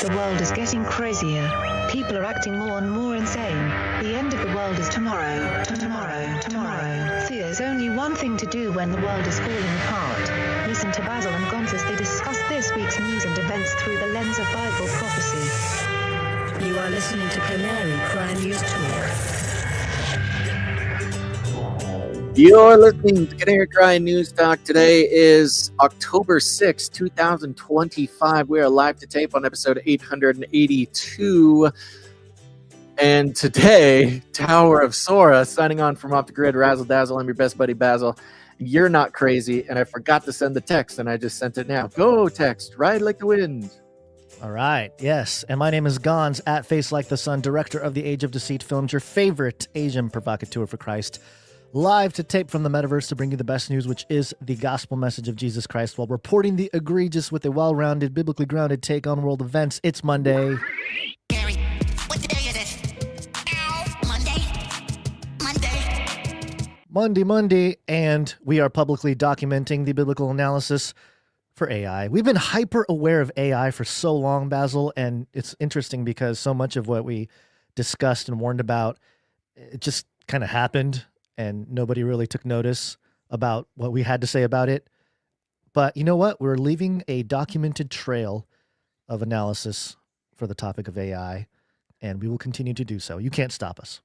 The world is getting crazier. People are acting more and more insane. The end of the world is tomorrow. Tomorrow. There's only one thing to do when the world is falling apart. Listen to Basil and Gonz as they discuss this week's news and events through the lens of Bible prophecy. You are listening to Canary Crime News Talk. You're listening to Canary Cry News Talk. Today is October 6, 2025. We are live to tape on episode 882. And today, Tower of Sora, signing on from Off the Grid, Razzle Dazzle. I'm your best buddy, Basil. You're not crazy, and I forgot to send the text, and I just sent it now. Go, text. Ride like the wind. All right, yes. And my name is Gonz, at Face Like the Sun, director of the Age of Deceit films, your favorite Asian provocateur for Christ. Live to tape from the metaverse to bring you the best news, which is the gospel message of Jesus Christ, while reporting the egregious with a well-rounded, biblically grounded take on world events. It's Monday. Gary, what day is it? Ow, Monday, and we are publicly documenting the biblical analysis for AI. We've been hyper aware of AI for so long, Basil, and it's interesting because so much of what we discussed and warned about, it just kind of happened. And nobody really took notice about what we had to say about it. But you know what? We're leaving a documented trail of analysis for the topic of AI, and we will continue to do so. You can't stop us.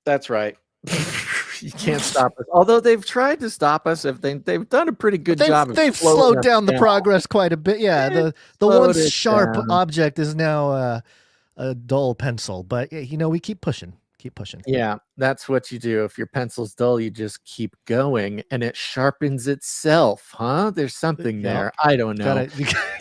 That's right. You can't stop us. Although they've tried to stop us, they've done a pretty good job. They've slowed down the progress quite a bit. Yeah, the once sharp object is now a dull pencil. But you know, we keep pushing. Yeah, that's what you do. If your pencil's dull, you just keep going and it sharpens itself, huh? There's something there. I don't know.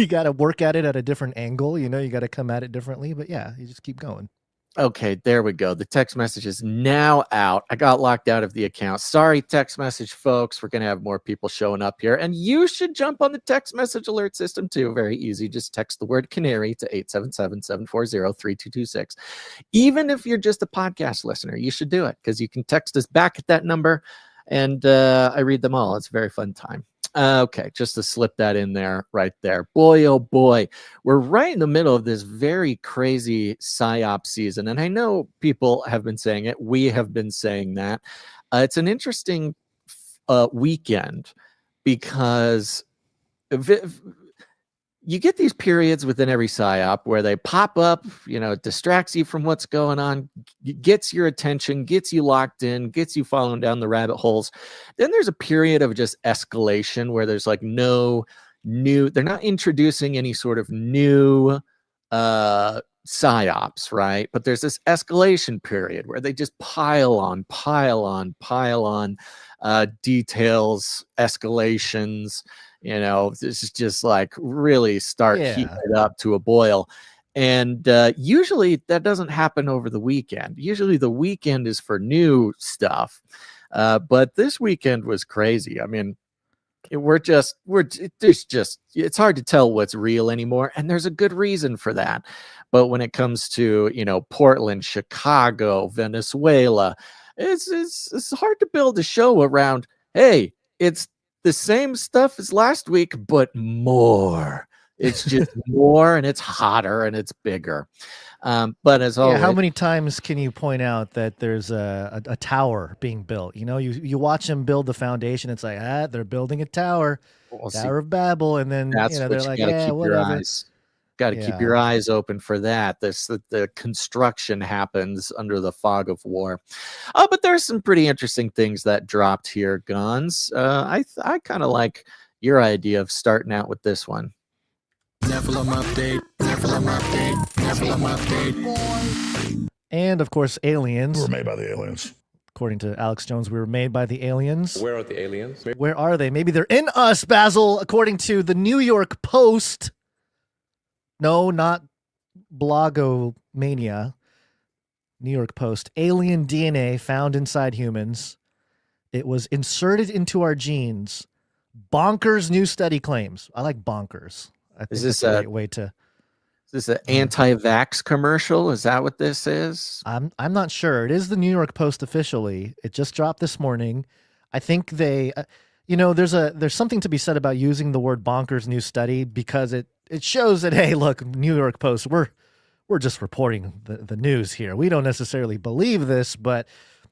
You gotta work at it at a different angle. You know, you gotta come at it differently. But yeah, you just keep going. Okay, there we go. The text message is now out. I got locked out of the account. Sorry, text message folks. We're going to have more people showing up here. And you should jump on the text message alert system too. Very easy. Just text the word Canary to 877-740-3226. Even if you're just a podcast listener, you should do it because you can text us back at that number. And I read them all. It's a very fun time. Okay, just to slip that in there right there. Boy, oh boy, we're right in the middle of this very crazy PSYOP season. And I know people have been saying it. We have been saying that. It's an interesting weekend because you get these periods within every PSYOP where they pop up, you know, it distracts you from what's going on, gets your attention, gets you locked in, gets you following down the rabbit holes. Then there's a period of just escalation where there's like no new, they're not introducing any sort of new PSYOPs, right? But there's this escalation period where they just pile on details, escalations. You know, this is just like really start heating it up to a boil. And usually that doesn't happen over the weekend. Usually the weekend is for new stuff. But this weekend was crazy. I mean, it's hard to tell what's real anymore. And there's a good reason for that. But when it comes to, you know, Portland, Chicago, Venezuela, it's hard to build a show around, hey, it's the same stuff as last week, but more. It's just more, and it's hotter, and it's bigger. But as always, how many times can you point out that there's a tower being built? You know, you watch them build the foundation. It's like, they're building a tower, Tower of Babel, and then that's they're what like, you gotta keep whatever. Your eyes. Got to keep your eyes open for that. The construction happens under the fog of war. But there's some pretty interesting things that dropped here, Gonz. I kind of like your idea of starting out with this one. NEPHILIM update. And of course, aliens. We were made by the aliens. According to Alex Jones, we were made by the aliens. Where are the aliens? Where are they? Maybe they're in us, Basil. According to the New York Post. No, not Blogomania. New York Post. Alien DNA found inside humans. It was inserted into our genes. Bonkers new study claims. I like bonkers. I think that's a great way to. Is this an anti-vax commercial? Is that what this is? I'm not sure. It is the New York Post officially. It just dropped this morning. I think they, you know, there's something to be said about using the word bonkers new study because it it shows that, hey, look, New York Post, we're just reporting the news here. We don't necessarily believe this, but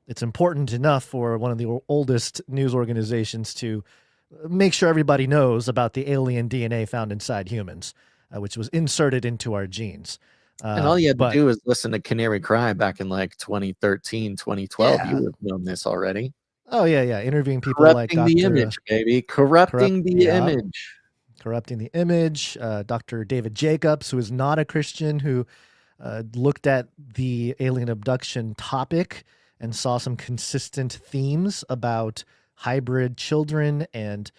it's important enough for one of the oldest news organizations to make sure everybody knows about the alien DNA found inside humans, which was inserted into our genes. And all you had to do is listen to Canary cry back in like 2013, 2012. Yeah. You would have known this already. Oh, yeah. Interviewing people like Corrupting the image, baby. Corrupting the image. Corrupting the image. Dr. David Jacobs, who is not a Christian, who looked at the alien abduction topic and saw some consistent themes about hybrid children and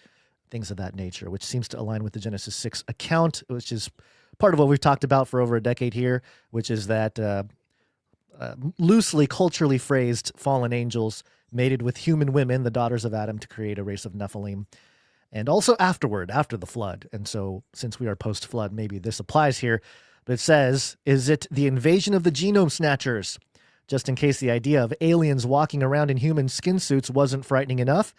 things of that nature, which seems to align with the Genesis 6 account, which is part of what we've talked about for over a decade here, which is that loosely, culturally phrased fallen angels mated with human women, the daughters of Adam, to create a race of Nephilim. And also after the flood. And so since we are post-flood, maybe this applies here. But it says, is it the invasion of the genome snatchers? Just in case the idea of aliens walking around in human skin suits wasn't frightening enough,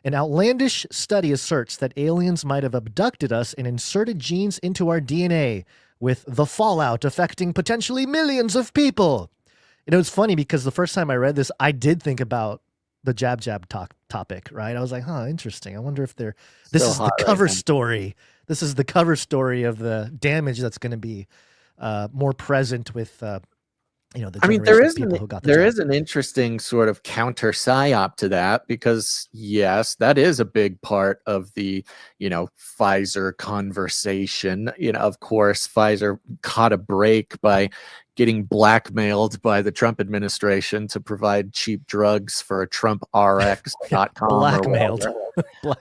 an outlandish study asserts that aliens might have abducted us and inserted genes into our DNA, with the fallout affecting potentially millions of people. It was funny because the first time I read this, I did think about the jab topic, right? I was like, huh, interesting. I wonder if this is the cover story. This is the cover story of the damage that's going to be more present with the there is an interesting sort of counter psyop to that, because yes, that is a big part of the, Pfizer conversation. Of course, Pfizer caught a break by getting blackmailed by the Trump administration to provide cheap drugs for TrumpRx.com. Blackmailed.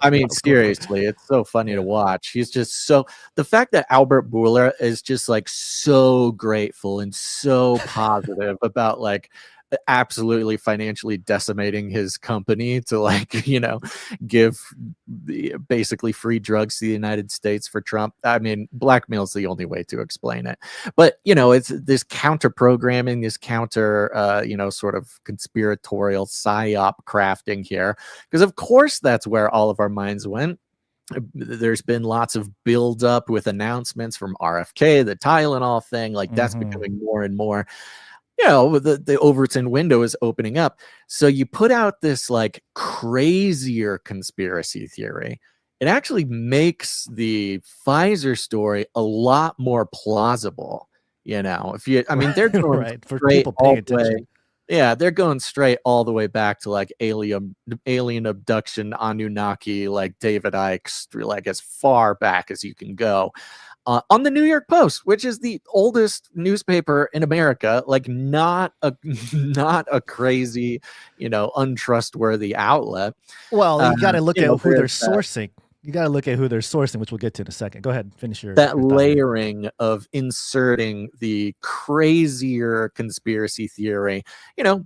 I mean, seriously, it's so funny to watch. He's just the fact that Albert Bourla is just like so grateful and so positive about like absolutely financially decimating his company to give basically free drugs to the United States for Trump. I mean, blackmail is the only way to explain it. But it's this counter programming, this counter sort of conspiratorial psyop crafting here, because of course that's where all of our minds went. There's been lots of build up with announcements from RFK, the Tylenol thing, that's becoming more and more. The Overton window is opening up. So you put out this crazier conspiracy theory. It actually makes the Pfizer story a lot more plausible. They're going right, for people paying attention. Yeah, they're going straight all the way back to alien abduction, Anunnaki, David Icke, as far back as you can go. On the New York Post, which is the oldest newspaper in America, not a crazy, untrustworthy outlet. Well, you got to look at who they're sourcing. You got to look at who they're sourcing, which we'll get to in a second. Go ahead, finish your. That layering of inserting the crazier conspiracy theory,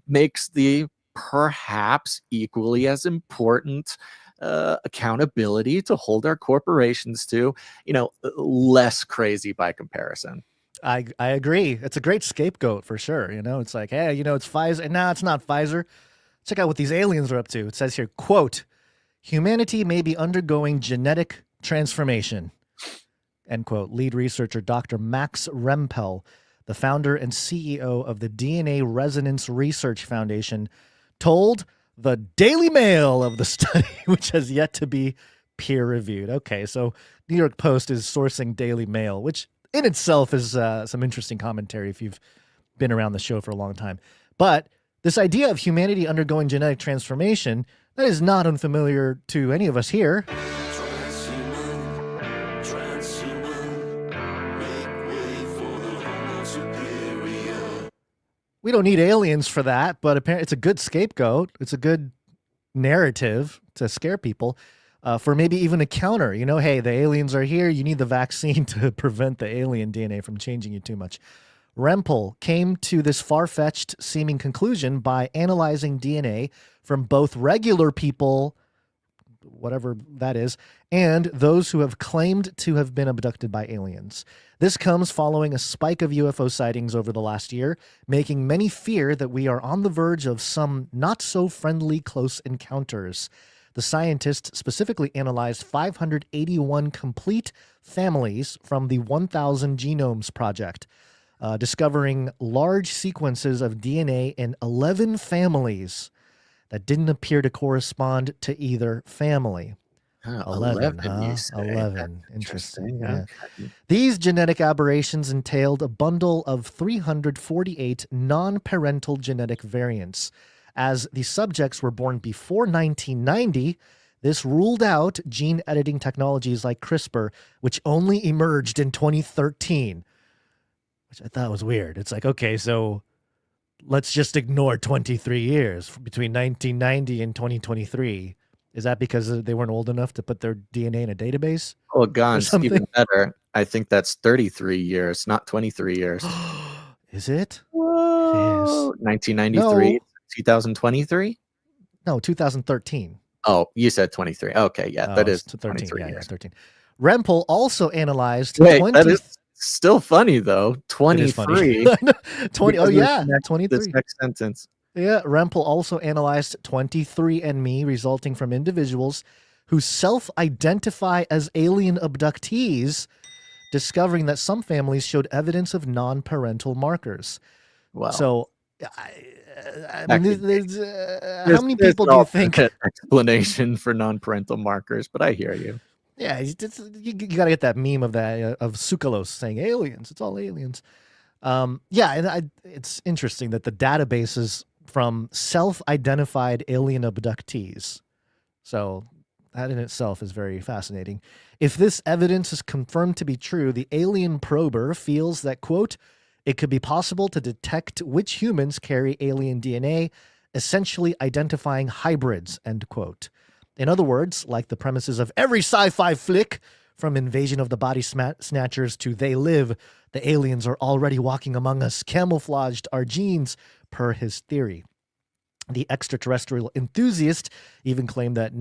makes the perhaps equally as important accountability to hold our corporations to, less crazy by comparison. I agree. It's a great scapegoat for sure. It's like, hey, it's Pfizer. And now it's not Pfizer. Check out what these aliens are up to. It says here, quote, humanity may be undergoing genetic transformation, end quote. Lead researcher Dr. Max Rempel, the founder and CEO of the DNA Resonance Research Foundation, told the Daily Mail of the study, which has yet to be peer-reviewed. Okay, so New York Post is sourcing Daily Mail, which in itself is some interesting commentary if you've been around the show for a long time. But this idea of humanity undergoing genetic transformation, that is not unfamiliar to any of us here. We don't need aliens for that, but apparently it's a good scapegoat. It's a good narrative to scare people for maybe even a counter. Hey, the aliens are here. You need the vaccine to prevent the alien DNA from changing you too much. Rempel came to this far-fetched seeming conclusion by analyzing DNA from both regular people, whatever that is, and those who have claimed to have been abducted by aliens. This comes following a spike of UFO sightings over the last year, making many fear that we are on the verge of some not-so-friendly close encounters. The scientists specifically analyzed 581 complete families from the 1000 Genomes Project, discovering large sequences of DNA in 11 families that didn't appear to correspond to either family. 11, you huh? say. 11. That's Interesting. interesting. Yeah. Okay. These genetic aberrations entailed a bundle of 348 non-parental genetic variants. As the subjects were born before 1990, this ruled out gene editing technologies like CRISPR, which only emerged in 2013, which I thought was weird. It's like, okay, so let's just ignore 23 years between 1990 and 2023. Is that because they weren't old enough to put their DNA in a database? Oh, gone. something? Even better. I think that's 33 years, not 23 years. Is it? Whoa. 1993, No. 2023? No, 2013. Oh, you said 23. Okay, yeah, that is 13. 23 Yeah, years. 13. Rempel also analyzed Wait, 20. that is still funny though. It is funny. 23. 20. Oh because of yeah, this 23. next sentence. Yeah, Rempel also analyzed 23andMe, resulting from individuals who self-identify as alien abductees, discovering that some families showed evidence of non-parental markers. Wow. So, I mean, how many There's people an do you think? alternate explanation for non-parental markers, but I hear you. Yeah, you got to get that meme of that of Sukalos saying aliens. It's all aliens. Yeah, and it's interesting that the databases from self-identified alien abductees. So that in itself is very fascinating. If this evidence is confirmed to be true, the alien prober feels that, quote, it could be possible to detect which humans carry alien DNA, essentially identifying hybrids, end quote. In other words, like the premises of every sci-fi flick, from Invasion of the Body Snatchers to They Live, the aliens are already walking among us, camouflaged our genes, per his theory. The extraterrestrial enthusiast even claimed that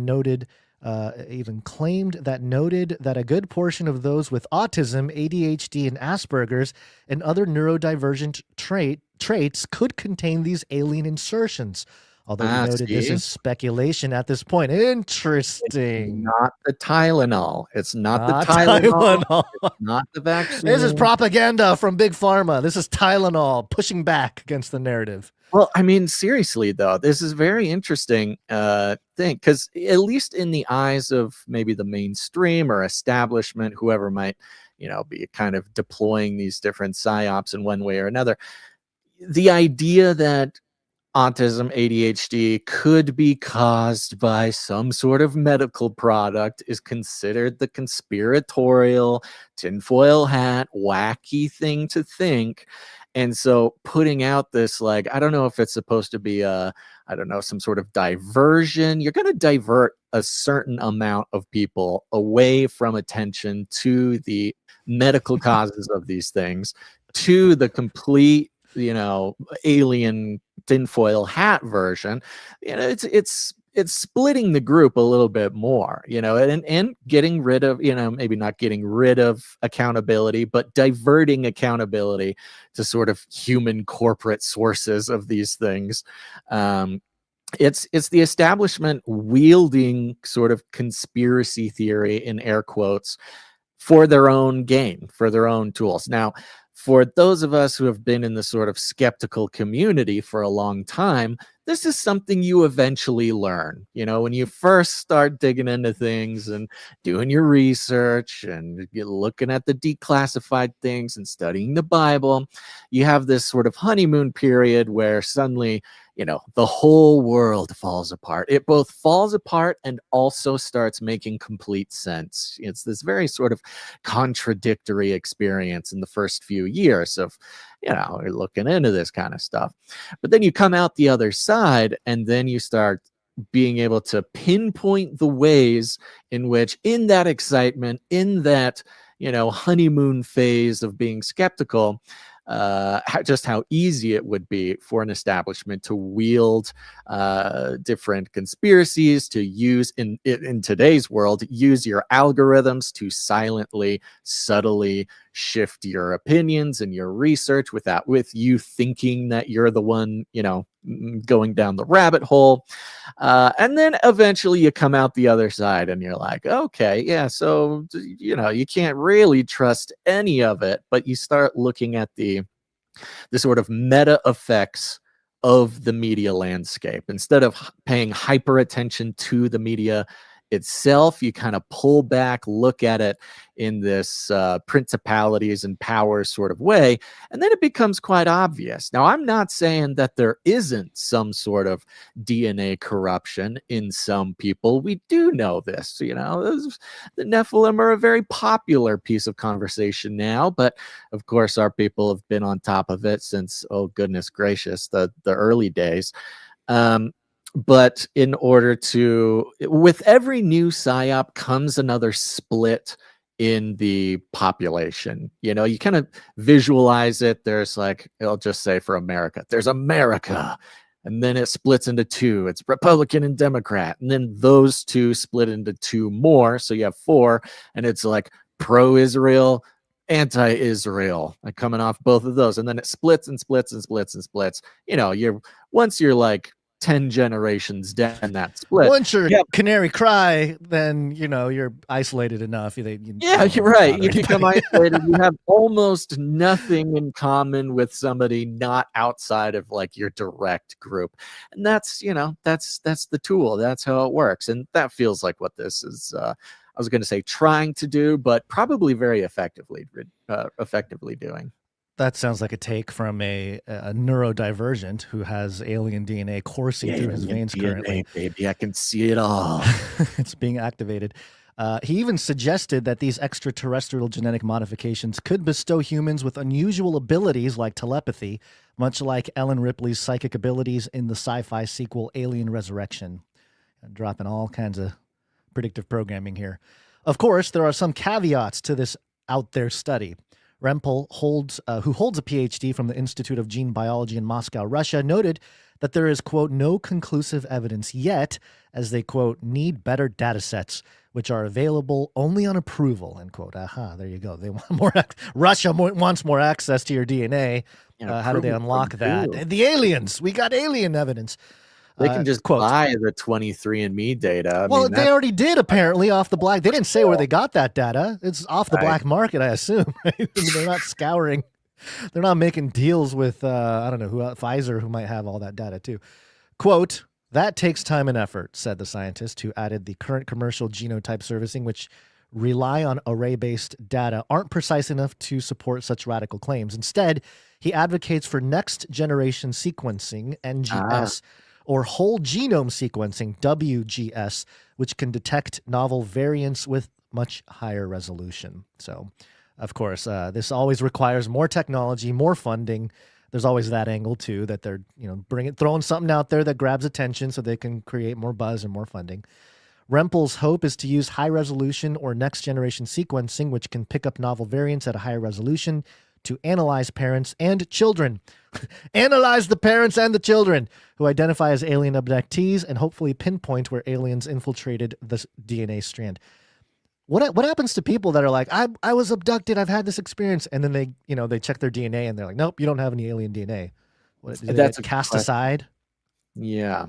a good portion of those with autism, ADHD, and Asperger's and other neurodivergent traits could contain these alien insertions. Although he noted this is speculation at this point. Interesting. It's not the Tylenol. It's not the Tylenol. It's not the vaccine. This is propaganda from Big Pharma. This is Tylenol pushing back against the narrative. Well, I mean, seriously, though, this is very interesting thing, because at least in the eyes of maybe the mainstream or establishment, whoever might, be kind of deploying these different psyops in one way or another, the idea that autism, ADHD could be caused by some sort of medical product is considered the conspiratorial, tinfoil hat, wacky thing to think. And so putting out this, like, I don't know if it's supposed to be some sort of diversion. You're going to divert a certain amount of people away from attention to the medical causes of these things, to the complete, alien tinfoil hat version. It's splitting the group a little bit more, and getting rid of, maybe not getting rid of accountability, but diverting accountability to sort of human corporate sources of these things. It's the establishment wielding sort of conspiracy theory in air quotes for their own gain, for their own tools. Now, for those of us who have been in the sort of skeptical community for a long time, this is something you eventually learn. When you first start digging into things and doing your research and you're looking at the declassified things and studying the Bible, you have this sort of honeymoon period where suddenly, the whole world falls apart. It both falls apart and also starts making complete sense. It's this very sort of contradictory experience in the first few years of, you're looking into this kind of stuff. But then you come out the other side and then you start being able to pinpoint the ways in which, in that excitement, in that, honeymoon phase of being skeptical, just how easy it would be for an establishment to wield different conspiracies, to use in today's world, use your algorithms to silently, subtly shift your opinions and your research with you thinking that you're the one, going down the rabbit hole. And then eventually you come out the other side and you're like, okay, yeah, so, you can't really trust any of it, but you start looking at the sort of meta effects of the media landscape. Instead of paying hyper attention to the media itself, you kind of pull back, look at it in this principalities and powers sort of way, and then it becomes quite obvious. Now, I'm not saying that there isn't some sort of DNA corruption in some people. We do know this. The Nephilim are a very popular piece of conversation now, but of course, our people have been on top of it since, oh goodness gracious, the early days. But in order with every new psyop comes another split in the population. You kind of visualize it. There's I'll just say for America, there's America, and then it splits into two. It's Republican and Democrat, and then those two split into two more. So you have four, and it's pro-Israel, anti-Israel, coming off both of those, and then it splits and splits and splits and splits. Once you're 10 generations down that split. Once you're canary cry, then you're isolated enough. You're right. You become isolated. You have almost nothing in common with somebody not outside of your direct group, and that's the tool. That's how it works, and that feels like what this is. I was going to say trying to do, but probably very effectively doing. That sounds like a take from a neurodivergent who has alien DNA coursing through his veins currently. Baby, I can see it all. It's being activated. He even suggested that these extraterrestrial genetic modifications could bestow humans with unusual abilities like telepathy, much like Ellen Ripley's psychic abilities in the sci-fi sequel Alien Resurrection. I'm dropping all kinds of predictive programming here. Of course, there are some caveats to this out there study. Rempel, who holds a PhD from the Institute of Gene Biology in Moscow, Russia, noted that there is, quote, no conclusive evidence yet, as they, quote, need better data sets, which are available only on approval, end quote. There you go. They want more. Russia wants more access to your DNA. How do they unlock that? The aliens. We got alien evidence. They can just buy the 23andMe data. They already did, apparently, off the black. They didn't say where they got that data. It's off the black market, I assume. Right? They're not scouring. They're not making deals with, Pfizer, who might have all that data, too. Quote, that takes time and effort, said the scientist, who added the current commercial genotype servicing, which rely on array-based data, aren't precise enough to support such radical claims. Instead, he advocates for next-generation sequencing, NGS, or whole genome sequencing, WGS, which can detect novel variants with much higher resolution. So, of course, this always requires more technology, more funding. There's always that angle, too, that they're throwing something out there that grabs attention so they can create more buzz and more funding. Rempel's hope is to use high-resolution or next-generation sequencing, which can pick up novel variants at a higher resolution, to analyze parents and children. Analyze the parents and the children who identify as alien abductees and hopefully pinpoint where aliens infiltrated this DNA strand. What happens to people that are like, I was abducted, I've had this experience, and then they check their DNA and they're like, nope, you don't have any alien DNA. That's cast aside. Yeah.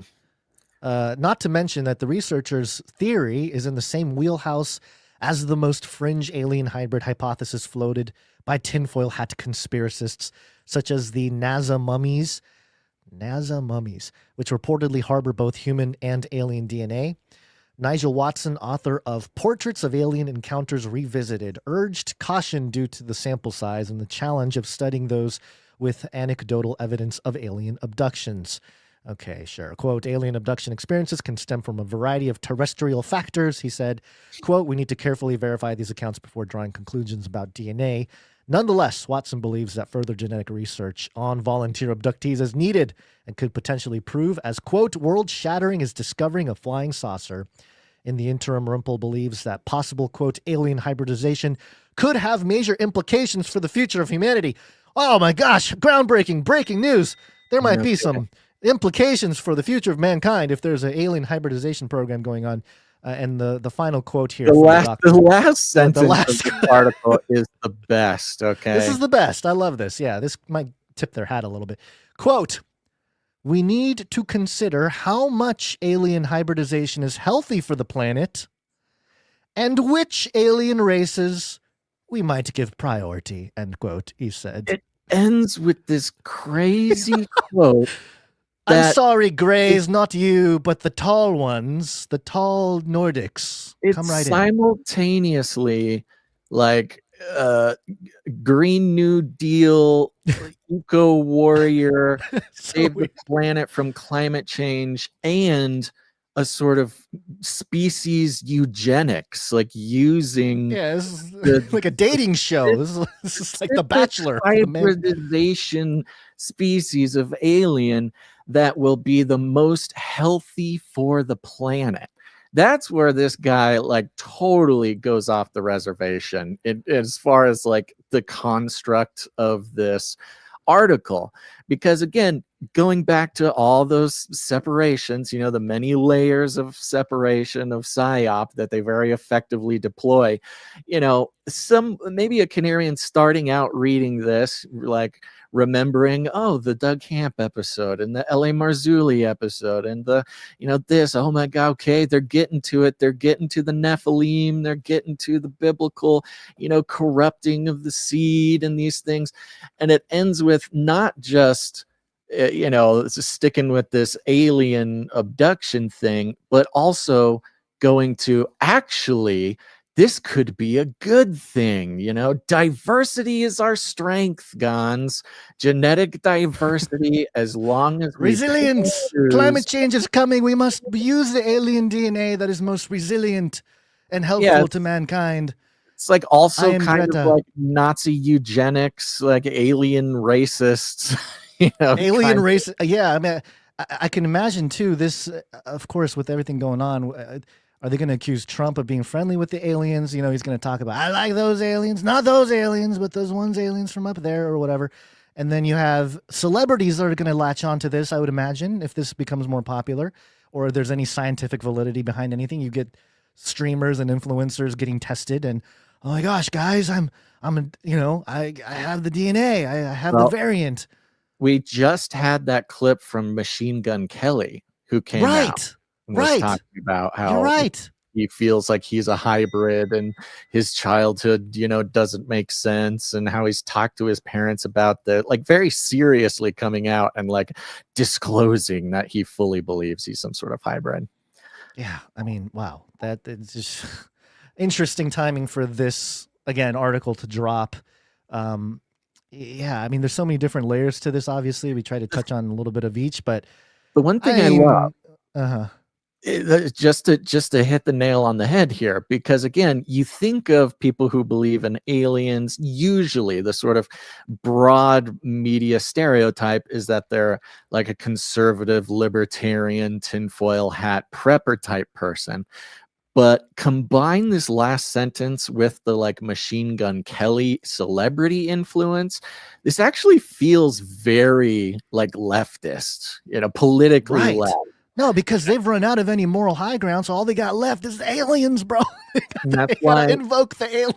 Not to mention that the researchers' theory is in the same wheelhouse as the most fringe alien hybrid hypothesis floated by tinfoil hat conspiracists, such as the NASA mummies, which reportedly harbor both human and alien DNA. Nigel Watson, author of Portraits of Alien Encounters Revisited, urged caution due to the sample size and the challenge of studying those with anecdotal evidence of alien abductions. Okay, sure. Quote, alien abduction experiences can stem from a variety of terrestrial factors, he said. Quote, we need to carefully verify these accounts before drawing conclusions about DNA. Nonetheless, Watson believes that further genetic research on volunteer abductees is needed and could potentially prove as, quote, world-shattering as discovering a flying saucer. In the interim, Rumpel believes that possible, quote, alien hybridization could have major implications for the future of humanity. Oh my gosh, groundbreaking, breaking news. There might be some implications for the future of mankind if there's an alien hybridization program going on. And the final quote here. The last sentence of the article is the best, okay? This is the best. I love this. Yeah, this might tip their hat a little bit. Quote, we need to consider how much alien hybridization is healthy for the planet and which alien races we might give priority, end quote, he said. It ends with this crazy quote. I'm sorry, Greys, not you, but the tall ones, the tall Nordics. Come right in. Simultaneously like Green New Deal, eco warrior, save the planet from climate change, and a sort of species eugenics, like using this is like a dating show. This is like The Bachelor. Hybridization species of alien that will be the most healthy for the planet. That's where this guy like totally goes off the reservation as far as like the construct of this article. Because again, going back to all those separations, the many layers of separation of PSYOP that they very effectively deploy, maybe a Canarian starting out reading this, like remembering, the Doug Hamp episode and the L.A. Marzulli episode and the, this, oh my God, okay, they're getting to it. They're getting to the NEPHILIM. They're getting to the biblical, corrupting of the seed and these things. And it ends with not just, sticking with this alien abduction thing, but also going to actually, this could be a good thing. Diversity is our strength, Gons. Genetic diversity, as long as resilience. Climate change is coming. We must use the alien DNA that is most resilient and helpful to mankind. It's like also kind of like Nazi eugenics, like alien racists. Alien race. Yeah, I mean, I can imagine too. This, of course, with everything going on, are they going to accuse Trump of being friendly with the aliens? He's going to talk about, I like those aliens, not those aliens, but those ones aliens from up there or whatever. And then you have celebrities that are going to latch onto this. I would imagine if this becomes more popular, or if there's any scientific validity behind anything, you get streamers and influencers getting tested and, oh my gosh, guys, I have the DNA, I have the variant. We just had that clip from Machine Gun Kelly, who came out and was talking about how he feels like he's a hybrid and his childhood, doesn't make sense, and how he's talked to his parents about like very seriously coming out and like disclosing that he fully believes he's some sort of hybrid. Yeah, I mean, wow, that's just interesting timing for this article to drop. Yeah, I mean, there's so many different layers to this. Obviously, we try to touch on a little bit of each, but the one thing I love, just to hit the nail on the head here, because again, you think of people who believe in aliens, usually the sort of broad media stereotype is that they're like a conservative, libertarian, tinfoil hat prepper type person. But combine this last sentence with the like Machine Gun Kelly celebrity influence. This actually feels very like leftist, politically left. No, because they've run out of any moral high ground, so all they got left is the aliens, bro. That's why invoke the alien.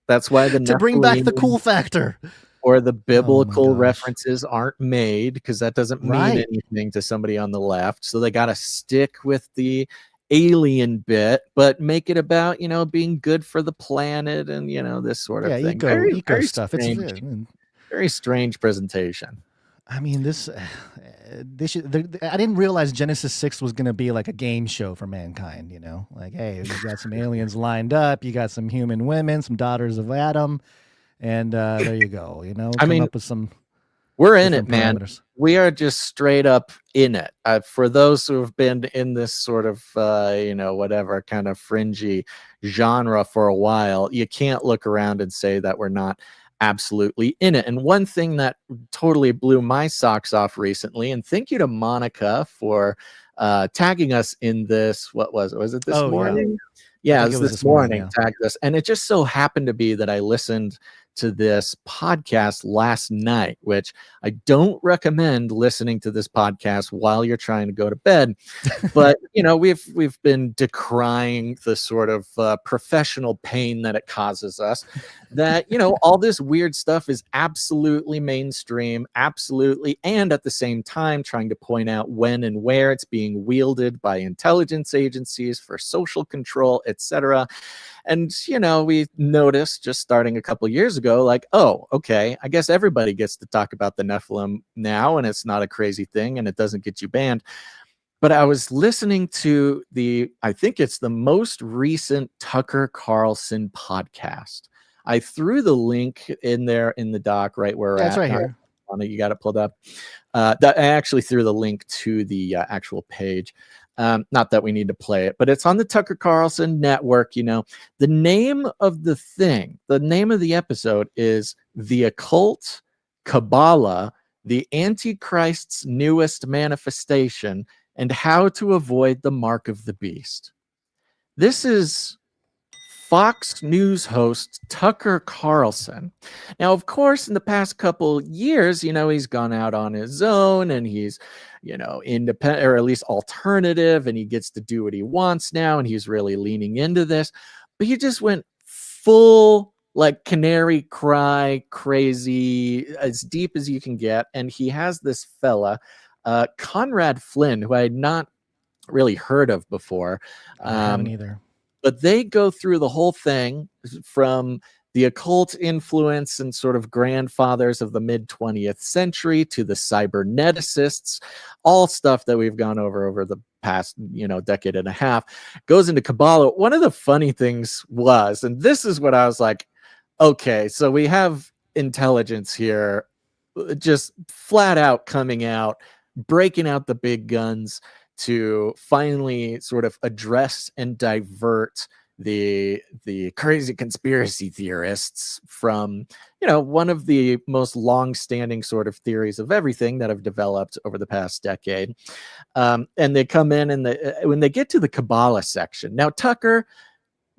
That's why to bring back the cool factor. Or the biblical references aren't made, because that doesn't mean anything to somebody on the left. So they got to stick with the alien bit, but make it about being good for the planet and this sort of thing. Eco stuff. Strange, it's very strange presentation. I mean, this they should. I didn't realize Genesis 6 was going to be like a game show for mankind. Like, hey, you got some aliens lined up, you got some human women, some daughters of Adam, and there you go. Come up with some. We're in it, man. We are just straight up in it. For those who have been in this sort of, whatever kind of fringy genre for a while, you can't look around and say that we're not absolutely in it. And one thing that totally blew my socks off recently, and thank you to Monica for tagging us in this. What was it? Was it this morning? Yeah, it was this morning. Tagged us. And it just so happened to be that I listened to this podcast last night, which I don't recommend listening to this podcast while you're trying to go to bed. But, we've been decrying the sort of professional pain that it causes us, that, all this weird stuff is absolutely mainstream, absolutely, and at the same time trying to point out when and where it's being wielded by intelligence agencies for social control, etc. And, we noticed just starting a couple years ago, like, oh, okay, I guess everybody gets to talk about the Nephilim now, and it's not a crazy thing, and it doesn't get you banned. But I was listening to I think it's the most recent Tucker Carlson podcast. I threw the link in there in the doc right where we're at. That's right here. On it, you got it pulled up. That I actually threw the link to the actual page. Not that we need to play it, but it's on the Tucker Carlson network. The name of the name of the episode is The Occult, Kabbalah, the Antichrist's Newest Manifestation, and How to Avoid the Mark of the Beast. This is Fox News host Tucker Carlson. Now, of course, in the past couple years, he's gone out on his own, and he's, independent, or at least alternative, and he gets to do what he wants now, and he's really leaning into this. But he just went full, like, canary cry crazy, as deep as you can get. And he has this fella, Conrad Flynn, who I had not really heard of before. I haven't either. But they go through the whole thing from the occult influence and sort of grandfathers of the mid-20th century to the cyberneticists, all stuff that we've gone over the past, decade and a half, goes into Kabbalah. One of the funny things was, and this is what I was like, okay, so we have intelligence here just flat out coming out, breaking out the big guns to finally sort of address and divert the crazy conspiracy theorists from, one of the most long-standing sort of theories of everything that have developed over the past decade. And they come in, and when they get to the Kabbalah section, now Tucker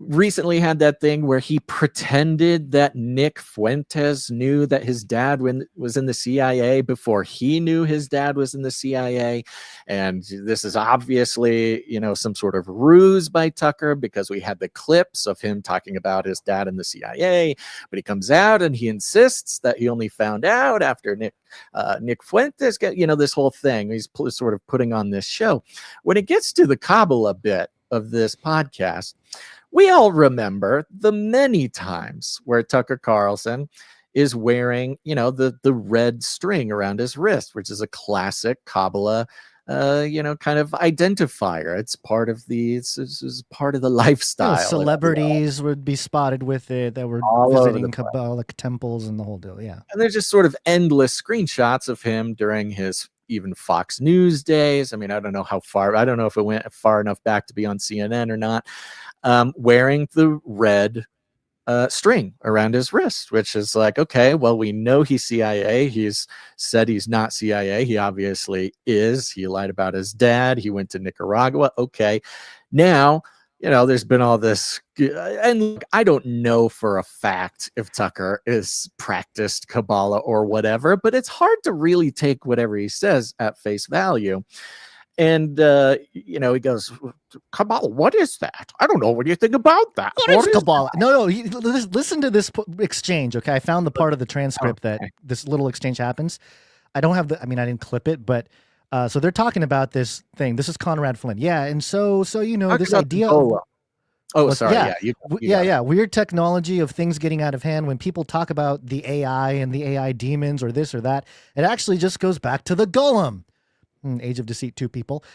recently had that thing where he pretended that Nick Fuentes knew that his dad was in the CIA before he knew his dad was in the CIA. And this is obviously, some sort of ruse by Tucker, because we had the clips of him talking about his dad in the CIA, but he comes out and he insists that he only found out after Nick Fuentes got, this whole thing. He's sort of putting on this show. When it gets to the Kabbalah bit of this podcast, we all remember the many times where Tucker Carlson is wearing, the red string around his wrist, which is a classic Kabbalah, kind of identifier. It's part of it's part of the lifestyle. Celebrities would be spotted with it that were all visiting Kabbalic temples and the whole deal. Yeah. And there's just sort of endless screenshots of him during his even Fox News days. I mean, I don't know if it went far enough back to be on CNN or not, wearing the red string around his wrist, which is like, okay, well, we know he's CIA. He's said he's not CIA. He obviously is. He lied about his dad. He went to Nicaragua. Okay. Now, there's been all this, and look, I don't know for a fact if Tucker is practiced Kabbalah or whatever, but it's hard to really take whatever he says at face value. And, he goes, Kabbalah, what is that? I don't know. What do you think about that? What is Kabbalah? No, listen to this exchange, okay? I found the part of the transcript that this little exchange happens. I don't have I didn't clip it, but so they're talking about this thing. This is Conrad Flynn. Yeah, and so this idea of... Oh, sorry. Yeah. Weird technology of things getting out of hand. When people talk about the AI and the AI demons or this or that, it actually just goes back to the golem. Age of Deceit 2 people.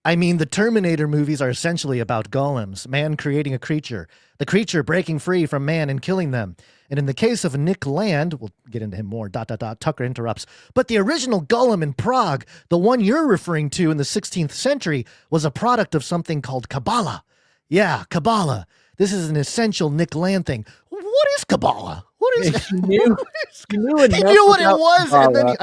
The Terminator movies are essentially about golems, man creating a creature, the creature breaking free from man and killing them. And in the case of Nick Land, we'll get into him more, ... Tucker interrupts, but the original golem in Prague, the one you're referring to in the 16th century, was a product of something called Kabbalah. Yeah, Kabbalah. This is an essential Nick Land thing. What is Kabbalah? What is He knew what it was. And then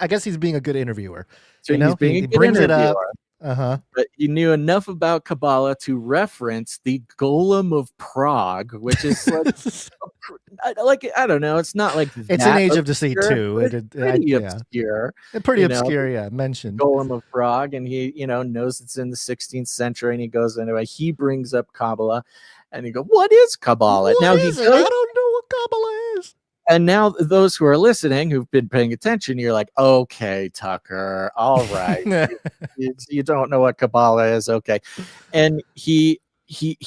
I guess he's being a good interviewer. So he's being a good brings interviewer. it up. but he knew enough about Kabbalah to reference the Golem of Prague, which is like I don't know. It's not like it's an Age of obscure, Deceit too. but it's pretty obscure. Pretty you know, obscure, yeah. Mentioned Golem of Prague, and he knows it's in the 16th century, and he goes anyway. He brings up Kabbalah, and he goes, "What is Kabbalah?" What is it? I don't know what Kabbalah is. And now those who are listening, who've been paying attention, you're like, okay, Tucker, all right. you don't know what Kabbalah is, okay. And he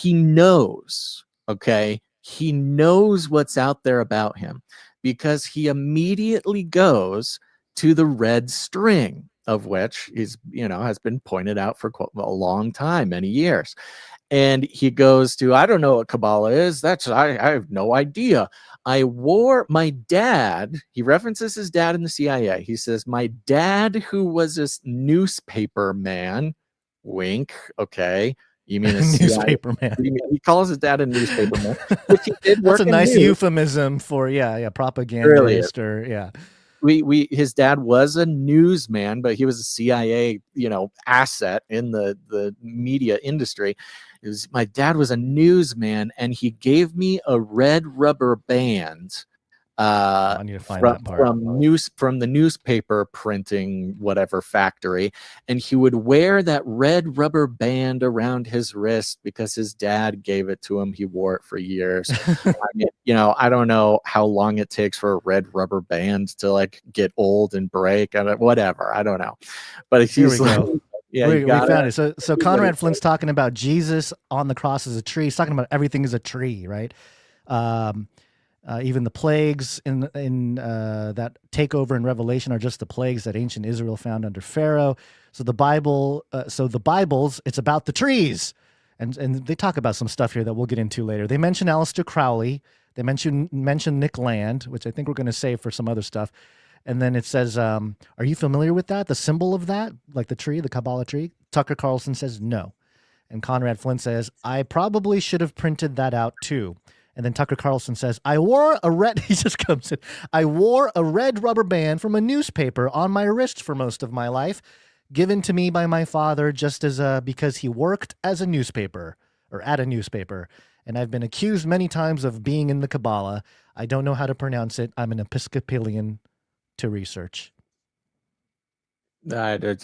knows, okay, he knows what's out there about him, because he immediately goes to the red string, of which is, has been pointed out for a long time, many years. And he goes to, I don't know what Kabbalah is. I have no idea. My dad, he references his dad in the CIA. He says, my dad, who was a newspaper man, wink, okay. You mean a newspaper man? He calls his dad a newspaper man, which he did. That's a nice euphemism for propagandist, really? Or his dad was a newsman, but he was a CIA, asset in the media industry. My dad was a newsman, and he gave me a red rubber band I need to find that part. from the newspaper printing whatever factory, and he would wear that red rubber band around his wrist because his dad gave it to him. He wore it for years. I mean, I don't know how long it takes for a red rubber band to like get old and break, whatever. I don't know, but here we go. Yeah, we found it. So Conrad Flint's talking about Jesus on the cross as a tree. He's talking about everything is a tree, right? Even the plagues in that takeover in Revelation are just the plagues that ancient Israel found under Pharaoh. So the Bible, the Bibles, it's about the trees, and they talk about some stuff here that we'll get into later. They mention Aleister Crowley. They mention Nick Land, which I think we're going to save for some other stuff. And then it says, are you familiar with that? The symbol of that, like the tree, the Kabbalah tree? Tucker Carlson says no. And Conrad Flint says, I probably should have printed that out too. And then Tucker Carlson says, he just comes in, I wore a red rubber band from a newspaper on my wrist for most of my life, given to me by my father just as because he worked as a newspaper or at a newspaper. And I've been accused many times of being in the Kabbalah. I don't know how to pronounce it. I'm an Episcopalian to research. I don't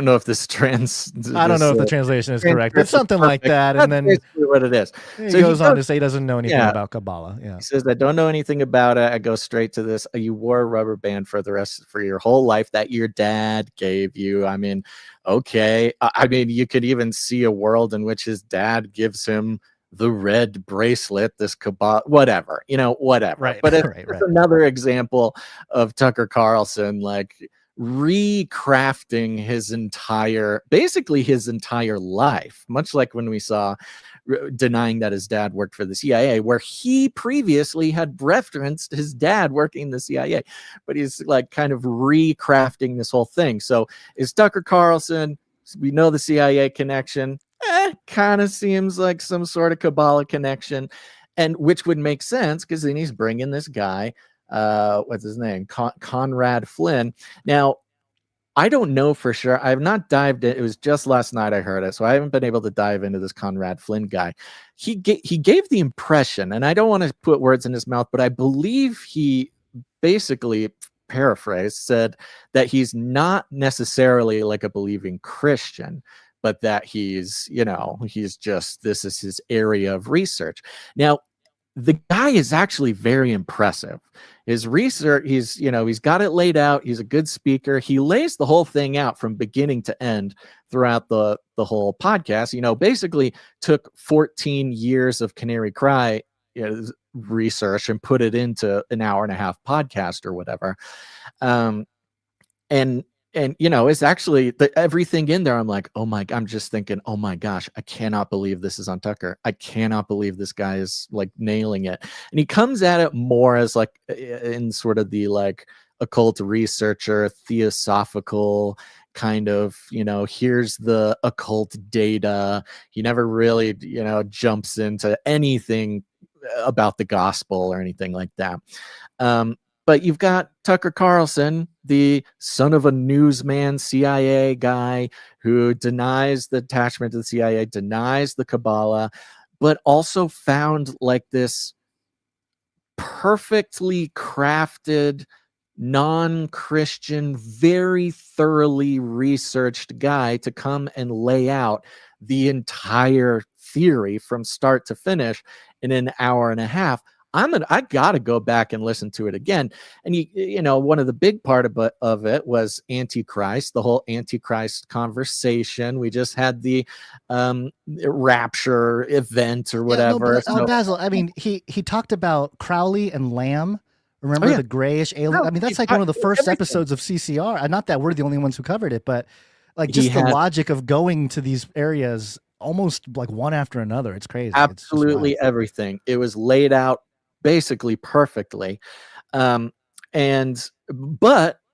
know if this I don't know if the translation is correct. It's something like that, and then basically what it is. So he goes on to say he doesn't know anything about Kabbalah. Yeah, he says I don't know anything about it. I go straight to this. You wore a rubber band for your whole life that your dad gave you. I mean, okay. I mean, you could even see a world in which his dad gives him the red bracelet, this Kabbalah, whatever, whatever. Right, but it's another example of Tucker Carlson, like, recrafting his entire life, much like when we saw denying that his dad worked for the CIA, where he previously had referenced his dad working in the CIA, but he's like kind of recrafting this whole thing. So is Tucker Carlson, we know the CIA connection, kind of seems like some sort of Kabbalah connection, and which would make sense because then he's bringing this guy, what's his name? Conrad Flynn. Now, I don't know for sure. I have not dived in. It was just last night I heard it, so I haven't been able to dive into this Conrad Flynn guy. He gave the impression, and I don't want to put words in his mouth, but I believe he basically, paraphrased, said that he's not necessarily like a believing Christian, but that he's just, this is his area of research. Now, the guy is actually very impressive. His research, he's got it laid out. He's a good speaker. He lays the whole thing out from beginning to end throughout the whole podcast. Basically took 14 years of Canary Cry research and put it into an hour and a half podcast or whatever. And it's actually everything in there. I'm like, I'm just thinking, oh my gosh, I cannot believe this is on Tucker. I cannot believe this guy is like nailing it. And he comes at it more as like in sort of the like occult researcher, theosophical kind of, here's the occult data. He never really, jumps into anything about the gospel or anything like that. But you've got Tucker Carlson, the son of a newsman CIA guy who denies the attachment to the CIA, denies the Kabbalah, but also found like this perfectly crafted, non-Christian, very thoroughly researched guy to come and lay out the entire theory from start to finish in an hour and a half. I gotta go back and listen to it again. And you know, one of the big part of it was Antichrist, the whole Antichrist conversation. We just had the rapture event or whatever. Yeah, no, but, Basil, I mean, he talked about Crowley and Lamb. Remember the grayish alien? No, I mean, that's like one of the first episodes of CCR. Not that we're the only ones who covered it, but like just the logic of going to these areas almost like one after another. It's crazy. Absolutely everything. It was laid out basically perfectly. But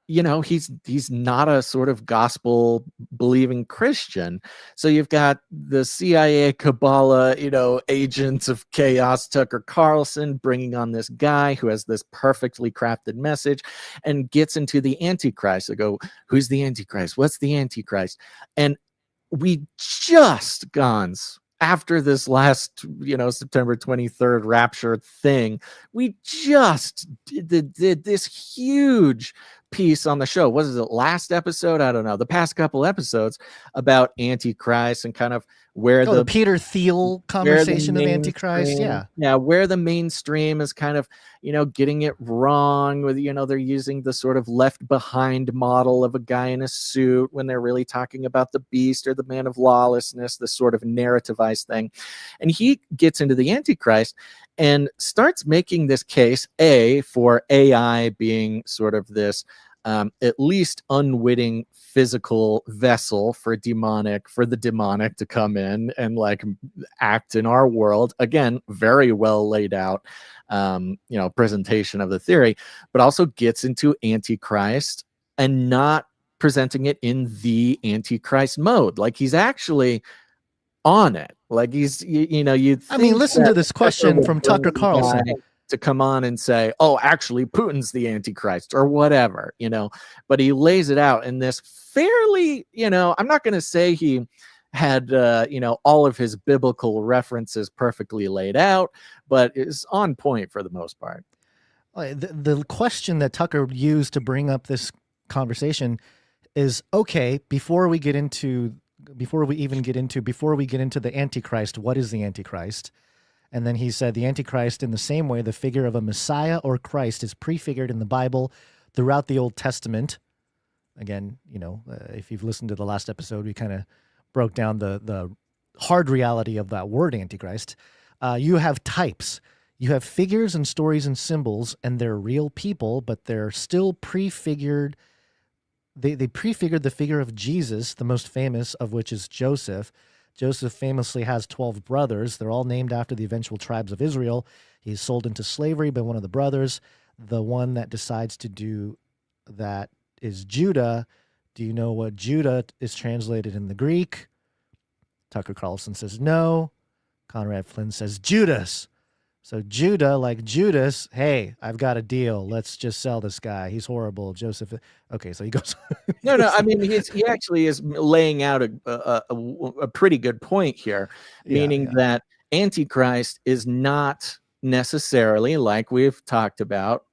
you know, he's not a sort of gospel believing Christian. So you've got the CIA Kabbalah, you know, agents of chaos, Tucker Carlson, bringing on this guy who has this perfectly crafted message and gets into the Antichrist. They go, who's the Antichrist? What's the Antichrist? And we just, Gons, after this last, you know, September 23rd rapture thing, we just did this huge piece on the show. Was it last episode? I don't know. The past couple episodes about Antichrist and kind of where the Peter Thiel conversation of Antichrist. Yeah. Where the mainstream is kind of, you know, getting it wrong with, you know, they're using the sort of left behind model of a guy in a suit when they're really talking about the beast or the man of lawlessness, this sort of narrativized thing. And he gets into the Antichrist and starts making this case, for AI being sort of this at least unwitting physical vessel for the demonic to come in and like act in our world. Again, very well laid out, you know, presentation of the theory, but also gets into Antichrist and not presenting it in the Antichrist mode. Like he's actually on it. Like he's, you know, I mean, listen to this question from Tucker Carlson to come on and say, oh, actually Putin's the Antichrist or whatever, you know, but he lays it out in this fairly, you know, I'm not going to say he had, you know, all of his biblical references perfectly laid out, but is on point for the most part. The question that Tucker used to bring up this conversation is, okay, before we get into the Antichrist, what is the Antichrist? And then he said the Antichrist, in the same way, the figure of a Messiah or Christ is prefigured in the Bible throughout the Old Testament. Again, you know, if you've listened to the last episode, we kind of broke down the hard reality of that word Antichrist. You have types. You have figures and stories and symbols, and they're real people, but they're still prefigured. They prefigured the figure of Jesus, the most famous of which is Joseph. Joseph famously has 12 brothers. They're all named after the eventual tribes of Israel. He's sold into slavery by one of the brothers. The one that decides to do that is Judah. Do you know what Judah is translated in the Greek? Tucker Carlson says no. Conrad Flynn says Judas. So Judah, like Judas, hey, I've got a deal. Let's just sell this guy. He's horrible. Joseph. Okay, so he goes. No. I mean, he actually is laying out a pretty good point here, meaning that Antichrist is not necessarily, like we've talked about,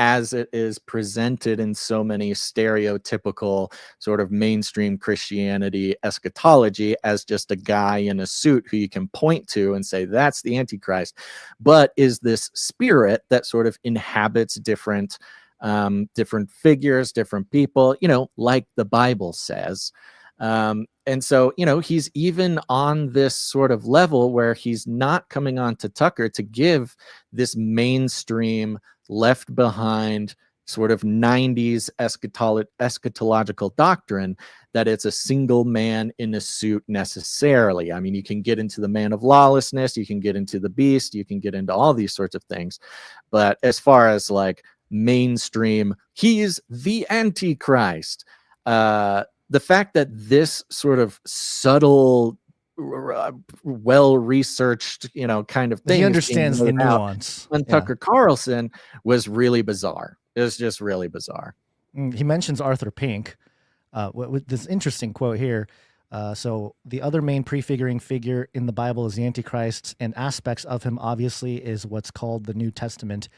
as it is presented in so many stereotypical sort of mainstream Christianity eschatology, as just a guy in a suit who you can point to and say, that's the Antichrist, but is this spirit that sort of inhabits different figures, different people, you know, like the Bible says. And so, you know, he's even on this sort of level where he's not coming on to Tucker to give this mainstream left behind sort of 90s eschatological doctrine that it's a single man in a suit necessarily. I mean, you can get into the man of lawlessness, you can get into the beast, you can get into all these sorts of things. But as far as like mainstream, he's the Antichrist. The fact that this sort of subtle, well-researched, you know, kind of thing, he understands the nuance. On Tucker Carlson was really bizarre. It was just really bizarre. He mentions Arthur Pink. With this interesting quote here. So the other main prefiguring figure in the Bible is the Antichrist, and aspects of him obviously is what's called the New Testament.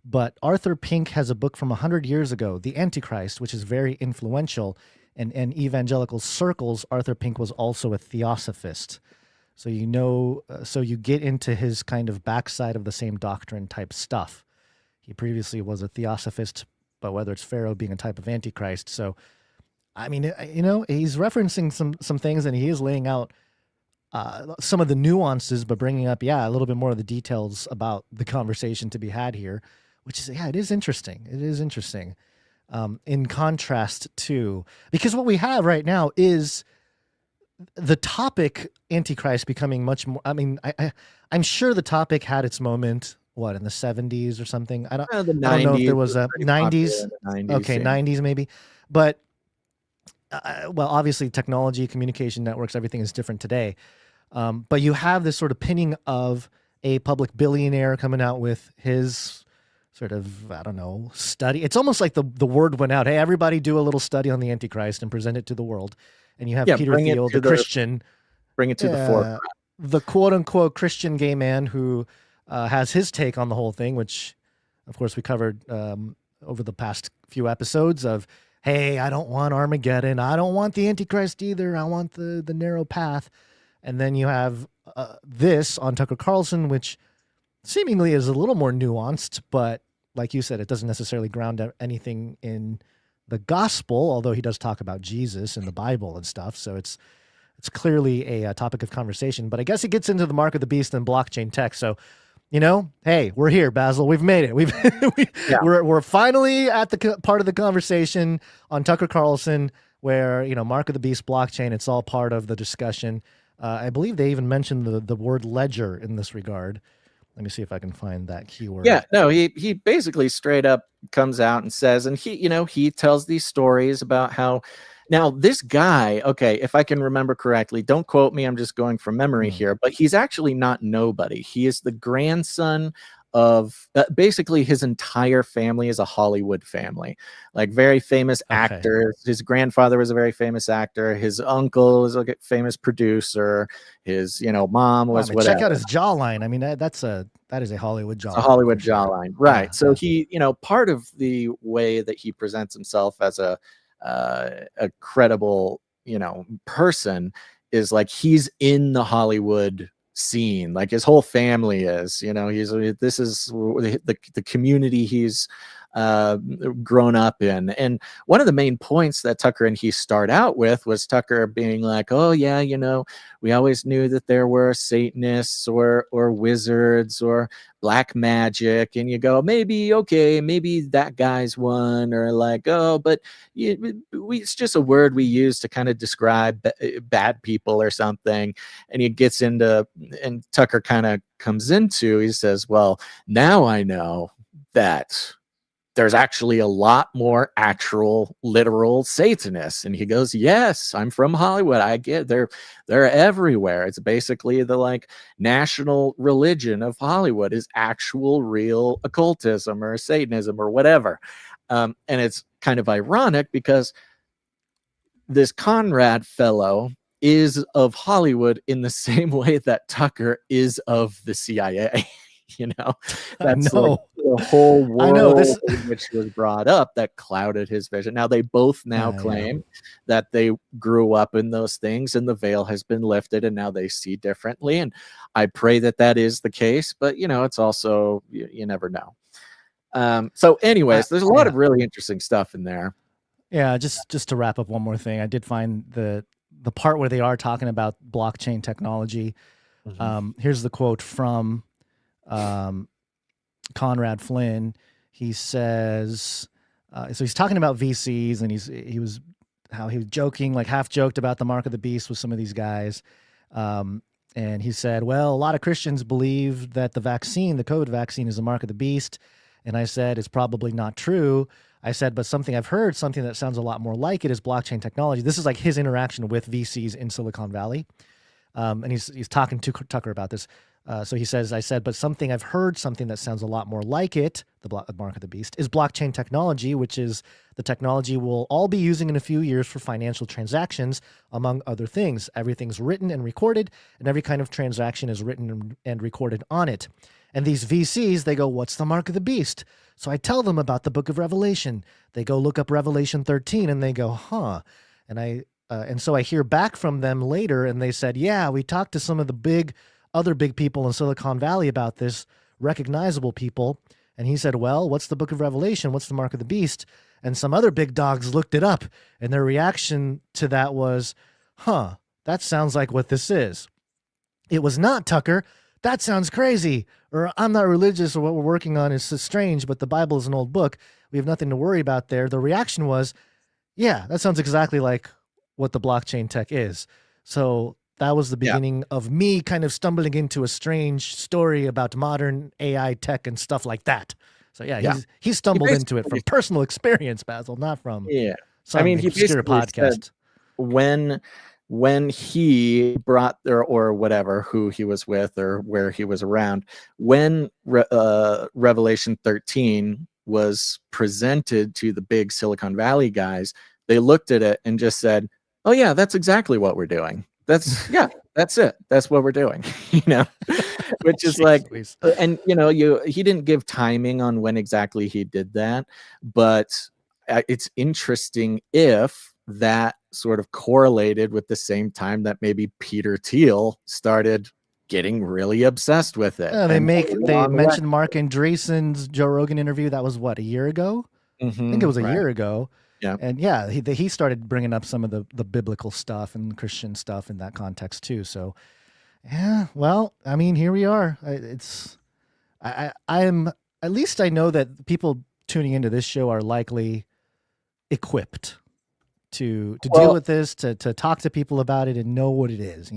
But Arthur Pink has a book from 100 years ago, The Antichrist, which is very influential. And in evangelical circles, Arthur Pink was also a theosophist. So so you get into his kind of backside of the same doctrine type stuff. He previously was a theosophist, but whether it's Pharaoh being a type of Antichrist. So, I mean, he's referencing some things, and he is laying out some of the nuances, but bringing up, a little bit more of the details about the conversation to be had here, which is, it is interesting. It is interesting. In contrast to, because what we have right now is the topic Antichrist becoming much more, I mean, I'm sure the topic had its moment, in the 70s or something? I don't know if there was a 90s. Okay, 90s maybe. But, well, obviously technology, communication networks, everything is different today. But you have this sort of pinning of a public billionaire coming out with his sort of, I don't know, study. It's almost like the word went out. Hey, everybody do a little study on the Antichrist and present it to the world. And you have Peter Thiel, the Christian. Bring it to the forefront. The quote-unquote Christian gay man who has his take on the whole thing, which, of course, we covered over the past few episodes of, hey, I don't want Armageddon. I don't want the Antichrist either. I want the narrow path. And then you have this on Tucker Carlson, which seemingly is a little more nuanced, but like you said, it doesn't necessarily ground anything in the gospel, although he does talk about Jesus and the Bible and stuff. So it's clearly a topic of conversation, but I guess it gets into the mark of the beast and blockchain tech. So, hey, we're here, Basil. We've made it. We're finally at the part of the conversation on Tucker Carlson where, mark of the beast, blockchain, it's all part of the discussion. I believe they even mentioned the word ledger in this regard. Let me see if I can find that keyword. Yeah, no, he basically straight up comes out and says, and he tells these stories about how, now this guy, okay, if I can remember correctly, don't quote me, I'm just going from memory here, but he's actually not nobody. He is the grandson of basically his entire family is a Hollywood family, like very famous actors. His grandfather was a very famous actor. His uncle was a famous producer. His, mom was whatever. Check out his jawline. I mean, that is a Hollywood jawline. A Hollywood jawline, right? Yeah, so he, part of the way that he presents himself as a credible, person is like he's in the Hollywood scene, like his whole family is, this is the community he's grown up in. And one of the main points that Tucker and he start out with was Tucker being like, oh yeah, we always knew that there were Satanists or wizards or black magic, and you go, maybe that guy's one, or like, oh, but it's just a word we use to kind of describe bad people or something. And he gets into, and Tucker kind of comes into, he says, well, now I know that there's actually a lot more actual literal Satanists. And he goes, yes, I'm from Hollywood. I get they're everywhere. It's basically the like national religion of Hollywood is actual real occultism or Satanism or whatever. And it's kind of ironic because this Conrad fellow is of Hollywood in the same way that Tucker is of the CIA. That's like the whole world in which was brought up that clouded his vision. Now they both claim that they grew up in those things and the veil has been lifted and now they see differently. And I pray that is the case, but it's also, you never know. So anyways, there's a lot of really interesting stuff in there. Yeah. Just to wrap up one more thing. I did find the part where they are talking about blockchain technology. Here's the quote from Conrad Flynn. He says, so he's talking about VCs, and he was joking, like half joked about the mark of the beast with some of these guys. And he said, well, a lot of Christians believe that the COVID vaccine is the mark of the beast. And I said, it's probably not true. I said, but something I've heard, something that sounds a lot more like it is blockchain technology. This is like his interaction with VCs in Silicon Valley. And he's talking to Tucker about this. So he says, I said, but something I've heard, something that sounds a lot more like it, the mark of the beast, is blockchain technology, which is the technology we'll all be using in a few years for financial transactions, among other things. Everything's written and recorded, and every kind of transaction is written and recorded on it. And these VCs, they go, what's the mark of the beast? So I tell them about the book of Revelation. They go look up Revelation 13, and they go, huh. And so I hear back from them later, and they said, yeah, we talked to some of the other big people in Silicon Valley about this, recognizable people. And he said, well, what's the book of Revelation? What's the mark of the beast? And some other big dogs looked it up, and their reaction to that was, huh, that sounds like what this is. It was not, Tucker. That sounds crazy. Or I'm not religious, or what we're working on is so strange, but the Bible is an old book. We have nothing to worry about there. The reaction was, yeah, that sounds exactly like what the blockchain tech is. So that was the beginning of me kind of stumbling into a strange story about modern AI tech and stuff like that. So he stumbled into it from personal experience, Basil, not from some obscure podcast. When he brought or whatever, who he was with or where he was around, when Revelation 13 was presented to the big Silicon Valley guys, they looked at it and just said, oh yeah, that's exactly what we're doing. That's it. That's what we're doing, which is like, and he didn't give timing on when exactly he did that, but it's interesting if that sort of correlated with the same time that maybe Peter Thiel started getting really obsessed with it. They mentioned Mark Andreessen's Joe Rogan interview. That was what, a year ago? I think it was a year ago. Yeah. And he started bringing up some of the biblical stuff and Christian stuff in that context too. So, yeah, well, I mean, here we are. I'm at least I know that people tuning into this show are likely equipped to deal with this, to talk to people about it and know what it is,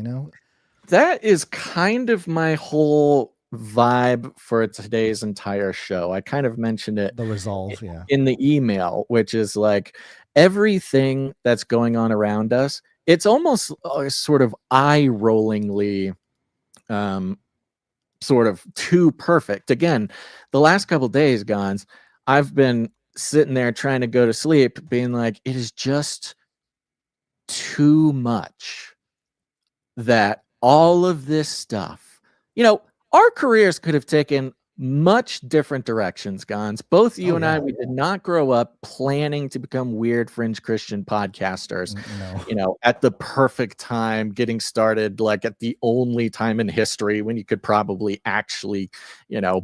That is kind of my whole vibe for today's entire show. I kind of mentioned it, the resolve, in the email, which is like everything that's going on around us. It's almost sort of eye-rollingly sort of too perfect. Again, the last couple days, Gons, I've been sitting there trying to go to sleep, being like, it is just too much that all of this stuff, our careers could have taken much different directions, Gons. Both you and I, we did not grow up planning to become weird fringe Christian podcasters, at the perfect time, getting started, like at the only time in history when you could probably actually,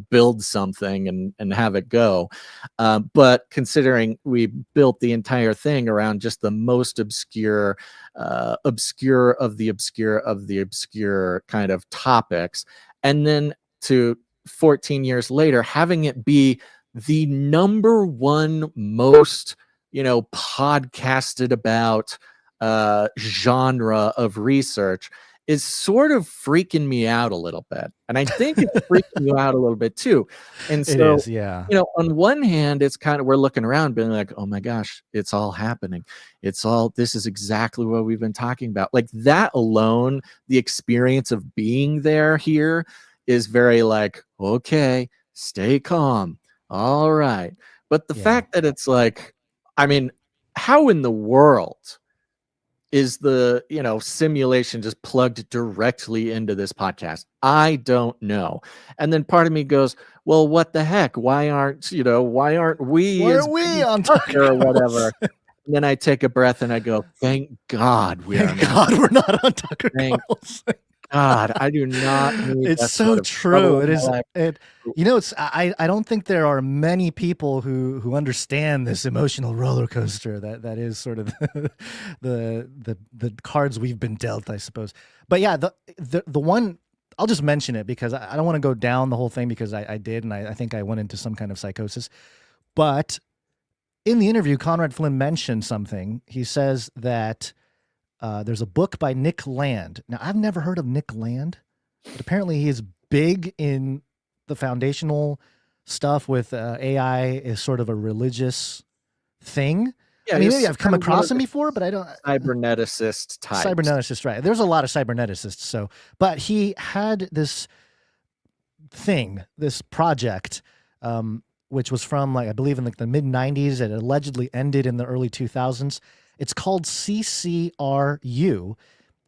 build something and have it go. But considering we built the entire thing around just the most obscure of the obscure kind of topics, and then to 14 years later, having it be the number one most, podcasted about genre of research is sort of freaking me out a little bit. And I think it's freaking you out a little bit too. And so, it is, on one hand, it's kind of, we're looking around being like, oh my gosh, it's all happening. This is exactly what we've been talking about. Like that alone, the experience of being here is very like, okay, stay calm. All right. But the fact that it's like, I mean, how in the world is the, simulation just plugged directly into this podcast? I don't know. And then part of me goes, well, what the heck? Why aren't we on Tucker or whatever? And then I take a breath and I go, thank God we're not on Tucker Carlson. God, I do not need it's so true. It is. I don't think there are many people who understand this emotional roller coaster that is sort of the cards we've been dealt, I suppose. But yeah, the one, I'll just mention it because I don't want to go down the whole thing because I did, and I think I went into some kind of psychosis. But in the interview, Conrad Flynn mentioned something. He says that there's a book by Nick Land. Now, I've never heard of Nick Land, but apparently he is big in the foundational stuff with AI is sort of a religious thing. Yeah, I mean, maybe I've come across him before, but I don't. Cyberneticist type. Cyberneticist, right. There's a lot of cyberneticists. But he had this thing, this project, which was from like, I believe in like the mid 90s. It allegedly ended in the early 2000s. It's called CCRU,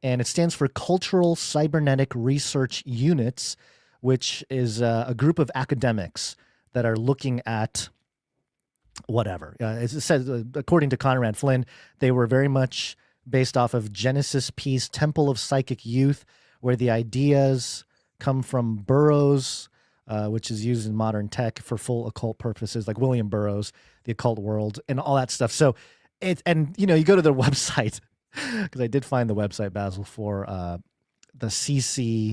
and it stands for Cultural Cybernetic Research Units, which is a group of academics that are looking at whatever. It says, according to Conrad Flynn, they were very much based off of Genesis P's Temple of Psychic Youth, where the ideas come from Burroughs, which is used in modern tech for full occult purposes, like William Burroughs, The Occult World, and all that stuff. So and you know, you go to their website, because I did find the website, Basil, for the CCRU,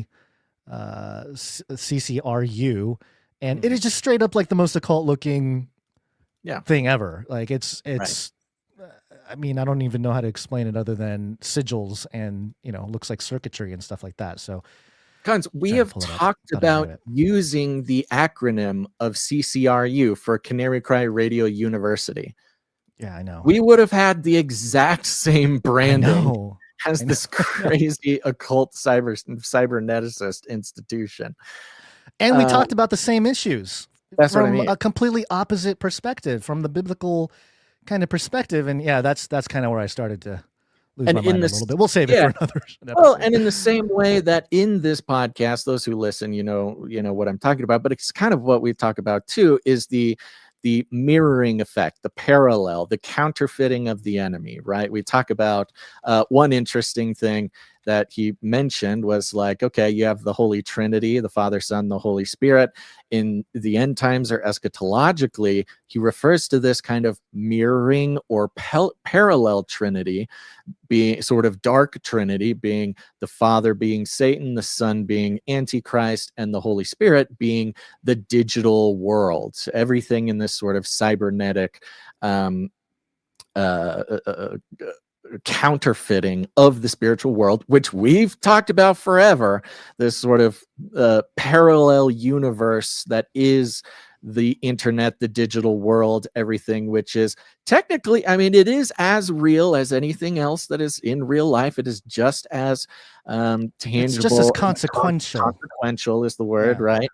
and it is just straight up like the most occult looking thing ever. Like it's right. I mean, I don't even know how to explain it other than sigils and, you know, looks like circuitry and stuff like that. So Cons, we have talked about using the acronym of CCRU for Canary Cry Radio University. Yeah, I know. We would have had the exact same branding as this crazy occult cyberneticist institution. And we talked about the same issues. That's from what I mean. A completely opposite perspective, from the biblical kind of perspective. And yeah, that's kind of where I started to lose my mind a little bit. We'll save it for another episode. Well, and in the same way that in this podcast, those who listen, you know what I'm talking about, but it's kind of what we talk about too, is the mirroring effect, the parallel, the counterfeiting of the enemy, right? We talk about one interesting thing that he mentioned was like, okay, you have the Holy Trinity, the Father, Son, the Holy Spirit. In the end times or eschatologically, he refers to this kind of mirroring or parallel Trinity, being sort of dark Trinity, being the Father being Satan, the Son being Antichrist, and the Holy Spirit being the digital world. So everything in this sort of cybernetic counterfeiting of the spiritual world, which we've talked about forever, this sort of parallel universe that is the internet, the digital world, everything, which is technically, I mean, it is as real as anything else that is in real life. It is just as tangible. It's just as consequential. Consequential is the word, right?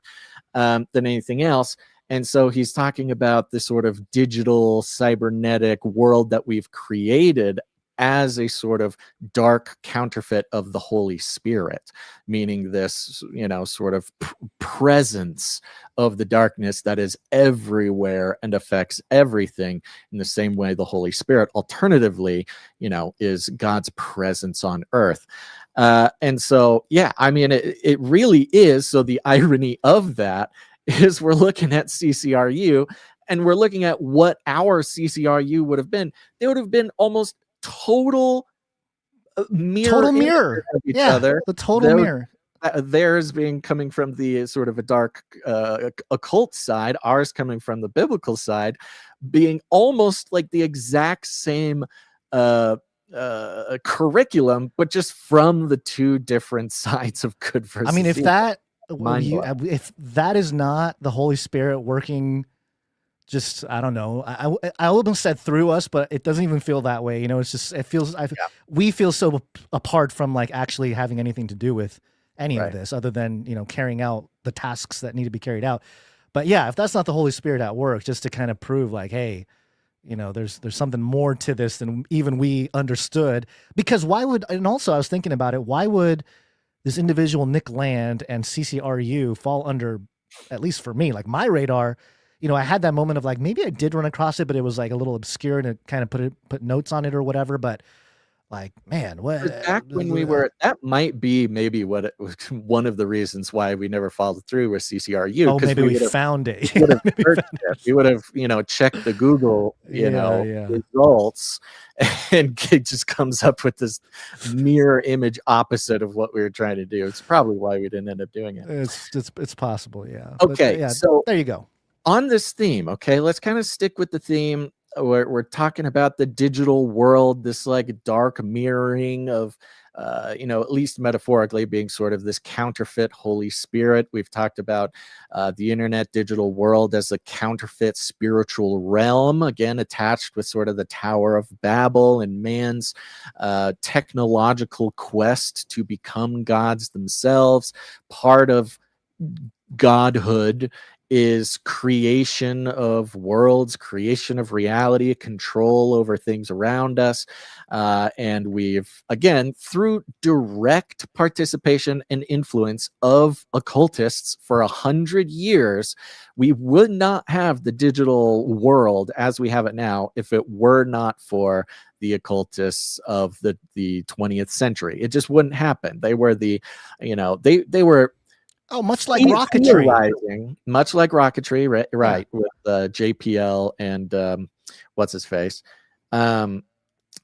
Than anything else. And so he's talking about this sort of digital cybernetic world that we've created as a sort of dark counterfeit of the Holy Spirit, meaning this, you know, sort of presence of the darkness that is everywhere and affects everything in the same way the Holy Spirit, alternatively, you know, is God's presence on earth. And so, yeah, I mean, it really is. So the irony of that is we're looking at CCRU and we're looking at what our CCRU would have been. They would have been almost total mirror of each other. The total mirror. Theirs coming from the sort of a dark occult side, ours coming from the biblical side, being almost like the exact same curriculum, but just from the two different sides of good versus I mean, if evil. if that is not the Holy Spirit working, just, I don't know. I almost said through us, but it doesn't even feel that way. You know, it's just, it feels, we feel so apart from like actually having anything to do with any of this other than, you know, carrying out the tasks that need to be carried out. But yeah, if that's not the Holy Spirit at work, just to kind of prove like, hey, you know, there's something more to this than even we understood. Because why would, and also I was thinking about it, why would this individual Nick Land and CCRU fall under, at least for me, like my radar? You know, I had that moment of like, maybe I did run across it, but it was like a little obscure and it kind of put notes on it or whatever. But like, man, what? Back when we were, that might be maybe what it was, one of the reasons why we never followed through with CCRU. Oh, maybe we found it. We would have, you know, checked the Google, you know, results, and it just comes up with this mirror image opposite of what we were trying to do. It's probably why we didn't end up doing it. It's possible, yeah. Okay, but, so there you go. On this theme, okay, let's kind of stick with the theme. We're talking about the digital world, this like dark mirroring of, you know, at least metaphorically being sort of this counterfeit Holy Spirit. We've talked about the internet digital world as a counterfeit spiritual realm, again, attached with sort of the Tower of Babel and man's technological quest to become gods themselves, part of godhood is creation of worlds, creation of reality, control over things around us. And we've, again, through direct participation and influence of occultists for 100 years, we would not have the digital world as we have it now if it were not for the occultists of the 20th century. It just wouldn't happen. They were they were much like rocketry. Much like rocketry, right? Yeah. With JPL and what's his face?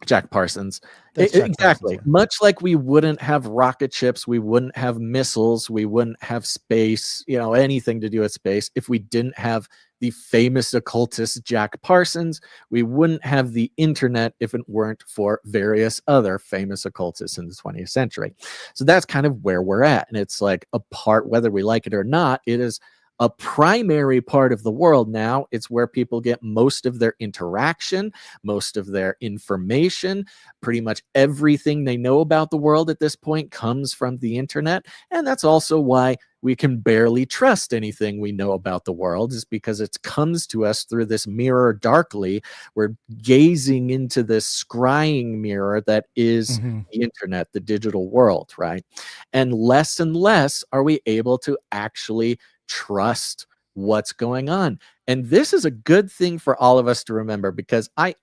Jack Parsons. Exactly. Yeah. Much like we wouldn't have rocket ships, we wouldn't have missiles, we wouldn't have space, anything to do with space if we didn't have the famous occultist Jack Parsons. We wouldn't have the internet if it weren't for various other famous occultists in the 20th century. So that's kind of where we're at. And it's like a part, whether we like it or not, it is a primary part of the world now. It's where people get most of their interaction, most of their information. Pretty much everything they know about the world at this point comes from the internet. And that's also why we can barely trust anything we know about the world, is because it comes to us through this mirror darkly. We're gazing into this scrying mirror that is the internet, the digital world, right? And less are we able to actually trust what's going on. And this is a good thing for all of us to remember, because I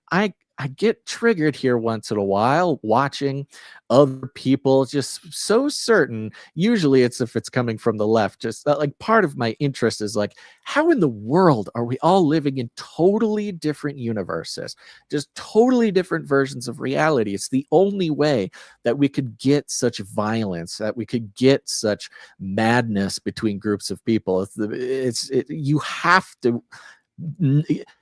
get triggered here once in a while watching other people just so certain. Usually it's if it's coming from the left. Just like part of my interest is like, how in the world are we all living in totally different universes, just totally different versions of reality? It's the only way that we could get such violence, that we could get such madness between groups of people.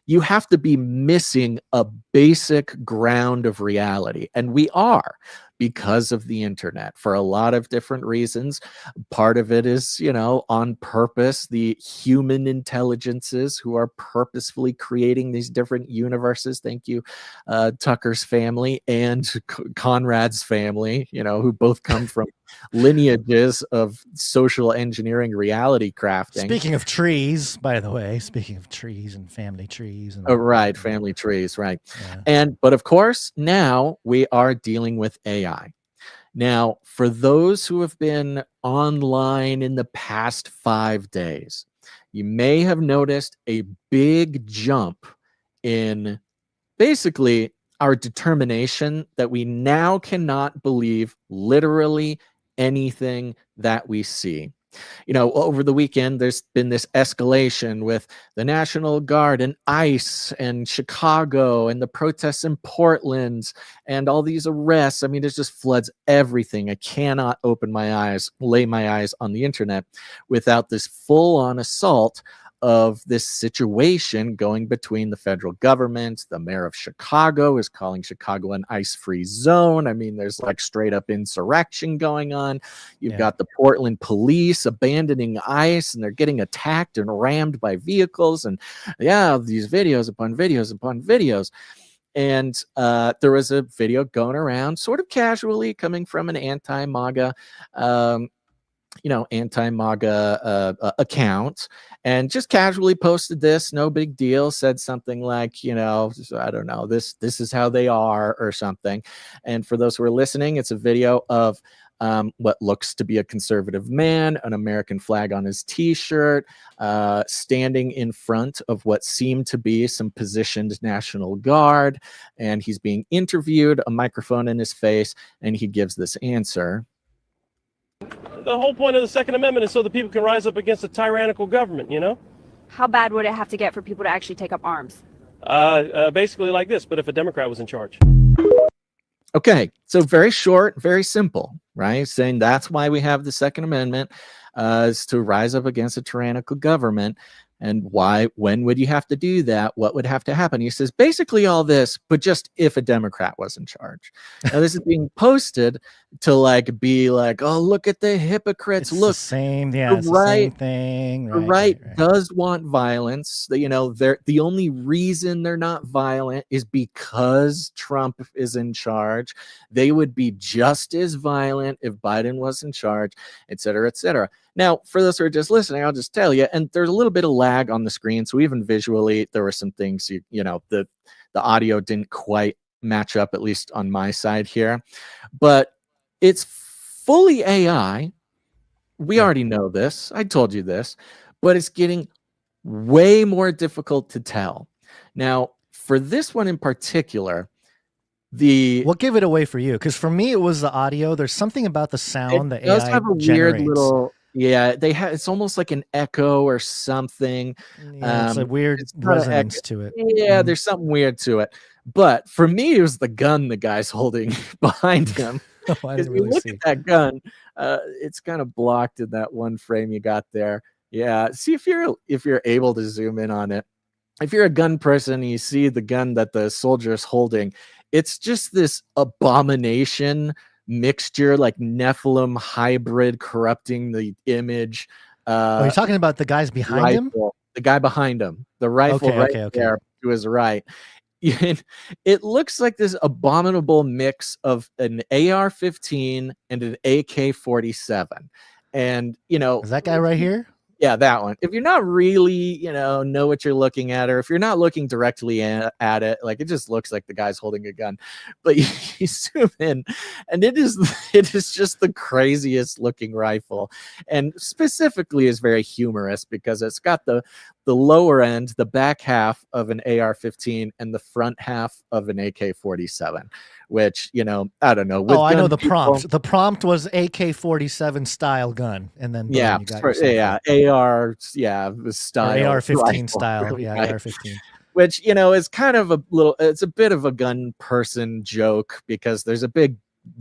You have to be missing a basic ground of reality. And we are, because of the internet, for a lot of different reasons. Part of it is, on purpose, the human intelligences who are purposefully creating these different universes. Thank you, Tucker's family and Conrad's family, who both come from lineages of social engineering reality crafting. Speaking of trees, by the way, and family trees. And right. Family trees. Right. Yeah. But of course, now we are dealing with AI. Now, for those who have been online in the past 5 days, you may have noticed a big jump in basically our determination that we now cannot believe literally anything that we see. Over the weekend, there's been this escalation with the National Guard and ICE and Chicago and the protests in Portland and all these arrests. I mean, there's just floods everything. I cannot lay my eyes on the internet without this full-on assault of this situation going between the federal government. The mayor of Chicago is calling Chicago an ICE-free zone. I mean, there's like straight up insurrection going on. You've got the Portland police abandoning ICE, and they're getting attacked and rammed by vehicles. And these videos upon videos upon videos. And there was a video going around sort of casually coming from an anti-MAGA account, and just casually posted this, no big deal, said something like, I don't know, this is how they are or something. And for those who are listening, it's a video of what looks to be a conservative man, an American flag on his t-shirt, standing in front of what seemed to be some positioned National Guard, and he's being interviewed, a microphone in his face, and he gives this answer. The whole point of the Second Amendment is so that people can rise up against a tyrannical government, How bad would it have to get for people to actually take up arms? Basically like this, but if a Democrat was in charge. Okay, so very short, very simple, right? Saying that's why we have the Second Amendment, is to rise up against a tyrannical government. And why, when would you have to do that? What would have to happen? He says, basically all this, but just if a Democrat was in charge. Now, this is being posted to like be like, oh, look at the hypocrites. It's Look, the same, the it's the same thing. the right does want violence. You know, they're the only reason they're not violent is because Trump is in charge. They would be just as violent if Biden was in charge, et cetera, et cetera. Now, for those who are just listening, I'll just tell you, and there's a little bit of lag on the screen. So even visually, there were some things, you know, the audio didn't quite match up, at least on my side here. But it's fully AI. We already know this. I told you this. But it's getting way more difficult to tell. Now, for this one in particular, what gave it away for you? Because for me, it was the audio. There's something about the sound that AI have a generates. weird little... Yeah, it's almost like an echo or something. Yeah, it's a weird resonance to it. Yeah, there's something weird to it. But for me, it was the gun the guy's holding behind him. Because you look at that gun, it's kind of blocked in that one frame you got there. Yeah, see if you're able to zoom in on it. If you're a gun person and you see the gun that the soldier is holding, it's just this abomination mixture, like Nephilim hybrid, corrupting the image. You're talking about the guys behind him? The guy behind him, the rifle there to his right. It looks like this abominable mix of an AR-15 and an AK-47. And, you know, is that guy right here? Yeah, that one. If you're not really, you know what you're looking at, or if you're not looking directly at it, like it just looks like the guy's holding a gun. But you zoom in, and it is just the craziest looking rifle, and specifically is very humorous because it's got the lower end, the back half of an AR-15, and the front half of an AK-47. Which, you know, I don't know. I know the prompt. The prompt was AK-47 style gun, and then boom, AR, style, or AR-15 rifle, style, right? AR-15. Which, you know, is kind of it's a bit of a gun person joke because there's a big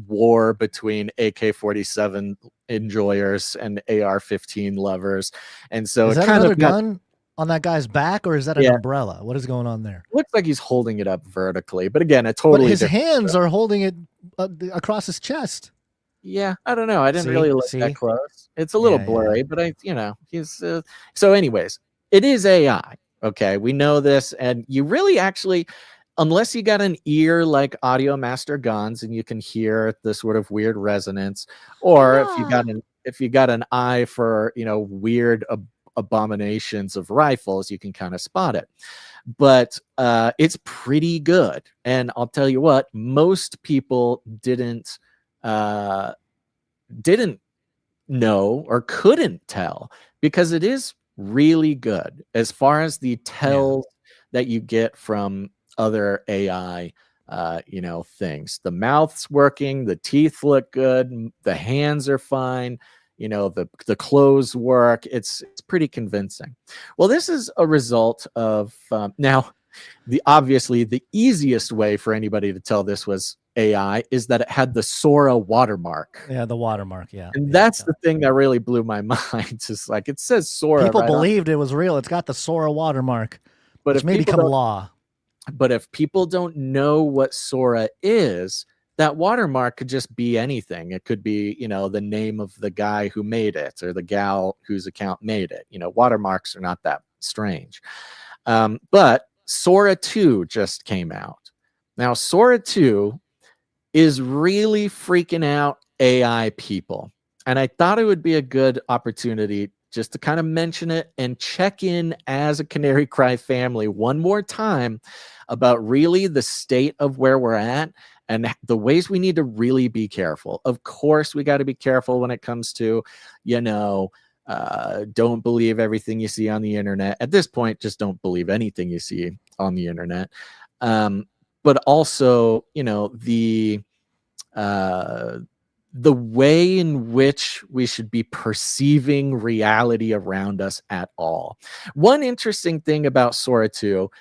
war between AK-47 enjoyers and AR-15 lovers, and so is that another gun on that guy's back, or is that an umbrella? What is going on there? Looks like he's holding it up vertically, but again, But his hands are holding it across his chest. Yeah, I don't know. I didn't really look that close. It's a little blurry, but he's so anyways, it is AI. Okay, we know this, and you really actually, unless you got an ear like Audio Master Guns and you can hear the sort of weird resonance, or if you got an eye for, you know, weird abominations of rifles, you can kind of spot it. But it's pretty good, and I'll tell you what, most people didn't know or couldn't tell, because it is really good as far as the tells that you get from other AI things. The mouth's working, the teeth look good, the hands are fine, you know, the clothes work. It's pretty convincing. Well, this is a result of now obviously the easiest way for anybody to tell this was AI is that it had the Sora watermark. Yeah, the watermark. Yeah, and that's the thing that really blew my mind. Just like it says Sora. People believed it was real. It's got the Sora watermark, but it may become law. But if people don't know what Sora is, that watermark could just be anything. It could be, you know, the name of the guy who made it or the gal whose account made it. You know, watermarks are not that strange. But Sora 2 just came out. Now, Sora 2 is really freaking out AI people. And I thought it would be a good opportunity just to kind of mention it and check in as a Canary Cry family one more time about really the state of where we're at and the ways we need to really be careful. Of course, we got to be careful when it comes to, you know, don't believe everything you see on the internet. At this point, just don't believe anything you see on the internet. But also, you know, the way in which we should be perceiving reality around us at all. One interesting thing about Sora 2,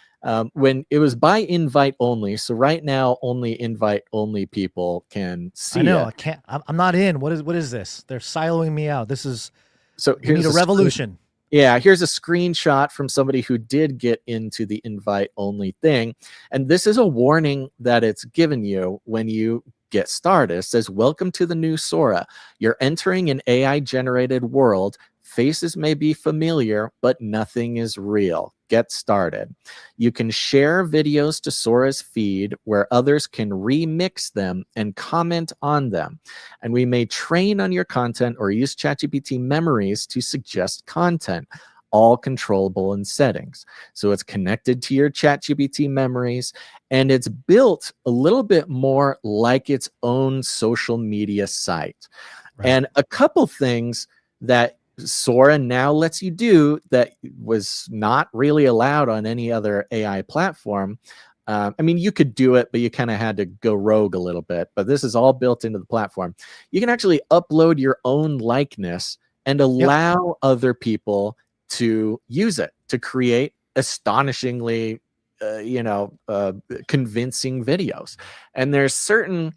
when it was by invite only, so right now only invite only people can see it. I know, I can't. I'm not in. What is this? They're siloing me out. This is so. We need a revolution. Yeah, here's a screenshot from somebody who did get into the invite only thing. And this is a warning that it's given you when you get started. It says, welcome to the new Sora. You're entering an AI generated world. Faces may be familiar, but nothing is real. Get started. You can share videos to Sora's feed where others can remix them and comment on them. And we may train on your content or use ChatGPT memories to suggest content, all controllable in settings. So it's connected to your ChatGPT memories, and it's built a little bit more like its own social media site. Right. And a couple things that Sora now lets you do that was not really allowed on any other AI platform. I mean, you could do it, but you kind of had to go rogue a little bit. But this is all built into the platform. You can actually upload your own likeness and allow other people to use it to create astonishingly, convincing videos. And there's certain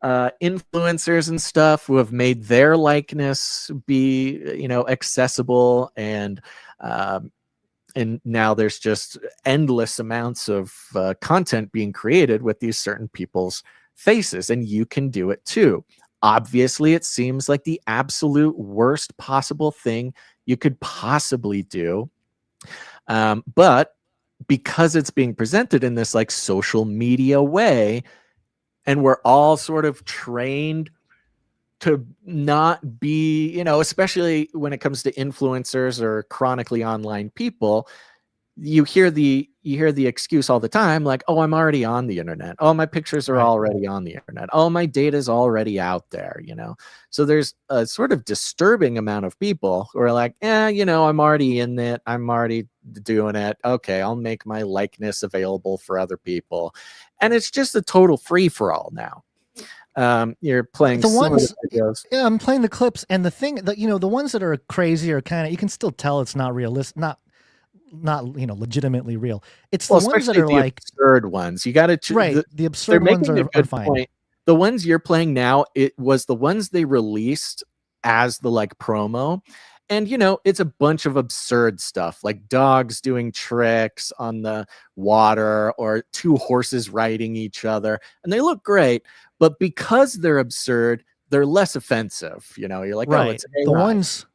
influencers and stuff who have made their likeness be, accessible, and now there's just endless amounts of content being created with these certain people's faces, and you can do it too. Obviously, it seems like the absolute worst possible thing you could possibly do, but because it's being presented in this like social media way, and we're all sort of trained to not be, especially when it comes to influencers or chronically online people, you hear the excuse all the time, like, oh, I'm already on the internet. Oh, my pictures are already on the internet. Oh, my data is already out there, So there's a sort of disturbing amount of people who are like, I'm already in it. I'm already doing it. Okay, I'll make my likeness available for other people. And it's just a total free-for-all now. You're playing the ones, videos. Yeah, I'm playing the clips, and the thing that, the ones that are crazy are kind of, you can still tell it's not realistic, not legitimately real. It's the ones that are the like absurd ones. You got to the absurd ones are fine. Point. The ones you're playing now, it was the ones they released as the like promo, and it's a bunch of absurd stuff, like dogs doing tricks on the water or two horses riding each other, and they look great, but because they're absurd, they're less offensive. You're like, oh, it's AI. The ones.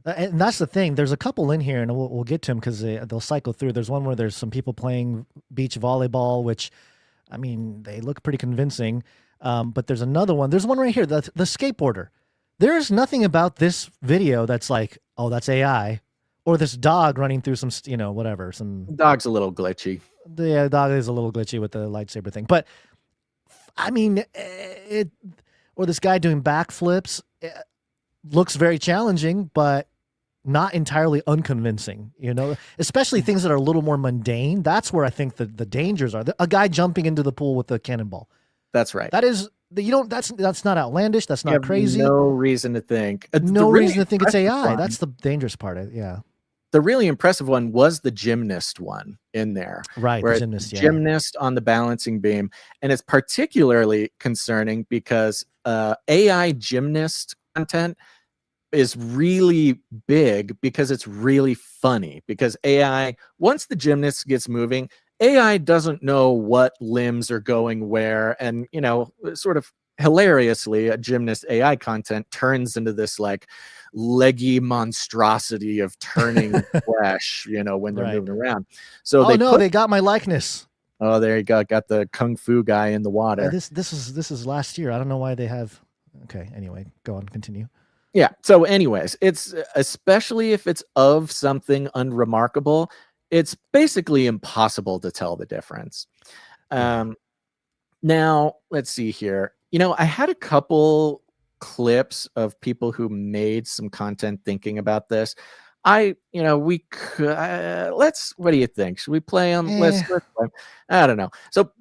And that's the thing. There's a couple in here, and we'll get to them because they'll cycle through. There's one where there's some people playing beach volleyball, which, I mean, they look pretty convincing. But there's another one. There's one right here, the skateboarder. There's nothing about this video that's like, oh, that's AI, or this dog running through some, whatever. Some dog's a little glitchy. The dog is a little glitchy with the lightsaber thing, but I mean, or this guy doing backflips. Looks very challenging, but not entirely unconvincing, especially things that are a little more mundane. That's where I think the dangers are. A guy jumping into the pool with a cannonball. That's right. That is, that's not outlandish. That's not crazy. No reason to think. No reason to think it's AI. That's the dangerous part. Yeah. The really impressive one was the gymnast one in there. Right. The gymnast, gymnast on the balancing beam. And it's particularly concerning because AI gymnast content is really big because it's really funny, because AI, once the gymnast gets moving, AI doesn't know what limbs are going where. And, sort of hilariously, a gymnast AI content turns into this like leggy monstrosity of turning flesh, when they're moving around. So they got my likeness. Oh, there you go. Got the kung fu guy in the water. This is last year. I don't know why they have. Okay. Anyway, go on. Continue. Yeah. So anyways, it's especially if it's of something unremarkable, it's basically impossible to tell the difference. Now, let's see here. I had a couple clips of people who made some content thinking about this. We could, what do you think? Should we play them? Let's play. I don't know. So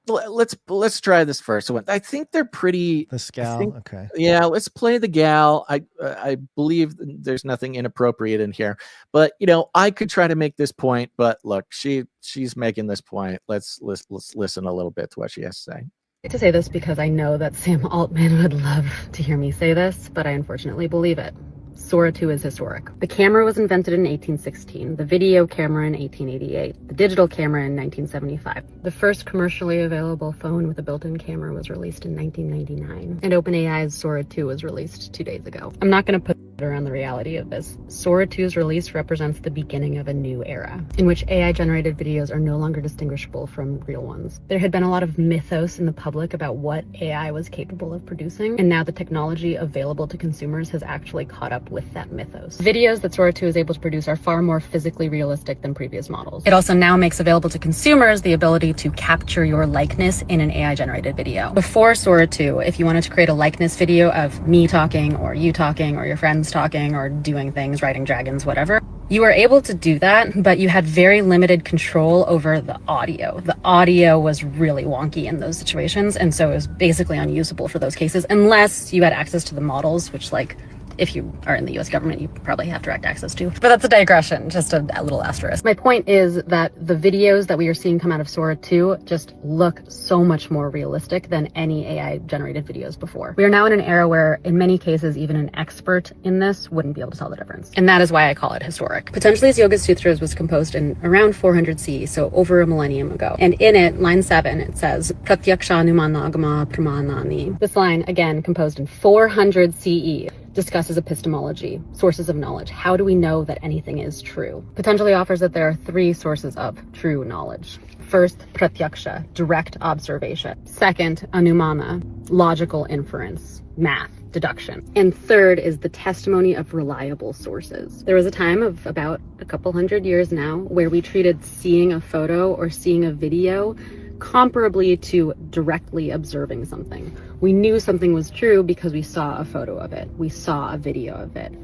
let's try this first one. I think they're pretty. The gal, okay. Yeah, let's play the gal. I believe there's nothing inappropriate in here, but I could try to make this point. But look, she's making this point. Let's listen a little bit to what she has to say. To say this because I know that Sam Altman would love to hear me say this, but I unfortunately believe it. Sora 2 is historic. The camera was invented in 1816, the video camera in 1888, the digital camera in 1975. The first commercially available phone with a built-in camera was released in 1999, and OpenAI's Sora 2 was released 2 days ago. I'm not going to put around the reality of this. Sora 2's release represents the beginning of a new era, in which AI-generated videos are no longer distinguishable from real ones. There had been a lot of mythos in the public about what AI was capable of producing, and now the technology available to consumers has actually caught up with that mythos. Videos that Sora 2 is able to produce are far more physically realistic than previous models. It also now makes available to consumers the ability to capture your likeness in an AI-generated video. Before Sora 2, if you wanted to create a likeness video of me talking, or you talking, or your friends talking, or doing things, riding dragons, whatever, you were able to do that, but you had very limited control over the audio. The audio was really wonky in those situations, and so it was basically unusable for those cases, unless you had access to the models, which, like, if you are in the US government, you probably have direct access to. But that's a digression, just a little asterisk. My point is that the videos that we are seeing come out of Sora 2 just look so much more realistic than any AI-generated videos before. We are now in an era where, in many cases, even an expert in this wouldn't be able to tell the difference. And that is why I call it historic. Patanjali's Yoga Sutras was composed in around 400 CE, so over a millennium ago. And in it, line 7, it says, Pratyakshanumana pramanani. This line, again, composed in 400 CE, discusses epistemology, sources of knowledge. How do we know that anything is true? Patanjali offers that there are 3 sources of true knowledge. First, pratyaksha, direct observation. Second, anumana, logical inference, math, deduction. And third is the testimony of reliable sources. There was a time of about a couple hundred years now where we treated seeing a photo or seeing a video comparably to directly observing something. We knew something was true because we saw a photo of it. We saw a video of it.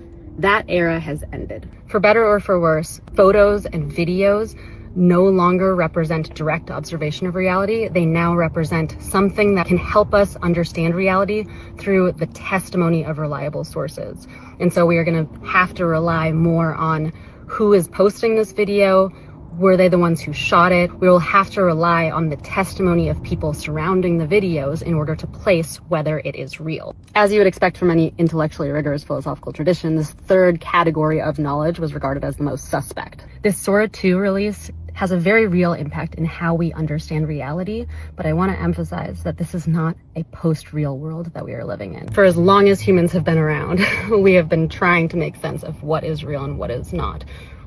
That era has ended. For better or for worse, photos and videos no longer represent direct observation of reality. They now represent something that can help us understand reality through the testimony of reliable sources. And so we are going to have to rely more on who is posting this video. Were they the ones who shot it? We will have to rely on the testimony of people surrounding the videos in order to place whether it is real. As you would expect from any intellectually rigorous philosophical tradition, this third category of knowledge was regarded as the most suspect. This Sora 2 release has a very real impact in how we understand reality, but I want to emphasize that this is not a post-real world that we are living in. For as long as humans have been around, we have been trying to make sense of what is real and what is not.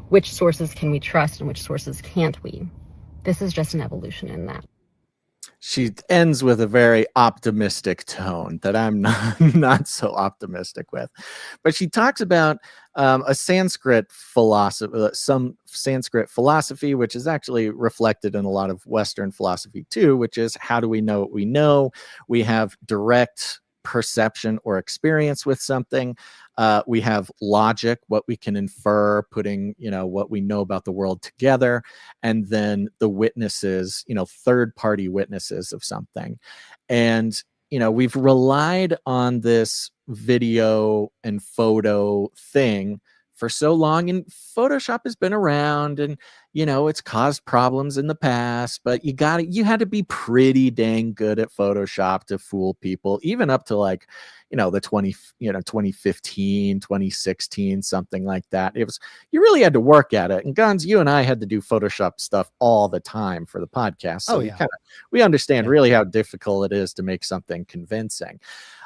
Which sources can we trust and which sources can't we? This is just an evolution in that. She ends with a very optimistic tone that I'm not so optimistic with. But she talks about a Sanskrit philosophy, some Sanskrit philosophy, which is actually reflected in a lot of Western philosophy too, which is, how do we know what we know? We have direct perception or experience with something. We have logic, what we can infer, putting, what we know about the world together, and then the witnesses, third-party witnesses of something. And, we've relied on this video and photo thing for so long, and Photoshop has been around, and it's caused problems in the past, but you had to be pretty dang good at Photoshop to fool people, even up to the 2015, 2016, something like that. You really had to work at it. And Guns, you and I had to do Photoshop stuff all the time for the podcast. So we understand really how difficult it is to make something convincing.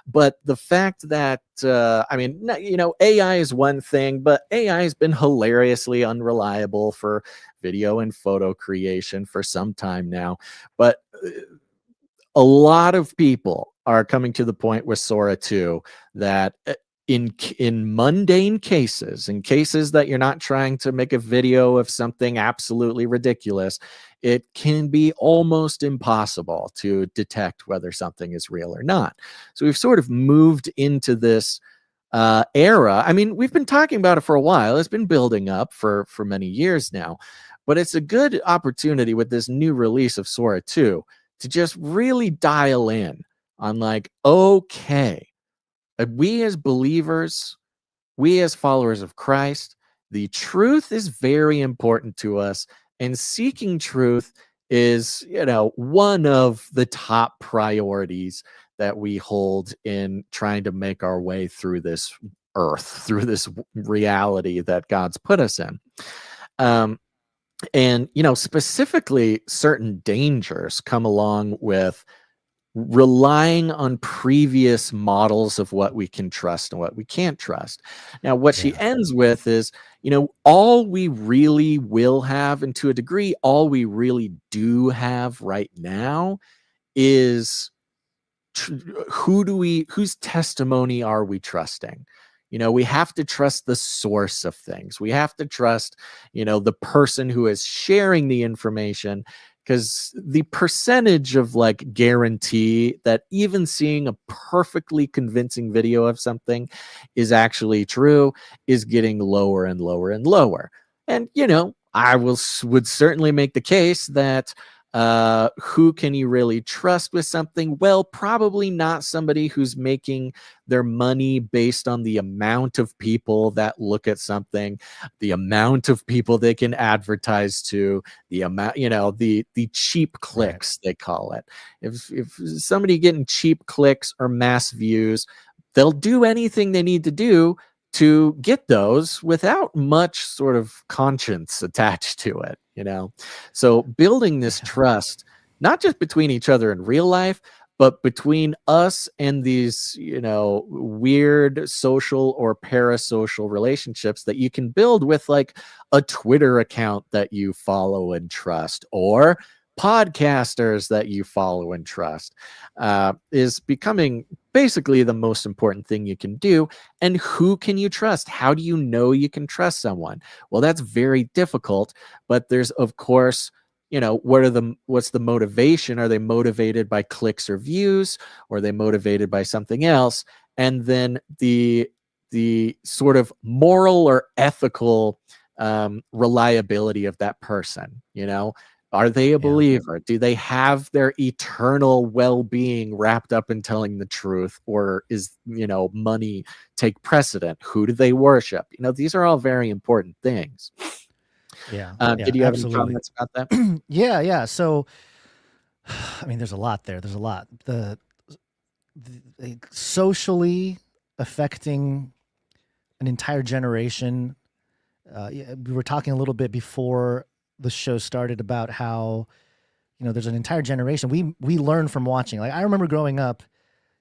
But the fact that, AI is one thing, but AI has been hilariously unreliable for video and photo creation for some time now. But a lot of people are coming to the point with Sora 2 that in mundane cases, in cases that you're not trying to make a video of something absolutely ridiculous, it can be almost impossible to detect whether something is real or not. So we've sort of moved into this era. I mean, we've been talking about it for a while. It's been building up for many years now, but it's a good opportunity with this new release of Sora 2 to just really dial in on okay, we as believers, we as followers of Christ, the truth is very important to us, and seeking truth is, one of the top priorities that we hold in trying to make our way through this earth, through this reality that God's put us in. And, specifically certain dangers come along with relying on previous models of what we can trust and what we can't trust. Now, what she ends with is, all we really will have, and to a degree, all we really do have right now is whose testimony are we trusting? We have to trust the source of things. We have to trust, the person who is sharing the information, because the percentage of guarantee that even seeing a perfectly convincing video of something is actually true is getting lower and lower and lower. And, I would certainly make the case that who can you really trust with something? Well, probably not somebody who's making their money based on the amount of people that look at something, the amount of people they can advertise to, the amount, the cheap clicks, they call it. If somebody getting cheap clicks or mass views, they'll do anything they need to do to get those without much sort of conscience attached to it, So building this trust, not just between each other in real life, but between us and these, weird social or parasocial relationships that you can build with a Twitter account that you follow and trust, or podcasters that you follow and trust, is becoming basically the most important thing you can do. And who can you trust? How do you know you can trust someone? Well, that's very difficult, but there's, of course, what's the motivation? Are they motivated by clicks or views, or are they motivated by something else? And then the sort of moral or ethical reliability of that person, Are they a believer? Do they have their eternal well-being wrapped up in telling the truth? Or is, money take precedent? Who do they worship? These are all very important things. Did you have any comments about that? Yeah. So, there's a lot there. There's a lot. The socially affecting an entire generation. We were talking a little bit before the show started about how, there's an entire generation we learn from watching. I remember growing up,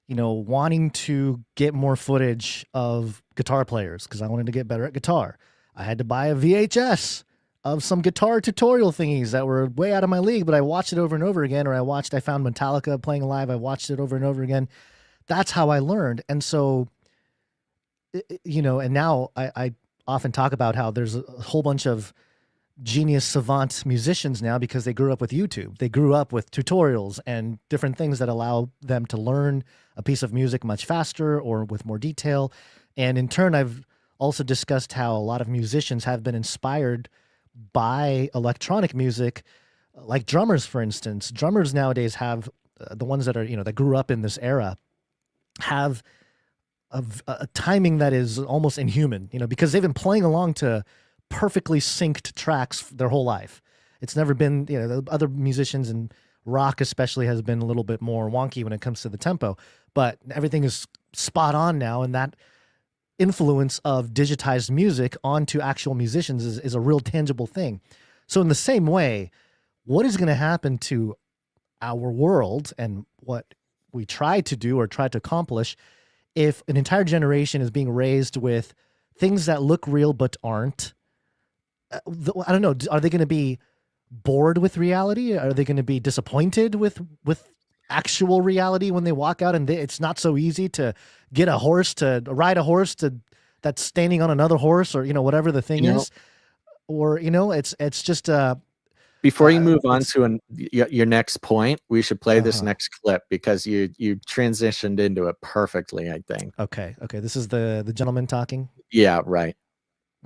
wanting to get more footage of guitar players because I wanted to get better at guitar. I had to buy a VHS of some guitar tutorial thingies that were way out of my league, but I watched it over and over again. Or I found Metallica playing live. I watched it over and over again. That's how I learned. And so, and now I often talk about how there's a whole bunch of genius savant musicians now because they grew up with YouTube. They grew up with tutorials and different things that allow them to learn a piece of music much faster or with more detail. And in turn, I've also discussed how a lot of musicians have been inspired by electronic music, like drummers, for instance. Drummers nowadays have the ones that are, that grew up in this era have a timing that is almost inhuman, because they've been playing along to perfectly synced tracks their whole life. It's never been, the other musicians and rock especially has been a little bit more wonky when it comes to the tempo, but everything is spot on now. And that influence of digitized music onto actual musicians is a real tangible thing. So in the same way, what is going to happen to our world and what we try to do or try to accomplish if an entire generation is being raised with things that look real but aren't? I don't know. Are they going to be bored with reality? Are they going to be disappointed with actual reality when they walk out and it's not so easy to get a horse, to ride a horse that's standing on another horse, or whatever the thing is, or it's just before you move on to your next point, we should play this next clip because you transitioned into it perfectly, I think. Okay. This is the gentleman talking. Yeah, right.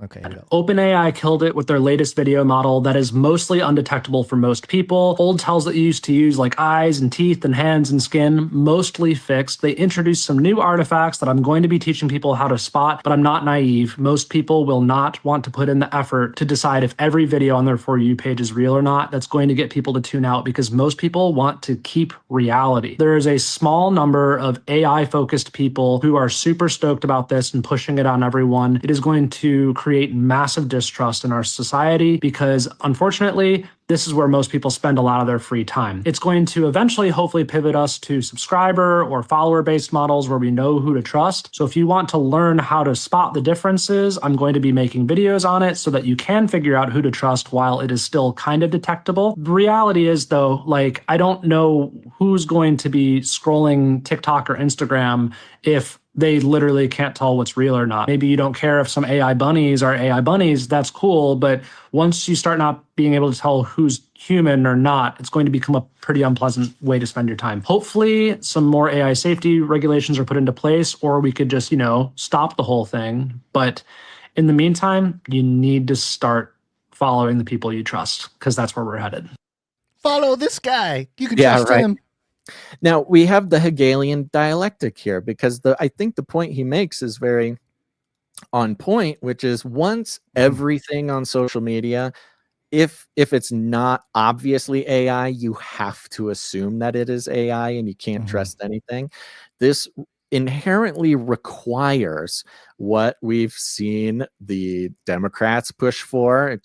Okay, here we go. OpenAI killed it with their latest video model that is mostly undetectable for most people. Old tells that you used to use like eyes and teeth and hands and skin, mostly fixed. They introduced some new artifacts that I'm going to be teaching people how to spot, but I'm not naive. Most people will not want to put in the effort to decide if every video on their For You page is real or not. That's going to get people to tune out because most people want to keep reality. There is a small number of AI-focused people who are super stoked about this and pushing it on everyone. It is going to create massive distrust in our society because, unfortunately, this is where most people spend a lot of their free time. It's going to eventually hopefully pivot us to subscriber or follower-based models where we know who to trust. So if you want to learn how to spot the differences, I'm going to be making videos on it so that you can figure out who to trust while it is still kind of detectable. The reality is, though, like, I don't know who's going to be scrolling TikTok or Instagram if they literally can't tell what's real or not. Maybe you don't care if some AI bunnies are AI bunnies, that's cool, but once you start not being able to tell who's human or not, it's going to become a pretty unpleasant way to spend your time. Hopefully, some more AI safety regulations are put into place, or we could just, stop the whole thing. But in the meantime, you need to start following the people you trust, because that's where we're headed. Follow this guy. You can trust him. Now, we have the Hegelian dialectic here because I think the point he makes is very on point, which is once everything on social media, if it's not obviously AI, you have to assume that it is AI and you can't trust anything. This inherently requires what we've seen the Democrats push for in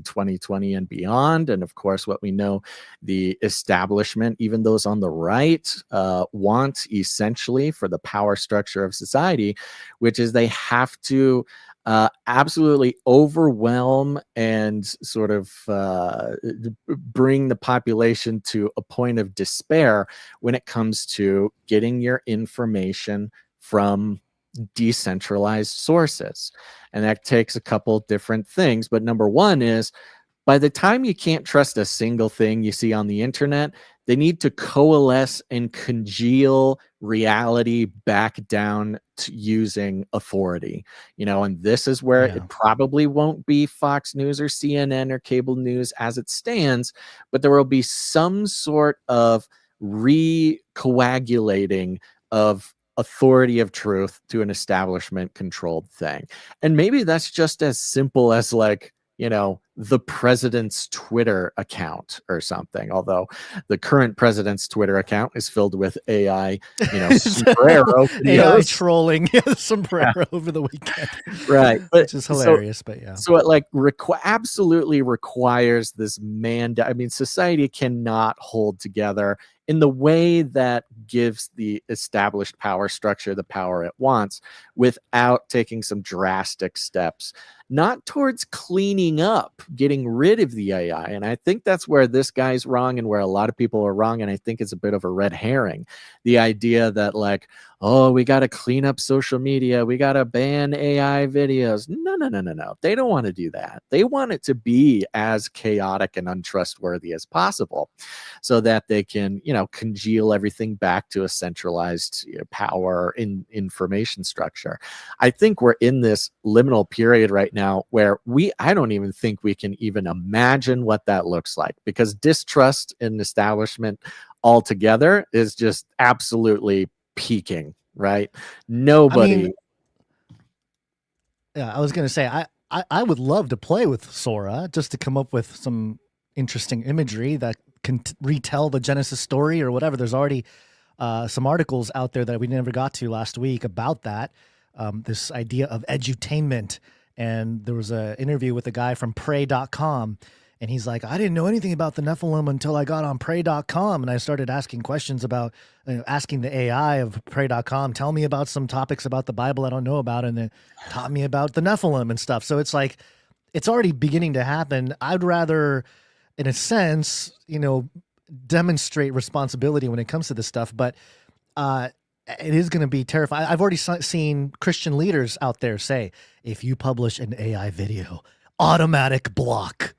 2020 and beyond, and of course what we know the establishment, even those on the right, want essentially for the power structure of society, which is they have to absolutely overwhelm and sort of bring the population to a point of despair when it comes to getting your information from decentralized sources. And that takes a couple different things. But number one is, by the time you can't trust a single thing you see on the internet, they need to coalesce and congeal reality back down to using authority. And this is where it probably won't be Fox News or CNN or cable news as it stands, but there will be some sort of recoagulating of authority of truth to an establishment controlled thing. And maybe that's just as simple as like, the president's Twitter account or something. Although the current president's Twitter account is filled with AI, sombrero AI trolling sombrero over the weekend. Right. Which is hilarious, but yeah. So it like absolutely requires this mandate. I mean, society cannot hold together in the way that gives the established power structure the power it wants without taking some drastic steps, not towards cleaning up, getting rid of the AI. And I think that's where this guy's wrong and where a lot of people are wrong. And I think it's a bit of a red herring. The idea that like, oh, we got to clean up social media. We got to ban AI videos. No. They don't want to do that. They want it to be as chaotic and untrustworthy as possible so that they can, congeal everything back to a centralized power in information structure. I think we're in this liminal period right now where I don't even think we can even imagine what that looks like, because distrust in establishment altogether is just absolutely peaking, right? Nobody. I was going to say, I would love to play with Sora just to come up with some interesting imagery that can retell the Genesis story or whatever. There's already some articles out there that we never got to last week about that, this idea of edutainment. And there was an interview with a guy from pray.com, and he's like, I didn't know anything about the Nephilim until I got on pray.com, and I started asking questions about, asking the AI of pray.com, tell me about some topics about the Bible I don't know about, and it taught me about the Nephilim and stuff. So it's like, it's already beginning to happen. I'd rather, in a sense, demonstrate responsibility when it comes to this stuff, but it is going to be terrifying. I've already seen Christian leaders out there say, if you publish an AI video, automatic block.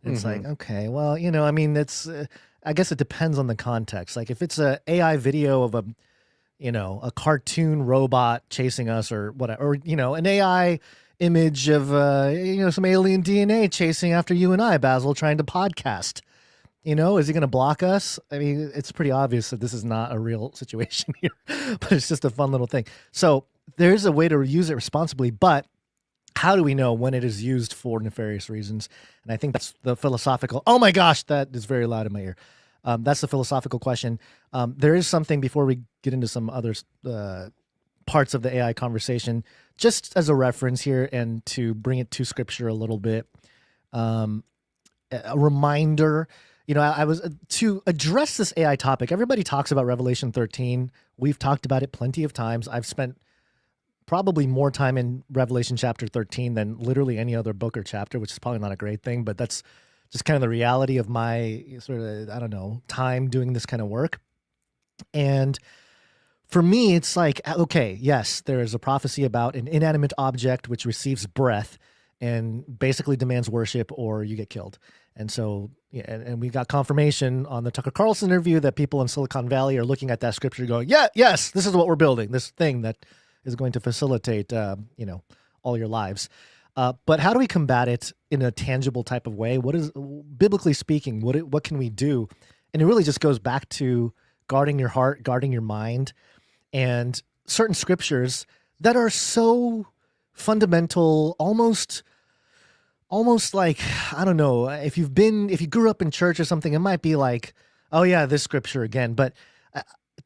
It's like, okay, well, it's, I guess it depends on the context. Like if it's a AI video of a cartoon robot chasing us or whatever, or, an AI image of some alien DNA chasing after you and I, Basil, trying to podcast. Is he going to block us? I mean, it's pretty obvious that this is not a real situation here, but it's just a fun little thing. So there's a way to use it responsibly, but how do we know when it is used for nefarious reasons? And I think that's the philosophical. Oh my gosh, that is very loud in my ear. That's the philosophical question. There is something before we get into some other parts of the AI conversation, just as a reference here and to bring it to scripture a little bit. A reminder, I was to address this AI topic. Everybody talks about Revelation 13. We've talked about it plenty of times. I've spent probably more time in Revelation chapter 13 than literally any other book or chapter, which is probably not a great thing, but that's just kind of the reality of my sort of, time doing this kind of work. And for me, it's like, okay, yes, there is a prophecy about an inanimate object which receives breath and basically demands worship or you get killed. And so, and we got confirmation on the Tucker Carlson interview that people in Silicon Valley are looking at that scripture going, yes, this is what we're building, this thing that is going to facilitate, all your lives. But how do we combat it in a tangible type of way? What is, biblically speaking, what can we do? And it really just goes back to guarding your heart, guarding your mind, and certain scriptures that are so fundamental, almost like, I don't know, if you grew up in church or something, it might be like, oh yeah, this scripture again. But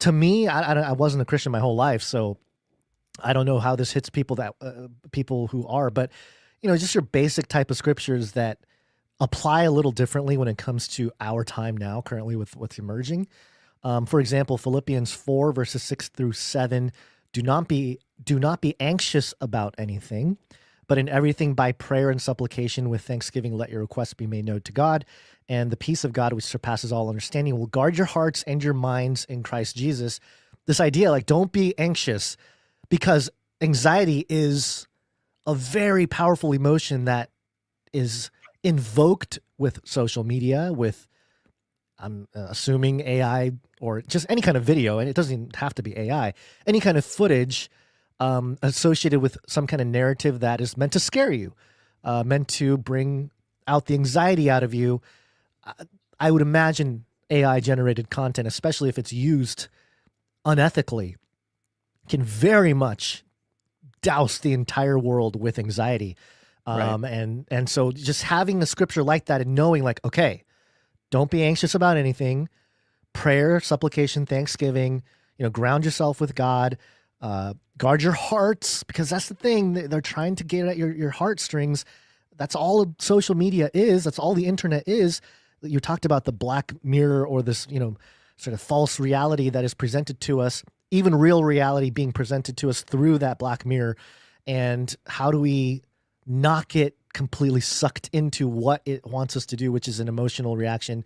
to me, I wasn't a Christian my whole life, so I don't know how this hits people who are, but just your basic type of scriptures that apply a little differently when it comes to our time now, currently with what's emerging. For example, Philippians 4 verses 6 through 7, do not be anxious about anything, but in everything by prayer and supplication with thanksgiving, let your requests be made known to God, and the peace of God, which surpasses all understanding, will guard your hearts and your minds in Christ Jesus. This idea, like, don't be anxious, because anxiety is a very powerful emotion that is invoked with social media, with, I'm assuming, AI, or just any kind of video, and it doesn't even have to be AI, any kind of footage associated with some kind of narrative that is meant to scare you, meant to bring out the anxiety out of you. I would imagine AI-generated content, especially if it's used unethically, can very much douse the entire world with anxiety. Right. And so just having a scripture like that and knowing, like, okay, don't be anxious about anything, prayer, supplication, thanksgiving, ground yourself with God, guard your hearts, because that's the thing. They're trying to get at your heartstrings. That's all social media is. That's all the internet is. You talked about the black mirror, or this, sort of false reality that is presented to us, even real reality being presented to us through that black mirror. And how do we not get completely sucked into what it wants us to do, which is an emotional reaction,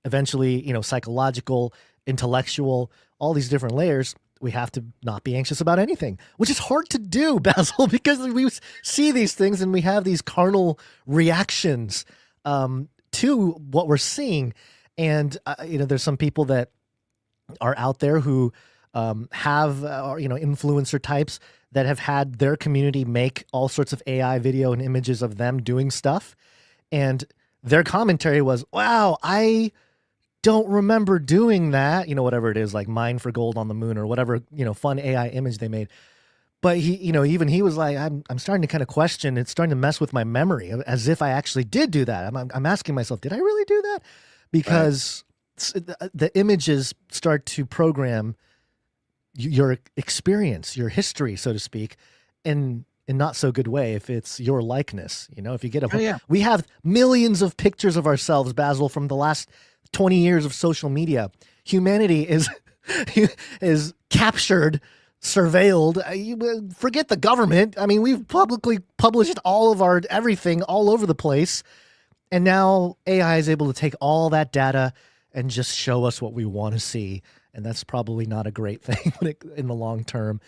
eventually, psychological, intellectual, all these different layers. We have to not be anxious about anything, which is hard to do, Basil, because we see these things and we have these carnal reactions to what we're seeing. And, there's some people that are out there who have, influencer types that have had their community make all sorts of AI video and images of them doing stuff. And their commentary was, wow, I don't remember doing that, whatever it is, like mine for gold on the moon or whatever, fun AI image they made. But he, even he was like, I'm starting to kind of question, it's starting to mess with my memory, as if I actually did do that. I'm asking myself, did I really do that? Because the images start to program your experience, your history, so to speak, in not so good way if it's your likeness. If you get we have millions of pictures of ourselves, Basil, from the last 20 years of social media. Humanity is captured, surveilled. Forget the government. I mean, we've publicly published all of our everything all over the place. And now AI is able to take all that data and just show us what we want to see. And that's probably not a great thing in the long term,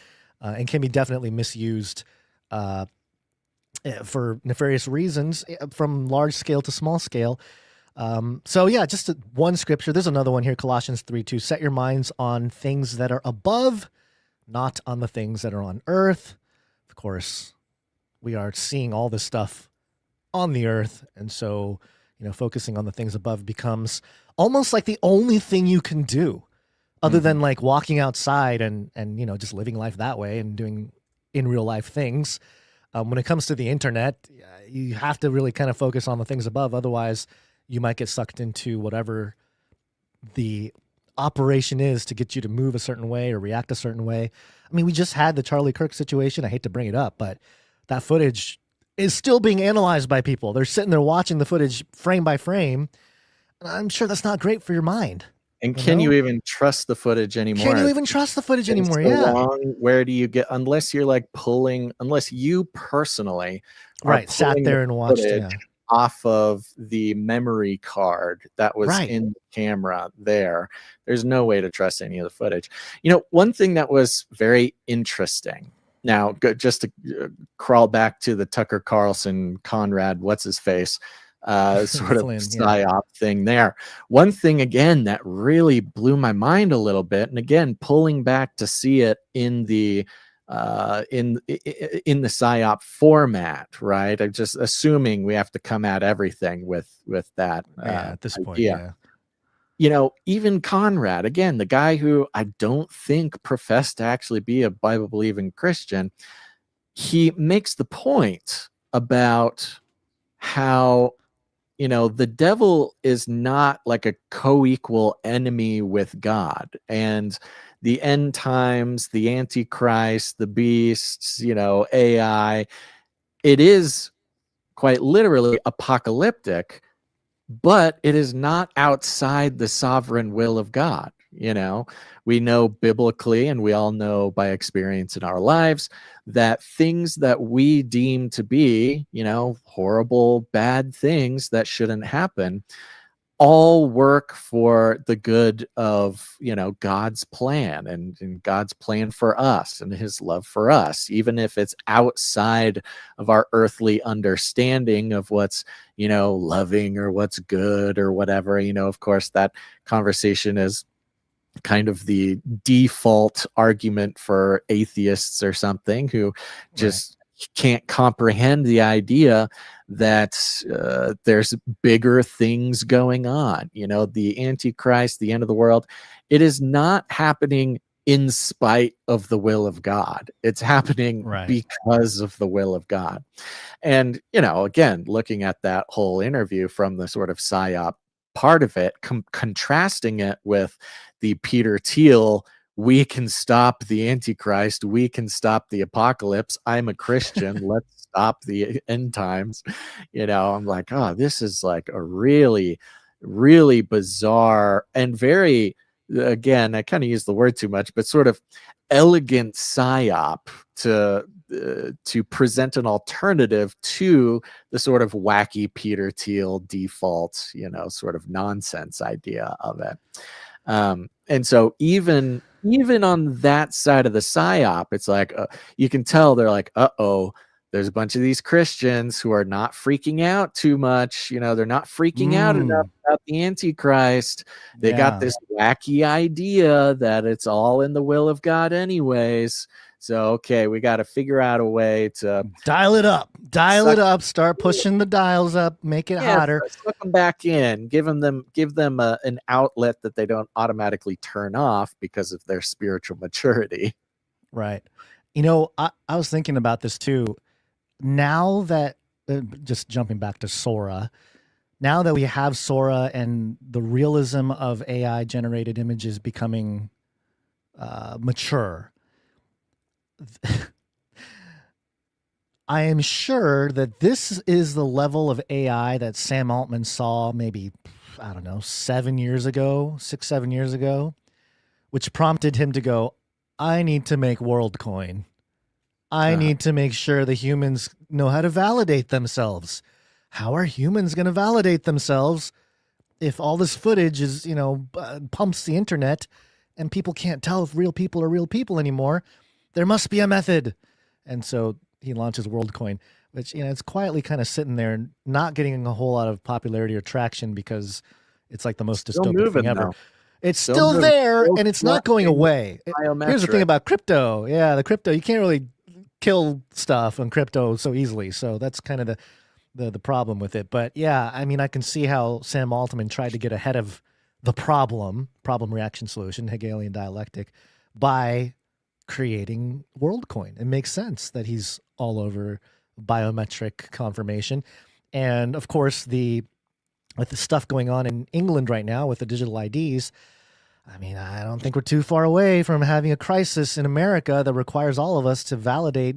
and can be definitely misused for nefarious reasons, from large scale to small scale. So yeah, just one scripture. There's another one here, Colossians 3:2. Set your minds on things that are above, not on the things that are on earth. Of course, we are seeing all this stuff on the earth. And so, focusing on the things above becomes almost like the only thing you can do other than like walking outside and just living life that way and doing in real life things. When it comes to the internet, you have to really kind of focus on the things above. Otherwise, you might get sucked into whatever the operation is to get you to move a certain way or react a certain way. I mean, we just had the Charlie Kirk situation. I hate to bring it up, but that footage is still being analyzed by people. They're sitting there watching the footage frame by frame. And I'm sure that's not great for your mind. And can you even trust the footage anymore? Can you even trust the footage anymore? Yeah. Where do you get, unless you're like unless you personally sat there and watched it off of the memory card that was in the camera there's no way to trust any of the footage. One thing that was very interesting, now just to crawl back to the Tucker Carlson, Conrad, what's his face, sort of psyop thing there. One thing again that really blew my mind a little bit, and again pulling back to see it in the psyop format, right? I'm just assuming we have to come at everything with that at this point. Even Conrad, again, the guy who I don't think professed to actually be a Bible believing Christian, he makes the point about how the devil is not like a co-equal enemy with God, and the end times, the Antichrist, the beasts, AI, it is quite literally apocalyptic, but it is not outside the sovereign will of God. We know biblically, and we all know by experience in our lives, that things that we deem to be, horrible, bad things that shouldn't happen, all work for the good of, God's plan and God's plan for us and his love for us, even if it's outside of our earthly understanding of what's, loving or what's good or whatever. Of course, that conversation is kind of the default argument for atheists or something who just can't comprehend the idea that there's bigger things going on. The Antichrist, the end of the world, it is not happening in spite of the will of God. It's happening because of the will of God. And, again, looking at that whole interview from the sort of psyop part of it, contrasting it with the Peter Thiel, we can stop the Antichrist, we can stop the apocalypse, I'm a Christian, let's stop the end times. I'm like, oh, this is like a really, really bizarre and very, again, I kind of use the word too much, but sort of elegant psyop to present an alternative to the sort of wacky Peter Thiel default, sort of nonsense idea of it. And so even on that side of the psyop, it's like, you can tell they're like, there's a bunch of these Christians who are not freaking out too much. They're not freaking out enough about the Antichrist. They got this wacky idea that it's all in the will of God anyways. So, okay, we got to figure out a way to dial it up, start pushing the dials up, make it hotter. Suck them back in, give them an outlet that they don't automatically turn off because of their spiritual maturity. Right. I was thinking about this too. Now that, just jumping back to Sora, now that we have Sora and the realism of AI generated images becoming mature, I am sure that this is the level of AI that Sam Altman saw maybe, 7 years ago, 6-7 years ago, which prompted him to go, I need to make WorldCoin. I need to make sure the humans know how to validate themselves. How are humans going to validate themselves if all this footage is, pumps the internet and people can't tell if real people are real people anymore? There must be a method. And so he launches WorldCoin, which, it's quietly kind of sitting there and not getting a whole lot of popularity or traction because it's like the most dystopic thing ever. It's still there and it's not going away. Here's the thing about crypto. Yeah, the crypto, you can't really kill stuff on crypto so easily. So that's kind of the problem with it. But yeah, I mean, I can see how Sam Altman tried to get ahead of the problem reaction solution, Hegelian dialectic, by creating WorldCoin. It makes sense that he's all over biometric confirmation. And of course, with the stuff going on in England right now with the digital IDs, I mean, I don't think we're too far away from having a crisis in America that requires all of us to validate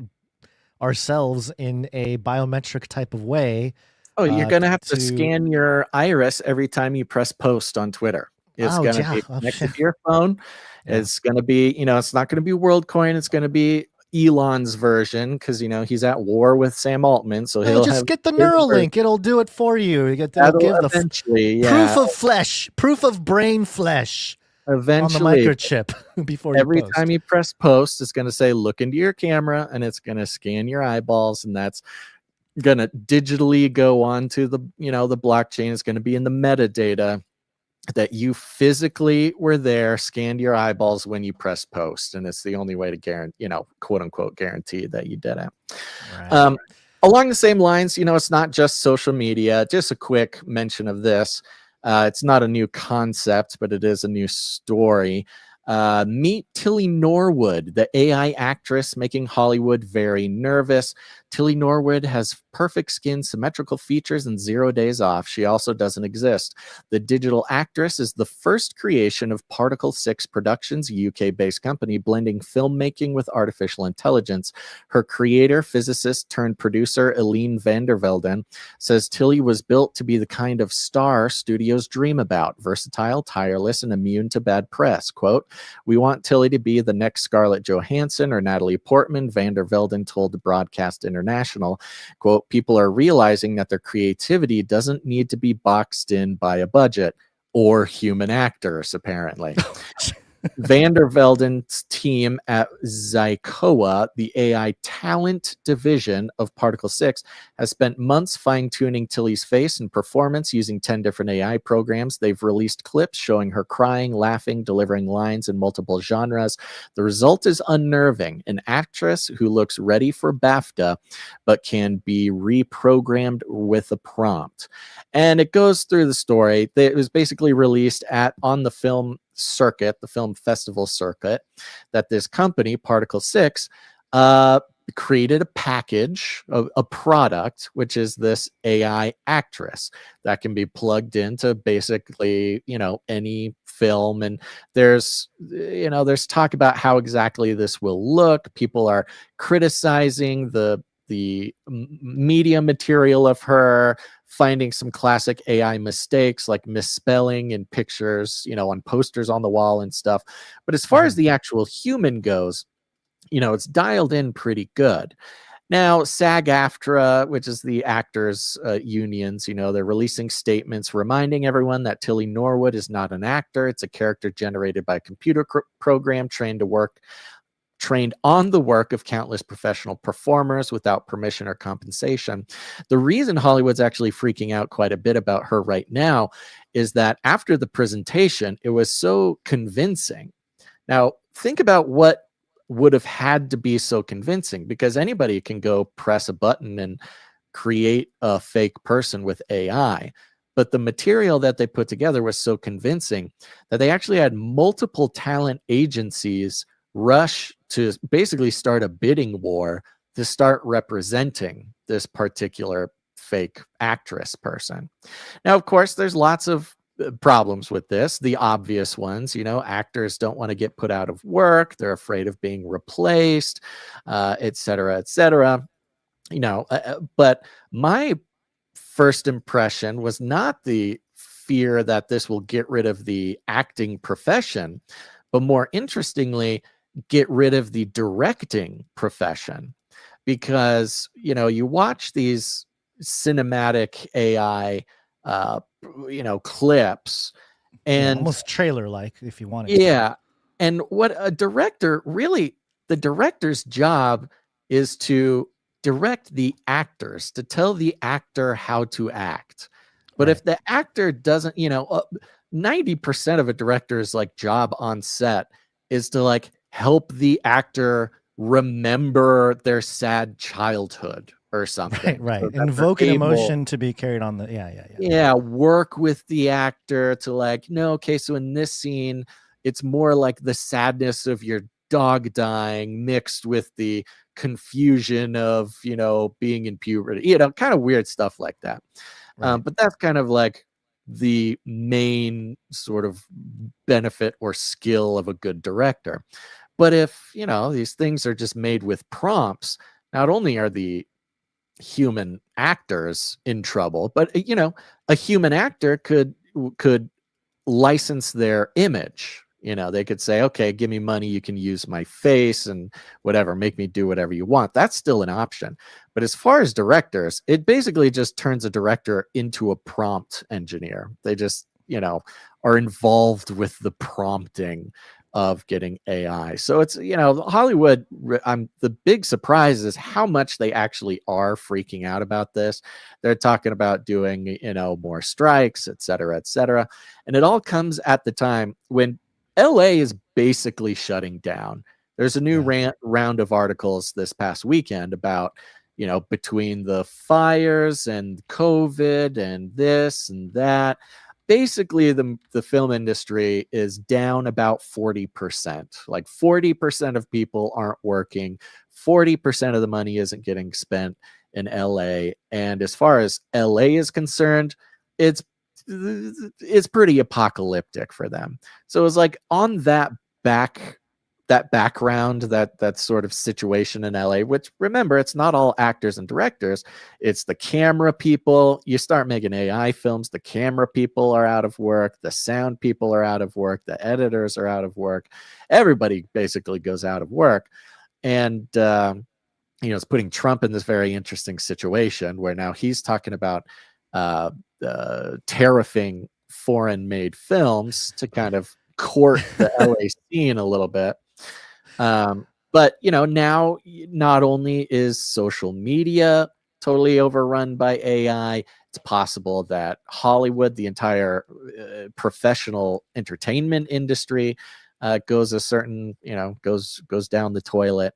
ourselves in a biometric type of way. Oh, you're going to have to scan your iris every time you press post on Twitter. It's going to be connected to your phone. Yeah. It's going to be, it's not going to be WorldCoin. It's going to be Elon's version because, he's at war with Sam Altman. So he'll just get the Neuralink. It'll do it for you. You get to give eventually, proof of flesh, proof of brain flesh. Eventually, on the microchip before every time you press post, it's going to say, look into your camera, and it's going to scan your eyeballs, and that's going to digitally go onto the, the blockchain. It's going to be in the metadata that you physically were there, scanned your eyeballs when you press post. And it's the only way to guarantee, quote unquote, guarantee that you did it. Right. Along the same lines, it's not just social media. Just a quick mention of this. It's not a new concept, but it is a new story. Meet Tilly Norwood, the AI actress making Hollywood very nervous. Tilly Norwood has perfect skin, symmetrical features, and 0 days off. She also doesn't exist. The digital actress is the first creation of Particle 6 Productions, a UK-based company blending filmmaking with artificial intelligence. Her creator, physicist turned producer, Eline van der Velden, says Tilly was built to be the kind of star studios dream about, versatile, tireless, and immune to bad press. Quote, "We want Tilly to be the next Scarlett Johansson or Natalie Portman," van der Velden told the Broadcast International. Quote, "People are realizing that their creativity doesn't need to be boxed in by a budget or human actors," apparently. Van der Velden's team at Zykoa, the AI talent division of Particle 6, has spent months fine-tuning Tilly's face and performance using 10 different AI programs. They've released clips showing her crying, laughing, delivering lines in multiple genres. The result is unnerving. An actress who looks ready for BAFTA, but can be reprogrammed with a prompt. And it goes through the story. It was basically released on the film circuit, the film festival circuit, that this company, Particle 6, created a package, a product, which is this AI actress that can be plugged into basically, any film. And there's talk about how exactly this will look. People are criticizing the media material of her, finding some classic AI mistakes like misspelling in pictures, on posters on the wall and stuff. But as far as the actual human goes, it's dialed in pretty good. Now, SAG-AFTRA, which is the actors' unions, they're releasing statements reminding everyone that Tilly Norwood is not an actor. It's a character generated by a computer program trained on the work of countless professional performers without permission or compensation. The reason Hollywood's actually freaking out quite a bit about her right now is that after the presentation, it was so convincing. Now, think about what would have had to be so convincing, because anybody can go press a button and create a fake person with AI. But the material that they put together was so convincing that they actually had multiple talent agencies rush to basically start a bidding war to start representing this particular fake actress person. Now, of course, there's lots of problems with this. The obvious ones, actors don't want to get put out of work. They're afraid of being replaced, et cetera, et cetera. But my first impression was not the fear that this will get rid of the acting profession, but more interestingly, get rid of the directing profession. Because, you watch these cinematic AI, clips, and almost trailer-like, if you want it. Yeah. And what a director really, the director's job is to direct the actors, to tell the actor how to act. But if the actor doesn't, 90% of a director's job on set is to help the actor remember their sad childhood or something. Right. So that Invoke they're an able- emotion to be carried on the. Yeah. Yeah, work with the actor to like, no, okay, so in this scene, it's more like the sadness of your dog dying mixed with the confusion of, being in puberty, kind of weird stuff like that. Right. But that's kind of like the main sort of benefit or skill of a good director. But if, these things are just made with prompts, not only are the human actors in trouble, but a human actor could license their image. They could say, okay, give me money, you can use my face and whatever, make me do whatever you want. That's still an option. But as far as directors, it basically just turns a director into a prompt engineer. They just are involved with the prompting of getting AI. So it's, Hollywood, the big surprise is how much they actually are freaking out about this. They're talking about doing, more strikes, et cetera, et cetera. And it all comes at the time when LA is basically shutting down. There's a new round of articles this past weekend about, between the fires and COVID and this and that, basically the film industry is down about 40%. Like 40% of people aren't working. 40% of the money isn't getting spent in LA. And as far as LA is concerned, it's pretty apocalyptic for them. So it's like on that background, that sort of situation in LA, which remember, it's not all actors and directors, it's the camera people. You start making AI films, the camera people are out of work, the sound people are out of work, the editors are out of work, everybody basically goes out of work. And it's putting Trump in this very interesting situation where now he's talking about tariffing foreign made films to kind of court the LA scene a little bit. But now not only is social media totally overrun by AI, it's possible that Hollywood, the entire professional entertainment industry, goes down the toilet.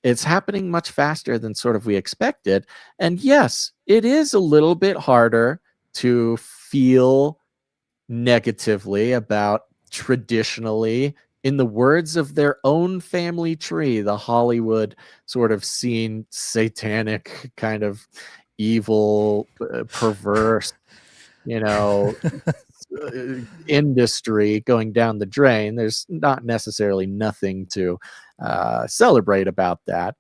It's happening much faster than sort of we expected. And yes, it is a little bit harder to feel negatively about traditionally, in the words of their own family tree, the Hollywood sort of seen satanic kind of evil, perverse, industry going down the drain. There's not necessarily nothing to celebrate about that.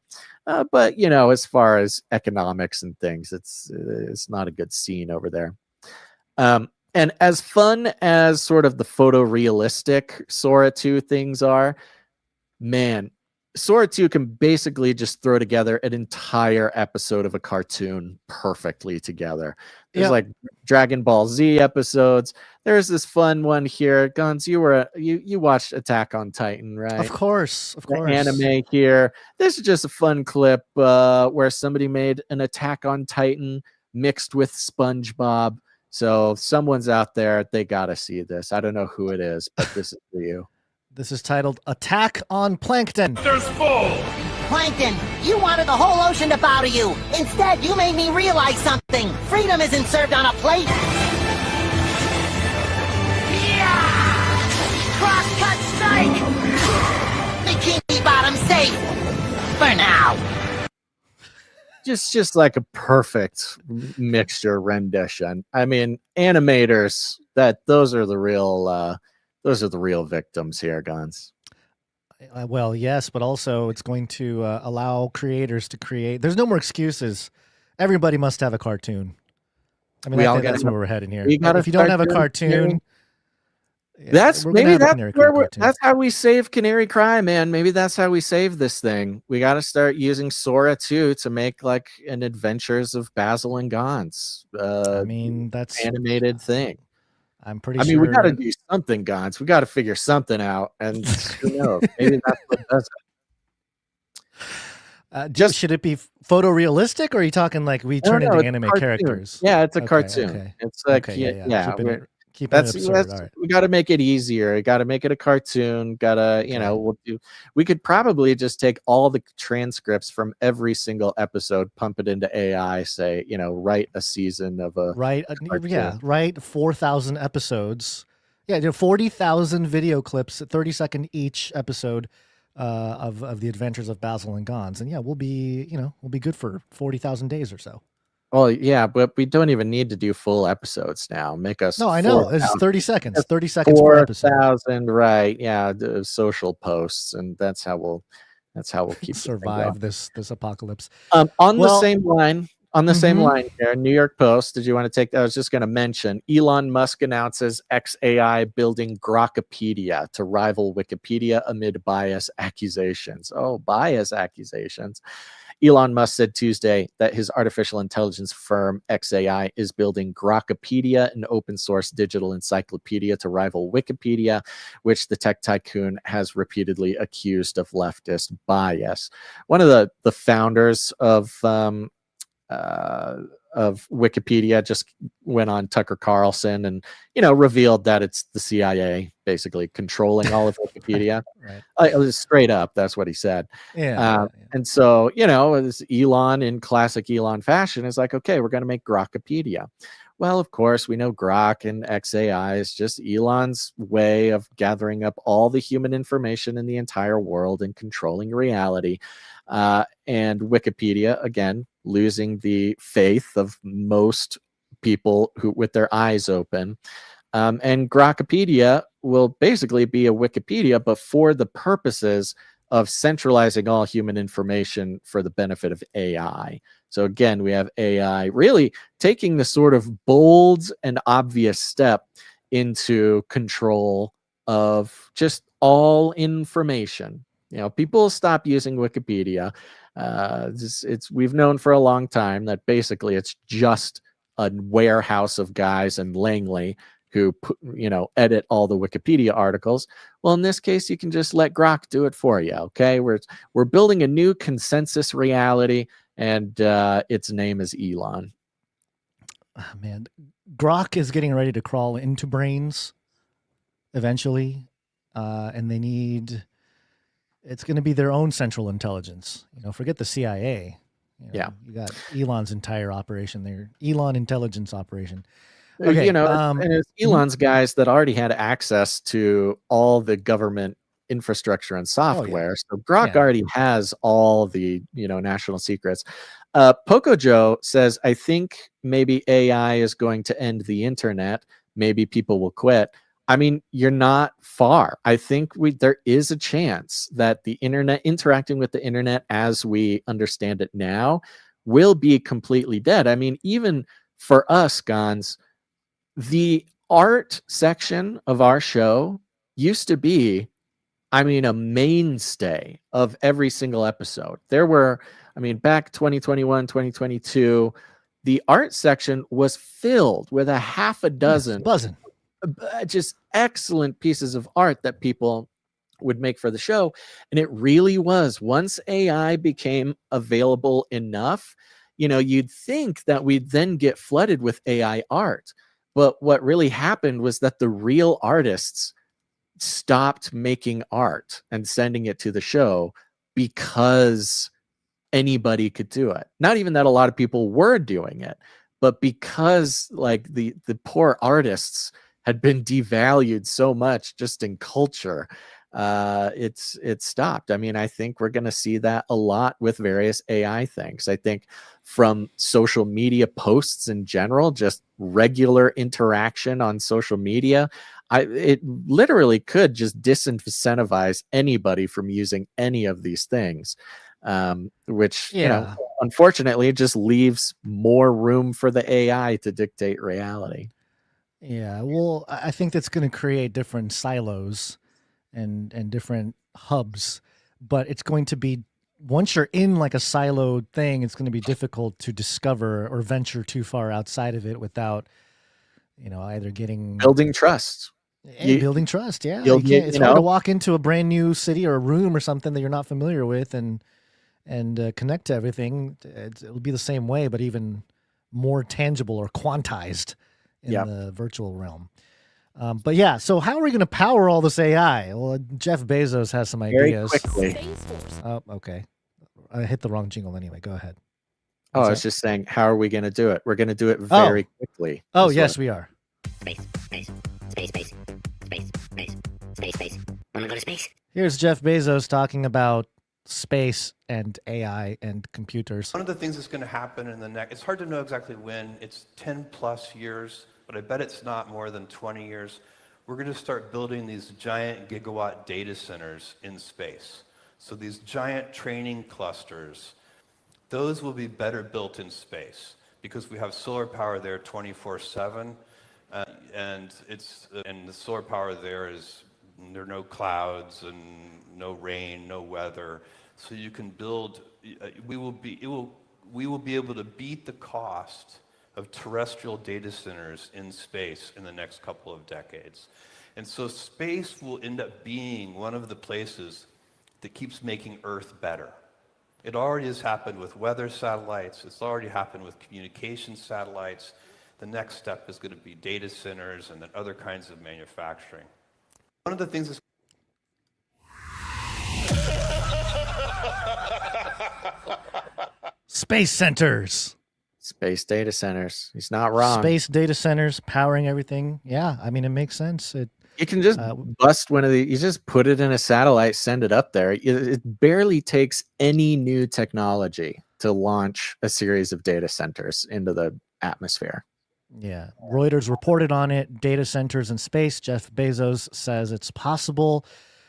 But, as far as economics and things, it's not a good scene over there. And as fun as sort of the photorealistic Sora 2 things are, man, Sora 2 can basically just throw together an entire episode of a cartoon perfectly together. There's like Dragon Ball Z episodes. There's this fun one here. Guns, you watched Attack on Titan, right? Of course. The anime here. This is just a fun clip where somebody made an Attack on Titan mixed with SpongeBob. So someone's out there, they gotta see this. I don't know who it is, but this is for you. This is titled Attack on Plankton. There's full. Plankton, you wanted the whole ocean to bow to you. Instead, you made me realize something. Freedom isn't served on a plate. Yeah! Cross-cut strike! Bikini bottom safe. For now. Just like a perfect mixture rendition. I mean, animators, those are the real victims here, Guns. Well, yes, but also it's going to allow creators to create. There's no more excuses. Everybody must have a cartoon. I mean, I think that's where we're heading here. If you don't have a cartoon, that's how we save Canary Cry, man. Maybe that's how we save this thing. We got to start using Sora 2 to make like an Adventures of Basil and Gons. I mean, that's animated thing. I'm pretty sure. We got to do something, Gons. We got to figure something out, and who knows? Maybe that's what does it. Should it be photorealistic, or are you talking like we turn into anime characters? Yeah, it's a cartoon. Okay. It's like Keep Keeping it absurd. All right. We got to make it easier. We got to make it a cartoon. Gotta, we could probably just take all the transcripts from every single episode, pump it into AI, say, write a season of a write 4,000 episodes. Yeah, 40,000 video clips, 30-second each episode of the adventures of Basil and Gons, and we'll be good for 40,000 days or so. Well, yeah, but we don't even need to do full episodes now. Make us. No, I know. It's 30 seconds. 30 seconds per episode. 4,000, right? Yeah, the social posts, and that's how we'll keep survive this apocalypse. On the same line here, New York Post. Did you want to take that? I was just going to mention Elon Musk announces XAI building Grokpedia to rival Wikipedia amid bias accusations. Oh, bias accusations. Elon Musk said Tuesday that his artificial intelligence firm XAI is building Grokpedia, an open source digital encyclopedia to rival Wikipedia, which the tech tycoon has repeatedly accused of leftist bias. One of the founders of Wikipedia just went on Tucker Carlson and revealed that it's the CIA basically controlling all of Wikipedia. Right. It was straight up, that's what he said. And so this Elon, in classic Elon fashion, is like, okay, we're going to make Grokpedia. Well, of course, we know Grok and XAI is just Elon's way of gathering up all the human information in the entire world and controlling reality. And Wikipedia, again, losing the faith of most people who with their eyes open. And Grokpedia will basically be a Wikipedia, but for the purposes of centralizing all human information for the benefit of AI. So again, we have AI really taking the sort of bold and obvious step into control of just all information. People stop using Wikipedia. We've known for a long time that basically it's just a warehouse of guys in Langley who edit all the Wikipedia articles. Well, in this case, you can just let Grok do it for you. Okay, we're building a new consensus reality, and its name is Elon. Oh, man, Grok is getting ready to crawl into brains eventually, and they need. It's going to be their own central intelligence. Forget the CIA. You got Elon's entire operation there, Elon intelligence operation. Okay, and it's Elon's guys that already had access to all the government infrastructure and software. So Grok already has all the national secrets. Poco Joe says, I think maybe AI is going to end the internet. Maybe people will quit. I mean, you're not far. I think there is a chance that the internet, interacting with the internet as we understand it now, will be completely dead. I mean, even for us, Gons, the art section of our show used to be, a mainstay of every single episode. There were, back 2021, 2022, the art section was filled with a half a dozen just excellent pieces of art that people would make for the show. And it really was, once AI became available enough, you'd think that we'd then get flooded with AI art. But what really happened was that the real artists stopped making art and sending it to the show because anybody could do it. Not even that a lot of people were doing it, but because the poor artists had been devalued so much just in culture, it's stopped. I think we're going to see that a lot with various AI things. I think from social media posts in general, just regular interaction on social media, it literally could just disincentivize anybody from using any of these things, which unfortunately just leaves more room for the AI to dictate reality. Yeah, well, I think that's going to create different silos and different hubs, but it's going to be, once you're in like a siloed thing, it's going to be difficult to discover or venture too far outside of it without, either building trust. Building trust, yeah. It's hard to walk into a brand new city or a room or something that you're not familiar with and connect to everything. It'll be the same way, but even more tangible or quantized in the virtual realm. But yeah, so how are we going to power all this AI? Well, Jeff Bezos has some ideas. Very quickly. Oh, okay. I hit the wrong jingle anyway. Go ahead. Oh, I was just saying, how are we going to do it? We're going to do it very quickly. Oh, yes, we are. Space. Wanna go to space? Here's Jeff Bezos talking about space and AI and computers. One of the things that's going to happen in the next, it's hard to know exactly when, it's 10 plus years, but I bet it's not more than 20 years. We're going to start building these giant gigawatt data centers in space. So these giant training clusters, those will be better built in space because we have solar power there 24/7, and the solar power there are no clouds and no rain, no weather. So you can build. We will be able to beat the cost of terrestrial data centers in space in the next couple of decades. And so space will end up being one of the places that keeps making Earth better. It already has happened with weather satellites. It's already happened with communication satellites. The next step is going to be data centers and then other kinds of manufacturing. One of the things is Space centers. Space data centers. He's not wrong. Space data centers powering everything. Yeah, I mean, it makes sense. You can just bust one of the, you just put it in a satellite, send it up there. It barely takes any new technology to launch a series of data centers into the atmosphere. Yeah. Reuters reported on it, data centers in space. Jeff Bezos says it's possible.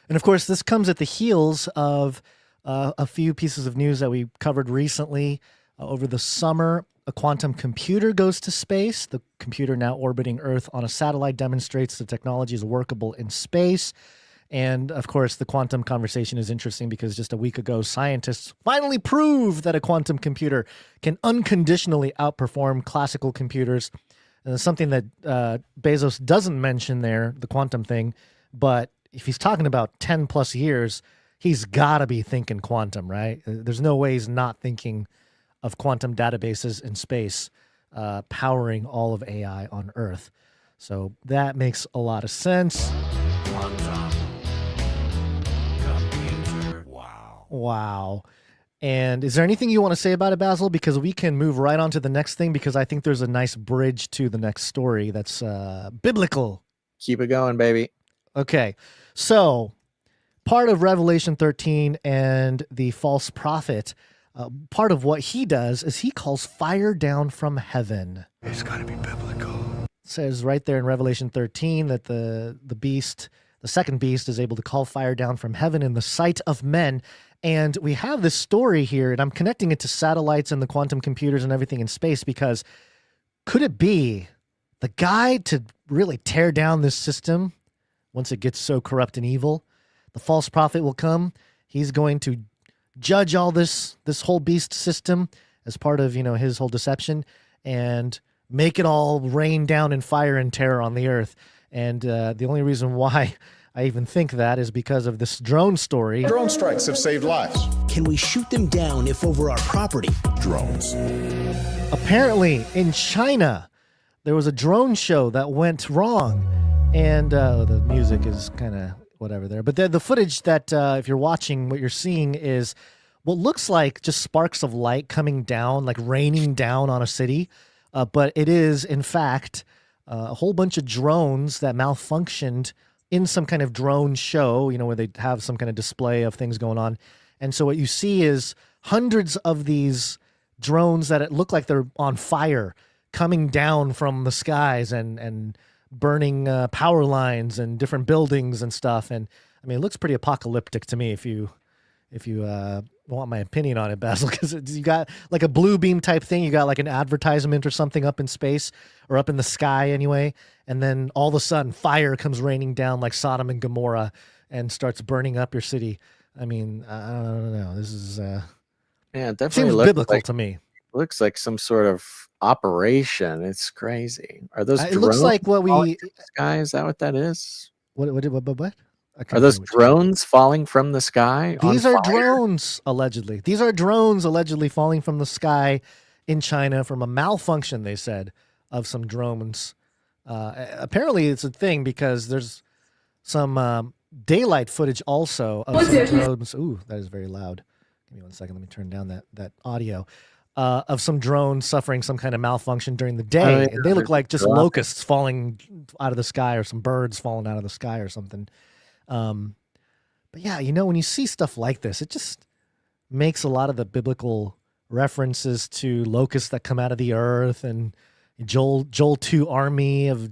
And of course, this comes at the heels of a few pieces of news that we covered recently. Over the summer, a quantum computer goes to space. The computer now orbiting Earth on a satellite demonstrates the technology is workable in space. And of course, the quantum conversation is interesting because just a week ago, scientists finally proved that a quantum computer can unconditionally outperform classical computers. And it's something that Bezos doesn't mention there, the quantum thing. But if he's talking about 10 plus years, he's got to be thinking quantum, right? There's no way he's not thinking of quantum databases in space powering all of AI on Earth. So that makes a lot of sense. Quantum computer. Wow. And is there anything you want to say about it, Basil? Because we can move right on to the next thing because I think there's a nice bridge to the next story that's biblical. Keep it going, baby. Okay. So part of Revelation 13 and the false prophet, part of what he does is he calls fire down from heaven. It's got to be biblical. It says right there in Revelation 13 that the beast, the second beast, is able to call fire down from heaven in the sight of men. And we have this story here, and I'm connecting it to satellites and the quantum computers and everything in space because could it be the guy to really tear down this system once it gets so corrupt and evil? The false prophet will come. He's going to judge all this whole beast system as part of, his whole deception and make it all rain down in fire and terror on the earth. And the only reason why I even think that is because of this drone story. Drone strikes have saved lives. Can we shoot them down if over our property? Drones. Apparently, in China, there was a drone show that went wrong. And the music is kind of whatever there. But the footage that, if you're watching, what you're seeing is what looks like just sparks of light coming down, like raining down on a city. But it is, in fact, a whole bunch of drones that malfunctioned in some kind of drone show, where they have some kind of display of things going on. And so what you see is hundreds of these drones that it look like they're on fire coming down from the skies and burning power lines and different buildings and stuff. And I mean, it looks pretty apocalyptic to me if you want my opinion on it, Basil, because you got like a blue beam type thing. You got like an advertisement or something up in space or up in the sky anyway. And then all of a sudden fire comes raining down like Sodom and Gomorrah and starts burning up your city. I mean, I don't know. This is, yeah, it definitely seems looks biblical to me. Looks like some sort of operation. It's crazy. Are those drones? It looks like what falling from the sky? Is that what that is? What? Are those drones falling from the sky? These are drones, allegedly. These are drones allegedly falling from the sky in China from a malfunction, they said, of some drones Apparently it's a thing because there's some daylight footage also of some drones. Ooh, that is very loud. Give me 1 second. Let me turn down that audio. Of some drones suffering some kind of malfunction during the day. And they look like just locusts falling out of the sky, or some birds falling out of the sky or something. But yeah, when you see stuff like this, it just makes a lot of the biblical references to locusts that come out of the earth and Joel 2 army of,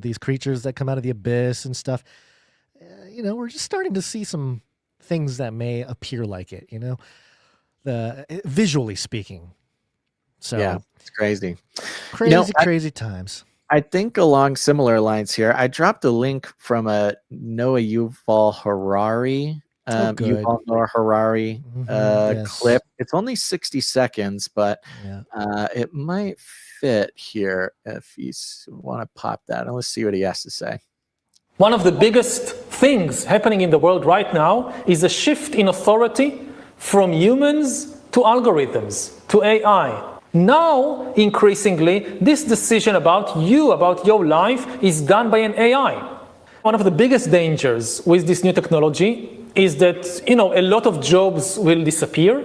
these creatures that come out of the abyss and stuff. We're just starting to see some things that may appear like it, visually speaking. So yeah, it's crazy. Crazy times. I think along similar lines here, I dropped a link from a Noah Yuval Harari, Yuval Noah Harari clip. It's only 60 seconds, but it might fit here if you want to pop that. And let's see what he has to say. One of the biggest things happening in the world right now is a shift in authority from humans to algorithms, to AI. Now, increasingly, this decision about your life, is done by an AI. One of the biggest dangers with this new technology is that, a lot of jobs will disappear.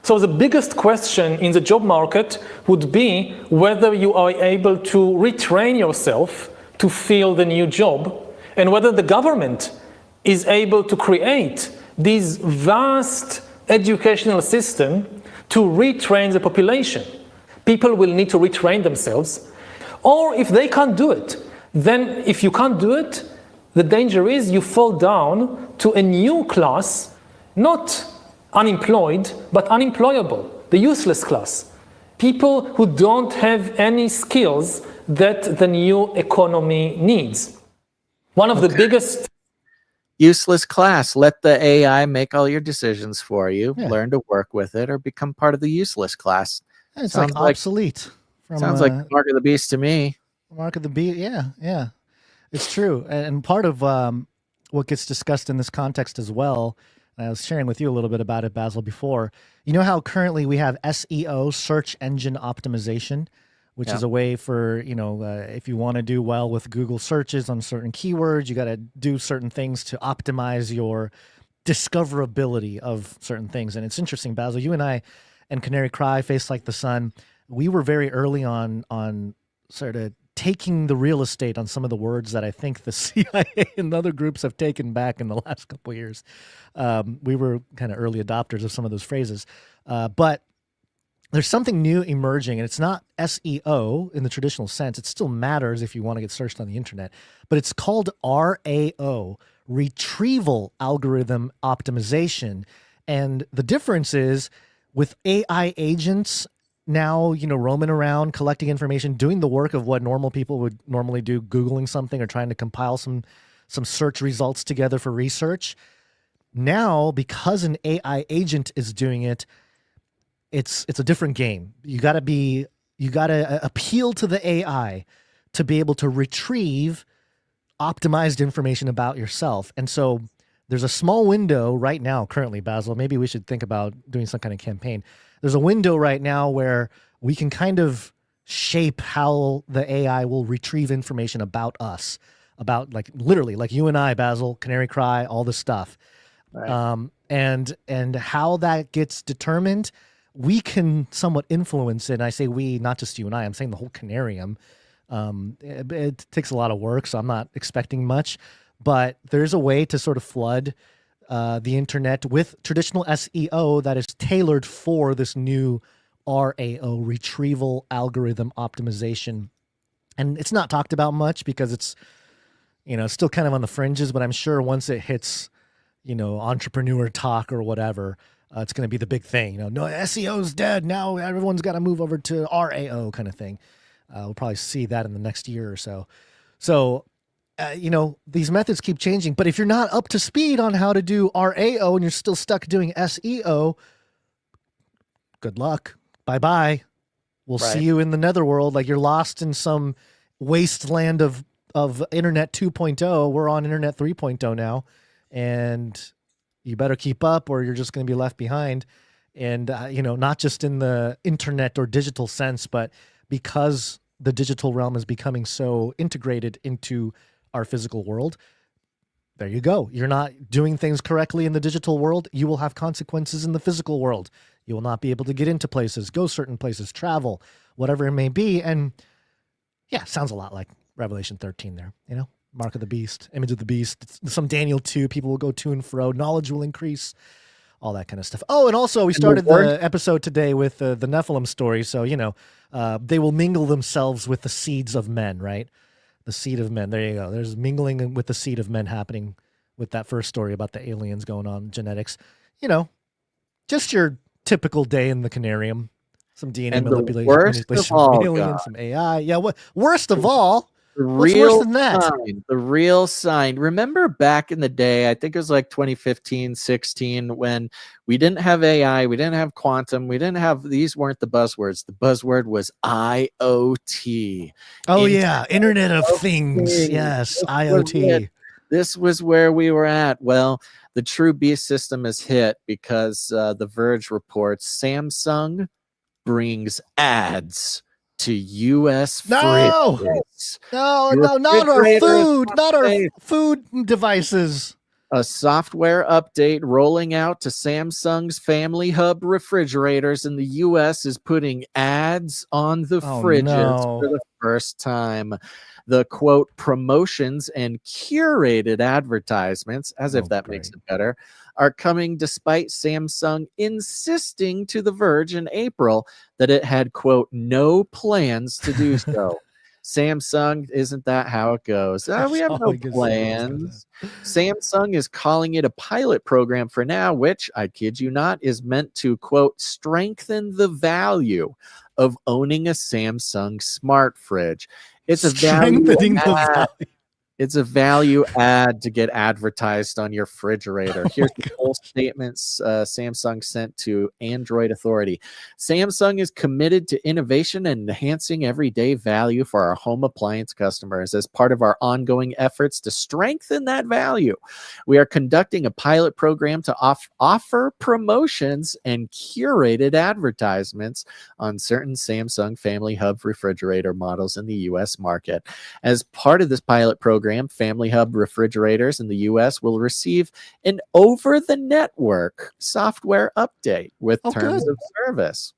So the biggest question in the job market would be whether you are able to retrain yourself to fill the new job, and whether the government is able to create this vast educational system to retrain the population. People will need to retrain themselves. Or if they can't do it, then if you can't do it, the danger is you fall down to a new class, not unemployed, but unemployable, the useless class. People who don't have any skills that the new economy needs. One of the biggest... Useless class. Let the AI make all your decisions for you. Yeah. Learn to work with it or become part of the useless class. It's sounds like obsolete. Sounds like Mark of the Beast to me. Mark of the Beast, yeah. It's true. And part of what gets discussed in this context as well, and I was sharing with you a little bit about it, Basil, before. You know how currently we have SEO, search engine optimization, which is a way for, if you want to do well with Google searches on certain keywords, you got to do certain things to optimize your discoverability of certain things. And it's interesting, Basil, you and I and Canary Cry, Face Like the Sun, we were very early on sort of taking the real estate on some of the words that I think the CIA and other groups have taken back in the last couple of years. We were kind of early adopters of some of those phrases. But there's something new emerging, and it's not SEO in the traditional sense. It still matters if you want to get searched on the internet, but it's called RAO, Retrieval Algorithm Optimization. And the difference is with AI agents now, roaming around, collecting information, doing the work of what normal people would normally do, Googling something or trying to compile some search results together for research. Now, because an AI agent is doing it, it's a different game. You got to appeal to the AI to be able to retrieve optimized information about yourself. And so there's a small window right now, currently, Basil. Maybe we should think about doing some kind of campaign. There's a window right now where we can kind of shape how the AI will retrieve information about us, about literally you and I, Basil, Canary Cry, all this stuff. Right. And how that gets determined, we can somewhat influence it. And I say we, not just you and I, I'm saying the whole Canarium. It takes a lot of work, so I'm not expecting much. But there's a way to sort of flood the internet with traditional SEO that is tailored for this new RAO, Retrieval Algorithm Optimization. And it's not talked about much because it's, still kind of on the fringes, but I'm sure once it hits, entrepreneur talk or whatever, it's going to be the big thing. No, SEO's dead. Now everyone's got to move over to RAO kind of thing. We'll probably see that in the next year or so. So, these methods keep changing, but if you're not up to speed on how to do RAO and you're still stuck doing SEO, good luck. Bye-bye. We'll see you in the netherworld. Like you're lost in some wasteland of Internet 2.0. We're on Internet 3.0 now, and you better keep up or you're just going to be left behind. And, not just in the internet or digital sense, but because the digital realm is becoming so integrated into our physical world. There you go. You're not doing things correctly in the digital world. You will have consequences in the physical world. You will not be able to get into places, go certain places, travel, whatever it may be. And yeah, sounds a lot like Revelation 13 there, you know, mark of the beast, image of the beast, some Daniel 2, people will go to and fro, knowledge will increase, all that kind of stuff. Oh, and also we started the episode today with the NEPHILIM story. So, you know, they will mingle themselves with the seeds of men, right? The seed of men. There you go. There's mingling with the seed of men happening with that first story about the aliens going on, genetics. You know, just your typical day in the Canarium. Some DNA manipulation of aliens, some AI. Yeah, what worst of all? What's worse than that? The real sign. Remember back in the day, I think it was like 2015, 16, when we didn't have AI, we didn't have quantum, we didn't have, these weren't the buzzwords. The buzzword was IoT. Oh, yeah. Internet of Things. Yes, IoT. This was where we were at. Well, the true beast system is hit because The Verge reports Samsung brings ads to U.S. fridges. No, not our food, not our food devices. A software update rolling out to Samsung's Family Hub refrigerators in the U.S. is putting ads on the fridges for the first time. The quote promotions and curated advertisements, as if that makes it better, are coming despite Samsung insisting to The Verge in April that it had, quote, no plans to do so. Samsung, isn't that how it goes? We have no plans. Samsung is calling it a pilot program for now, which, I kid you not, is meant to, quote, strengthen the value of owning a Samsung smart fridge. It's a value add. It's a value add to get advertised on your refrigerator. Here's the full statements Samsung sent to Android Authority. Samsung is committed to innovation and enhancing everyday value for our home appliance customers. As part of our ongoing efforts to strengthen that value, we are conducting a pilot program to offer promotions and curated advertisements on certain Samsung Family Hub refrigerator models in the U.S. market. As part of this pilot program, Family Hub refrigerators in the U.S. will receive an over-the-network software update with terms of service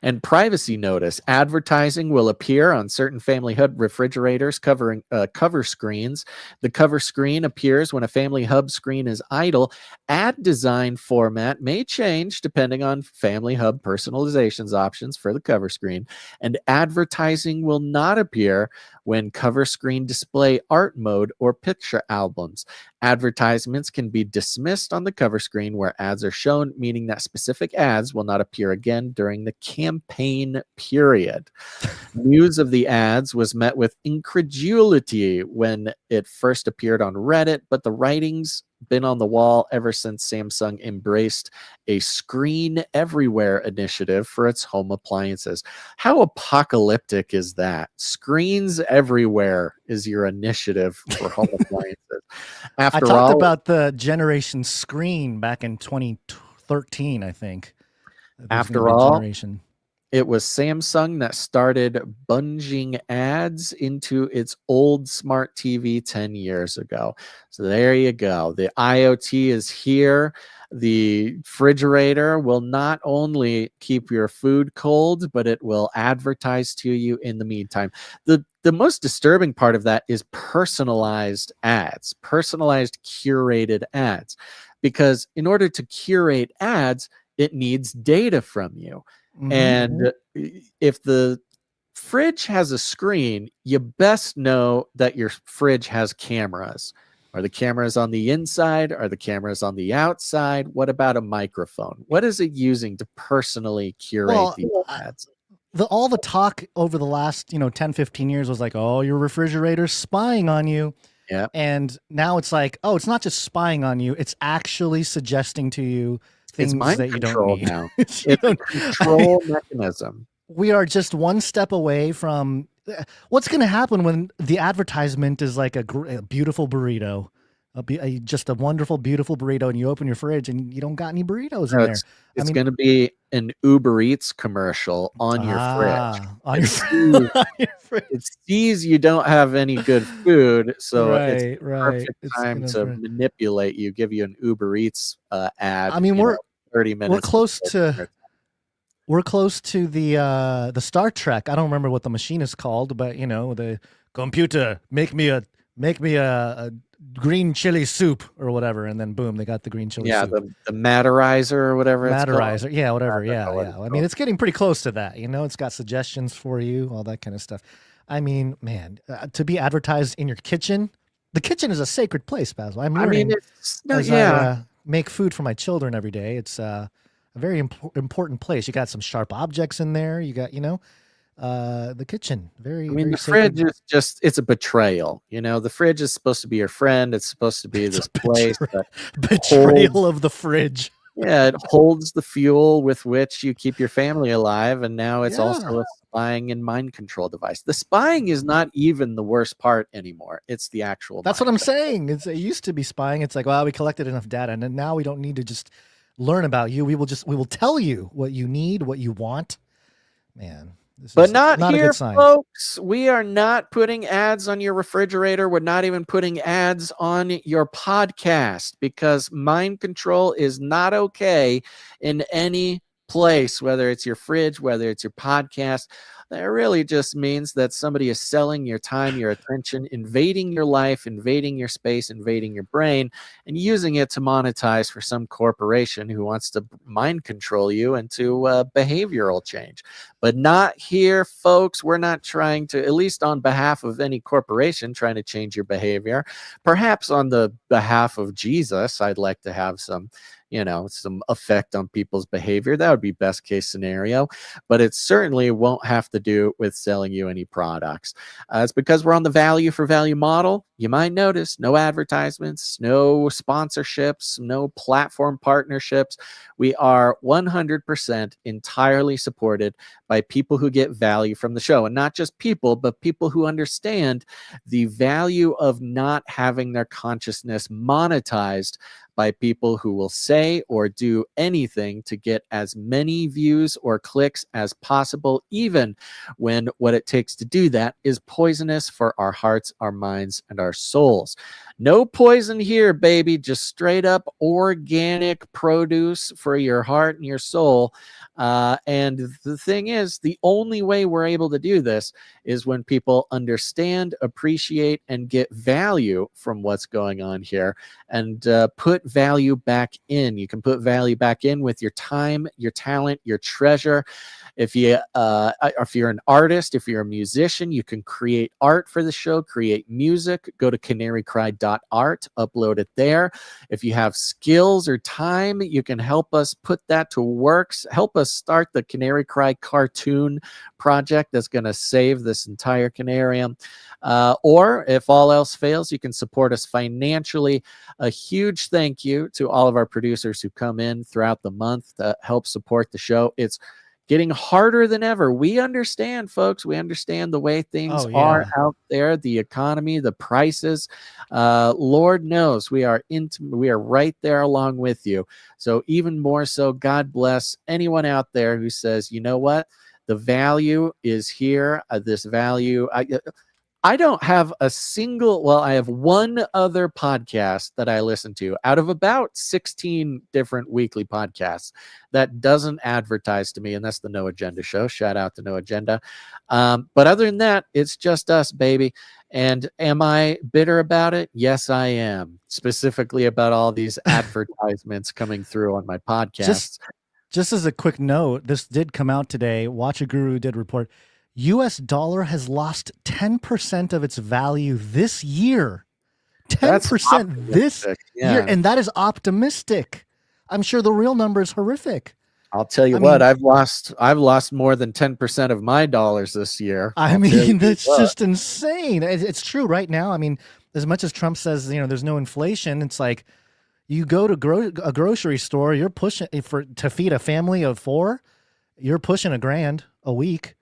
and privacy notice. Advertising will appear on certain Family Hub refrigerators covering cover screens. The cover screen appears when a Family Hub screen is idle. Ad design format may change depending on Family Hub personalizations options for the cover screen, and advertising will not appear when cover screen display art mode or picture albums. Advertisements can be dismissed on the cover screen where ads are shown, meaning that specific ads will not appear again during the campaign period. News of the ads was met with incredulity when it first appeared on Reddit, but the writings been on the wall ever since Samsung embraced a screen everywhere initiative for its home appliances. How apocalyptic is that? Screens everywhere is your initiative for home appliances. I talked about the generation screen back in 2013, I think. After all, it was Samsung that started bunging ads into its old smart TV 10 years ago. So there you go. The IoT is here. The refrigerator will not only keep your food cold, but it will advertise to you in the meantime. The most disturbing part of that is personalized ads, personalized curated ads, because in order to curate ads, it needs data from you. Mm-hmm. And if the fridge has a screen, you best know that your fridge has cameras. Are the cameras on the inside? Are the cameras on the outside? What about a microphone? What is it using to personally curate these ads? All the talk over the last 10, 15 years was like, oh, your refrigerator's spying on you. Yeah. And now it's like, oh, it's not just spying on you. It's actually suggesting to you things that you don't need. Now. It's a control mechanism. We are just one step away from what's going to happen when the advertisement is like a beautiful burrito, just a wonderful, beautiful burrito, and you open your fridge and you don't got any burritos in No, there. it's going to be an Uber Eats commercial on your fridge. On your fridge. It sees you don't have any good food, so it's the Right. perfect time to manipulate you, give you an Uber Eats ad. I mean, we're 30 minutes. We're close to the Star Trek. I don't remember what the machine is called, but the computer make me a green chili soup or whatever, and then boom, they got the green chili soup. The Matterizer or whatever. Matterizer, it's yeah, whatever, yeah. I mean, it's getting pretty close to that. It's got suggestions for you, all that kind of stuff. I mean, man, to be advertised in your kitchen. The kitchen is a sacred place, Basil. I'm learning I make food for my children every day. It's a very important place. You got some sharp objects in there. You got, the kitchen. The fridge is it's a betrayal. The fridge is supposed to be your friend. It's supposed to be this place that betrayal of the fridge. Yeah, it holds the fuel with which you keep your family alive, and now it's also a spying and mind control device. The spying is not even the worst part anymore. It's the actual. That's what I'm saying. It used to be spying. It's like, well, we collected enough data, and now we don't need to just learn about you. We will tell you what you need, what you want. Man. But not here, folks. We are not putting ads on your refrigerator. We're not even putting ads on your podcast, because mind control is not okay in any place, whether it's your fridge, whether it's your podcast. That really just means that somebody is selling your time, your attention, invading your life, invading your space, invading your brain, and using it to monetize for some corporation who wants to mind control you into behavioral change. But not here, folks. We're not trying to, at least on behalf of any corporation, trying to change your behavior. Perhaps on the behalf of Jesus, I'd like to have some effect on people's behavior. That would be best case scenario, but it certainly won't have to do with selling you any products. It's because we're on the value for value model. You might notice no advertisements, no sponsorships, no platform partnerships. We are 100% entirely supported by people who get value from the show, and not just people, but people who understand the value of not having their consciousness monetized by people who will say or do anything to get as many views or clicks as possible, even when what it takes to do that is poisonous for our hearts, our minds, and our souls. No poison here, baby. Just straight up organic produce for your heart and your soul. And the thing is, the only way we're able to do this is when people understand, appreciate, and get value from what's going on here, and put value back in. You can put value back in with your time, your talent, your treasure. If you're an artist, if you're a musician, you can create art for the show, create music. Go to canarycry.art, upload it there. If you have skills or time, you can help us put that to work. Help us start the Canary Cry cartoon project that's going to save this entire canarium. Or if all else fails, you can support us financially. A huge thank you to all of our producers who come in throughout the month to help support the show. It's getting harder than ever. We understand, folks. We understand the way things are out there, the economy, the prices. Lord knows we are right there along with you. So even more so, God bless anyone out there who says, you know what? The value is here. This value, I don't have I have one other podcast that I listen to out of about 16 different weekly podcasts that doesn't advertise to me, and that's the No Agenda Show. Shout out to No Agenda. But other than that, it's just us, baby. And am I bitter about it? Yes, I am. Specifically about all these advertisements coming through on my podcasts. Just as a quick note, this did come out today. Watch a Guru did report U.S. dollar has lost 10% of its value this year. 10% this year. And that is optimistic. I'm sure the real number is horrific. I'll tell you what, I've lost more than 10% of my dollars this year. That's just insane. It's true right now. I mean, as much as Trump says, there's no inflation, it's like you go to a grocery store, you're pushing to feed a family of 4, you're pushing $1,000 a week.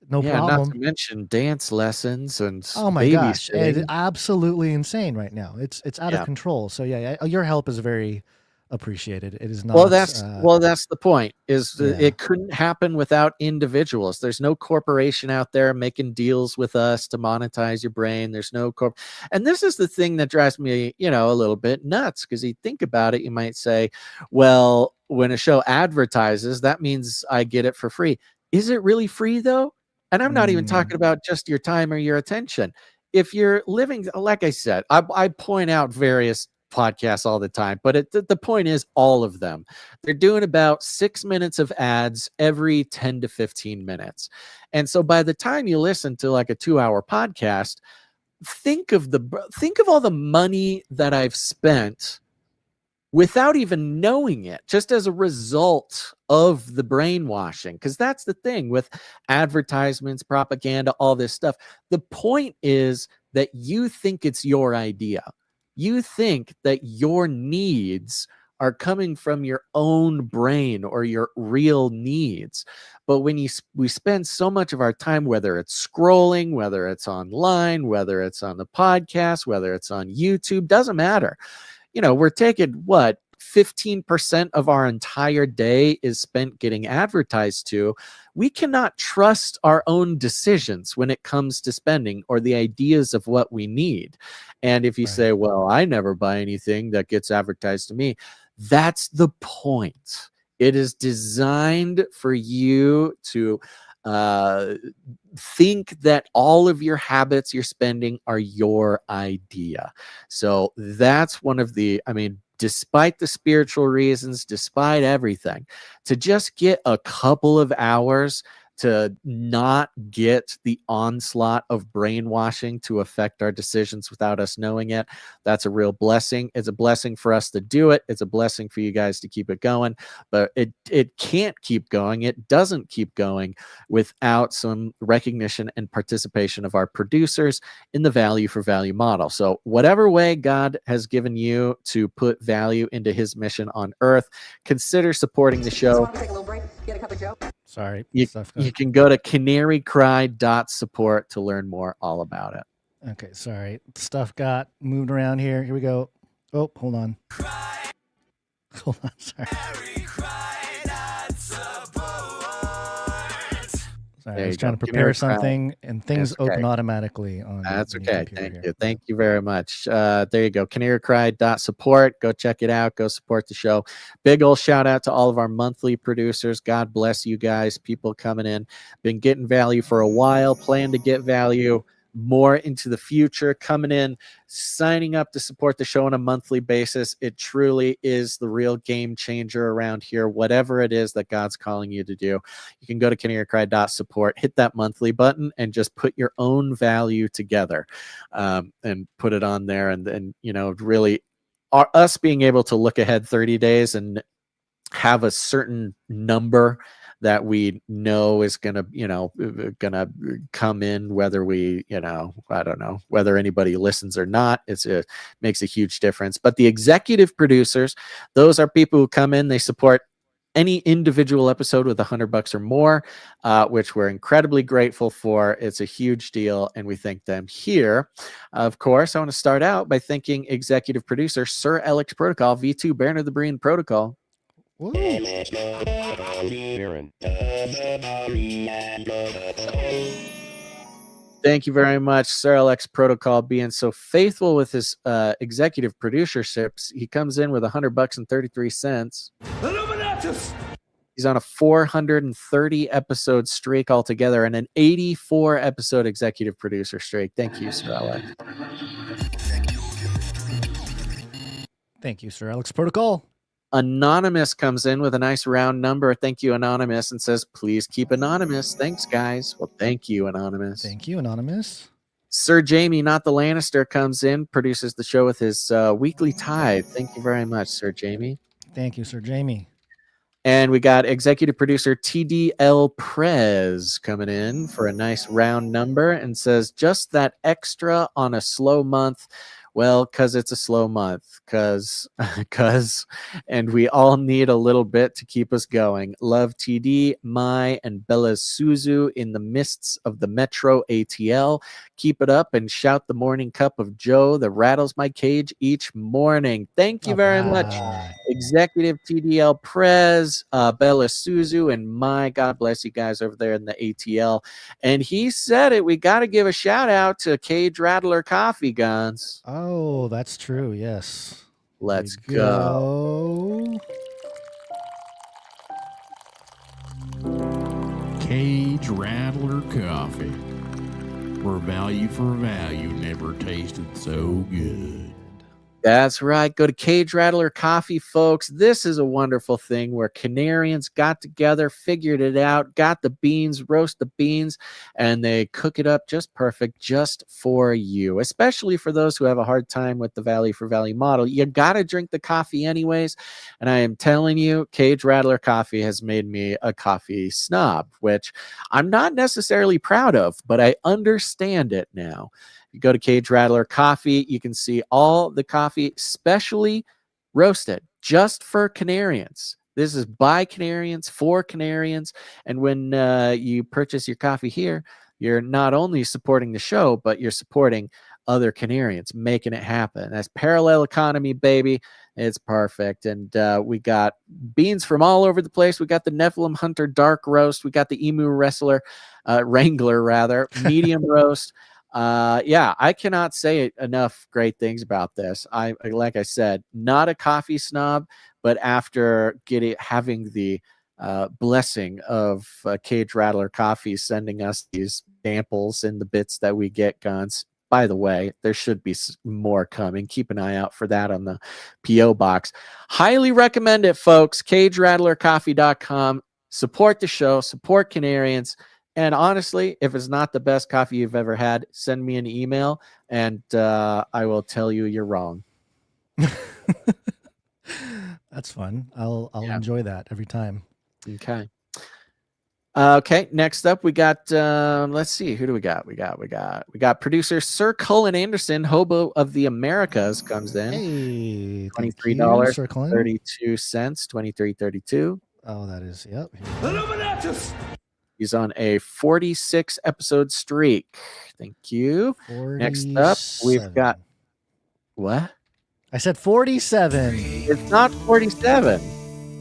no Yeah, not problem. to mention dance lessons and Oh my gosh, babysitting. it's absolutely insane right now. It's out of Yeah. control. So yeah, your help is very appreciated. It is not. Well, that's the point. Yeah. It couldn't happen without individuals. There's no corporation out there making deals with us to monetize your brain. There's no and this is the thing that drives me, a little bit nuts, because you think about it, you might say, well, when a show advertises, that means I get it for free. Is it really free though? And I'm not even talking about just your time or your attention. If you're living, like I said, I point out various podcasts all the time, but the point is all of them. They're doing about 6 minutes of ads every 10 to 15 minutes. And so by the time you listen to like a 2-hour podcast, think of all the money that I've spent without even knowing it, just as a result of the brainwashing. Because that's the thing with advertisements, propaganda, all this stuff. The point is that you think it's your idea. You think that your needs are coming from your own brain or your real needs. But when we spend so much of our time, whether it's scrolling, whether it's online, whether it's on the podcast, whether it's on YouTube, doesn't matter. We're taking 15% of our entire day is spent getting advertised to. We cannot trust our own decisions when it comes to spending or the ideas of what we need. And if you say, well, I never buy anything that gets advertised to me, that's the point. It is designed for you to think that all of your habits, your spending are your idea. So that's one of despite the spiritual reasons, despite everything, to just get a couple of hours to not get the onslaught of brainwashing to affect our decisions without us knowing it, that's a real blessing. It's a blessing for us to do it. It's a blessing for you guys to keep it going, but it can't keep going. It doesn't keep going without some recognition and participation of our producers in the value for value model. So whatever way God has given you to put value into his mission on earth, consider supporting the show. Sorry. You can go to canarycry.support to learn more all about it. Okay, sorry. Stuff got moved around here. Here we go. Oh, hold on. Hold on, sorry. Sorry, I was trying to prepare something, and things open automatically on. That's okay. Thank you very much. There you go. canarycry.support. Go check it out. Go support the show. Big old shout out to all of our monthly producers. God bless you guys. People coming in. Been getting value for a while. Plan to get value more into the future, coming in, signing up to support the show on a monthly basis. It truly is the real game changer around here, whatever it is that God's calling you to do. You can go to canarycry.support, hit that monthly button, and just put your own value together and put it on there. And then, really us being able to look ahead 30 days and have a certain number that we know is gonna come in, whether we, I don't know, whether anybody listens or not. It makes a huge difference. But the executive producers, those are people who come in, they support any individual episode with $100 or more, which we're incredibly grateful for. It's a huge deal, and we thank them here. Of course, I want to start out by thanking executive producer Sir Alex Protocol, V2 Baron of the Breen Protocol. Woo. Thank you very much, Sir Alex Protocol, being so faithful with his executive producerships. He comes in with $100.33. Illuminatus! He's on a 430 episode streak altogether and an 84 episode executive producer streak. Thank you, Sir Alex. Thank you, Sir Alex Protocol. Anonymous comes in with a nice round number. Thank you, Anonymous, and says, please keep anonymous. Thanks, guys. Well, thank you, Anonymous. Thank you, Anonymous. Sir Jamie, not the Lannister, comes in, produces the show with his weekly tithe. Thank you very much, Sir Jamie. Thank you, Sir Jamie. And we got executive producer TDL Prez coming in for a nice round number and says, just that extra on a slow month. Well, because it's a slow month, because, and we all need a little bit to keep us going. Love TD, Mai, and Bella Suzu in the mists of the Metro ATL. Keep it up and shout the morning cup of Joe that rattles my cage each morning. Thank you very much, Executive TDL Prez, Bella Suzu, and Mai. God bless you guys over there in the ATL. And he said it. We got to give a shout out to Cage Rattler Coffee Guns. Oh, that's true. Yes. Let's go. Cage Rattler Coffee, where value for value never tasted so good. That's right. Go to Cage Rattler Coffee, folks. This is a wonderful thing where Canarians got together, figured it out, got the beans, roast the beans, and they cook it up just perfect, just for you, especially for those who have a hard time with the value for value model. You got to drink the coffee anyways. And I am telling you, Cage Rattler Coffee has made me a coffee snob, which I'm not necessarily proud of, but I understand it now. You go to Cage Rattler Coffee, you can see all the coffee specially roasted just for Canarians. This is by Canarians, for Canarians. And when you purchase your coffee here, you're not only supporting the show, but you're supporting other Canarians, making it happen. That's parallel economy, baby. It's perfect. And we got beans from all over the place. We got the Nephilim Hunter Dark Roast. We got the Emu Wrangler, medium roast. Yeah, I cannot say enough great things about this. Like I said, not a coffee snob, but after having the blessing of Cage Rattler Coffee sending us these samples and the bits that we get, Guns. By the way, there should be more coming. Keep an eye out for that on the P.O. box. Highly recommend it, folks. CageRattlerCoffee.com. Support the show. Support Canarians. And honestly, if it's not the best coffee you've ever had, send me an email and I will tell you you're wrong. That's fun. I'll enjoy that every time. Okay. Okay. Next up, we got. Let's see. Who do we got? We got producer Sir Cullen Anderson, Hobo of the Americas, comes in. Hey, $23.32. $23.32. Oh, that is yep. Illuminatus! He's on a 46 episode streak. Thank you. 47. Next up, we've got what? I said 47. It's not 47.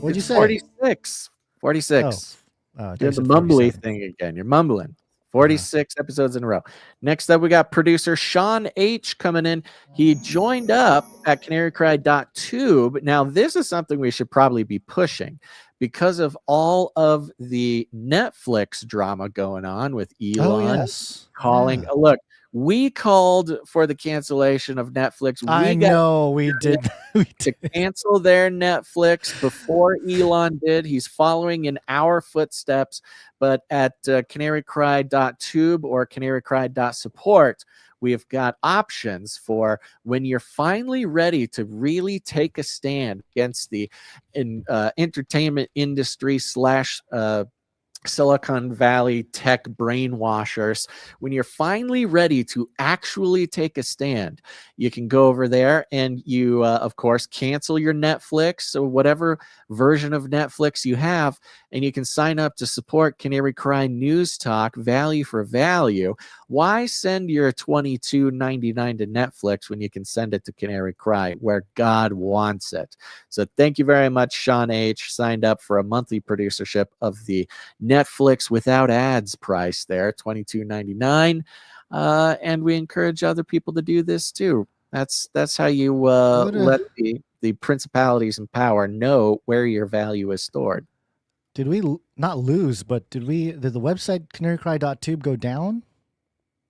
What'd you say? 46. 46. Oh, you're the mumbly thing again. You're mumbling. 46 episodes in a row. Next up, we got producer Sean H coming in. He joined up at canarycry.tube. Now, this is something we should probably be pushing because of all of the Netflix drama going on with Elon calling. Yeah. Look, we called for the cancellation of Netflix. We did. To cancel their Netflix before Elon did. He's following in our footsteps. But at canarycry.tube or canarycry.support, we've got options for when you're finally ready to really take a stand against the entertainment industry / Silicon Valley tech brainwashers. When you're finally ready to actually take a stand, you can go over there and you, of course, cancel your Netflix or whatever version of Netflix you have, and you can sign up to support Canary Cry News Talk, value for value. Why send your $22.99 to Netflix when you can send it to Canary Cry, where God wants it? So thank you very much, Sean H. Signed up for a monthly producership of the Netflix without ads price there, $22.99. And we encourage other people to do this too. That's how you let the principalities in power know where your value is stored. Did we not lose, but did the website canarycry.tube go down?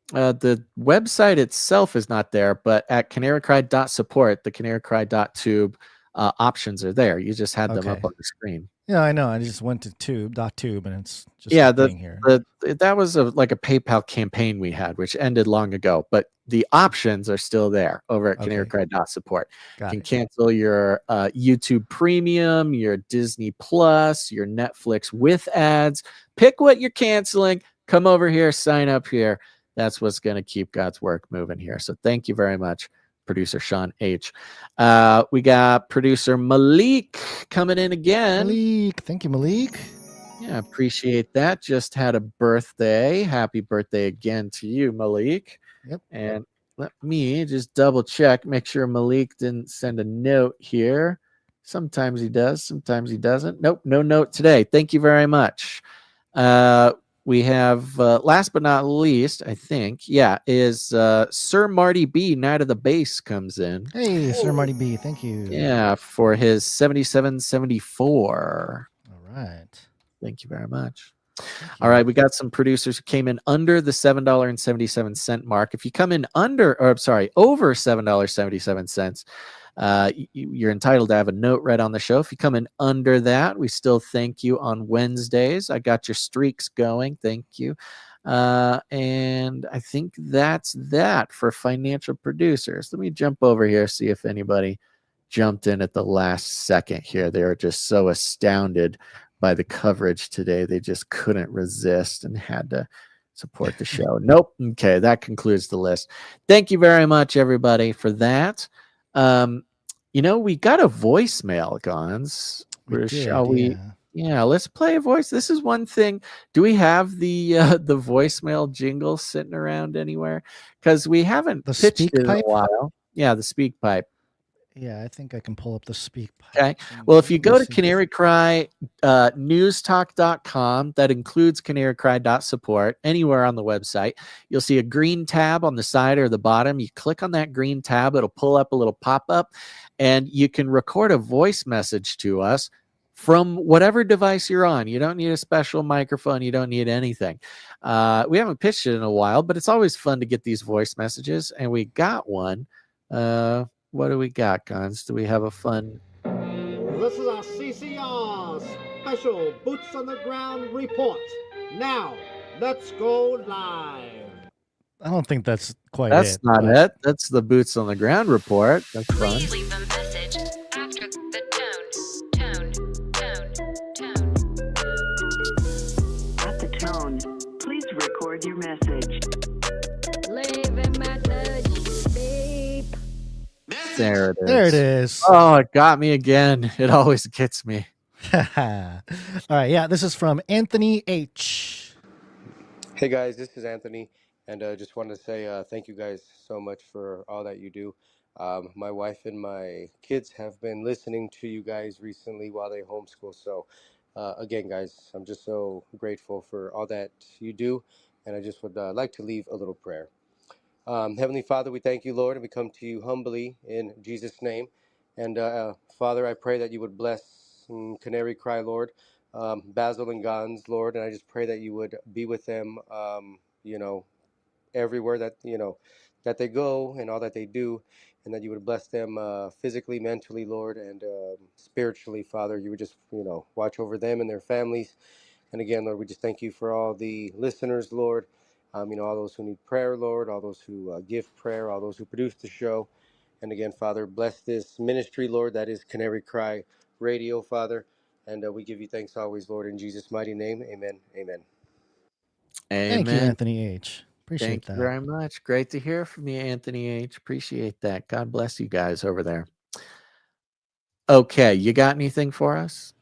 The website itself is not there, but at canarycry.support, the canarycry.tube options are there. You just had them up on the screen. Yeah, I know. I just went to tube, and it's just here. That was like a PayPal campaign we had, which ended long ago. But the options are still there over at canarycry.support. You can cancel your YouTube Premium, your Disney Plus, your Netflix with ads. Pick what you're canceling. Come over here, sign up here. That's what's going to keep God's work moving here. So thank you very much producer Sean H. We got producer Malik coming in again. Malik, thank you, Malik. Yeah, appreciate that. Just had a birthday. Happy birthday again to you, Malik. Yep. And let me just double check, make sure Malik didn't send a note here. Sometimes he does, sometimes he doesn't. Nope, no note today. Thank you very much. We have, last but not least, I think, is Sir Marty B, Night of the Base, comes in. Hey, Sir Marty B, thank you. Yeah, for his 7774. All right. Thank you very much. All right, we got some producers who came in under the $7.77 mark. If you come in over $7.77, you're entitled to have a note read on the show. If you come in under that, we still thank you on Wednesdays. I got your streaks going. Thank you. And I think that's that for financial producers. Let me jump over here, see if anybody jumped in at the last second here. They were just so astounded by the coverage today. They just couldn't resist and had to support the show. Nope. Okay, that concludes the list. Thank you very much, everybody, for that. We got a voicemail, Gons. Shall we? Yeah, let's play a voice. This is one thing. Do we have the voicemail jingle sitting around anywhere? Because we haven't pitched it in a while. Yeah, the speak pipe. Yeah, I think I can pull up the speak pipe. Okay. Well, if you go to Canary Cry newstalk.com, that includes canarycry.support, anywhere on the website, you'll see a green tab on the side or the bottom. You click on that green tab, it'll pull up a little pop-up, and you can record a voice message to us from whatever device you're on. You don't need a special microphone. You don't need anything. We haven't pitched it in a while, but it's always fun to get these voice messages, and we got one. What do we got, Guns? Do we have a fun? This is our CCR special Boots on the Ground report. Now, let's go live. I don't think that's quite That's it. not it. That's the Boots on the Ground report. That's fun. Please leave a message after the tone. At the tone, please record your message. Leave a message. Beep. There it is. There it is. Oh, it got me again. It always gets me. All right. Yeah, this is from Anthony H. Hey guys, this is Anthony, and just wanted to say thank you guys so much for all that you do. My wife and my kids have been listening to you guys recently while they homeschool. So again, guys, I'm just so grateful for all that you do, and I just would like to leave a little prayer. Heavenly Father, we thank you, Lord, and we come to you humbly in Jesus' name. And Father, I pray that you would bless Canary Cry, Lord, Basil and Gons, Lord, and I just pray that you would be with them, everywhere that, that they go and all that they do, and that you would bless them physically, mentally, Lord, and spiritually, Father. You would just, watch over them and their families. And again, Lord, we just thank you for all the listeners, Lord. All those who need prayer, Lord, all those who give prayer, all those who produce the show. And again, Father, bless this ministry, Lord, that is Canary Cry Radio, Father. And we give you thanks always, Lord, in Jesus' mighty name. Amen. Amen. Thank you, Anthony H. Appreciate Thank that. you very much. Great to hear from you, Anthony H. Appreciate that. God bless you guys over there. Okay, you got anything for us?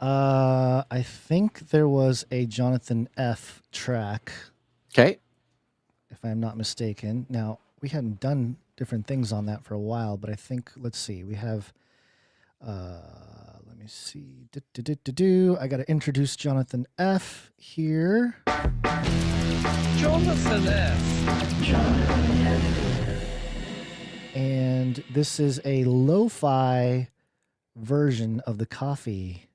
I think there was a Jonathan F. track. Okay. If I'm not mistaken. Now, we hadn't done different things on that for a while, but I think, let's see, we have, let me see. I got to introduce Jonathan F. here. Jonathan F. And this is a lo-fi version of the coffee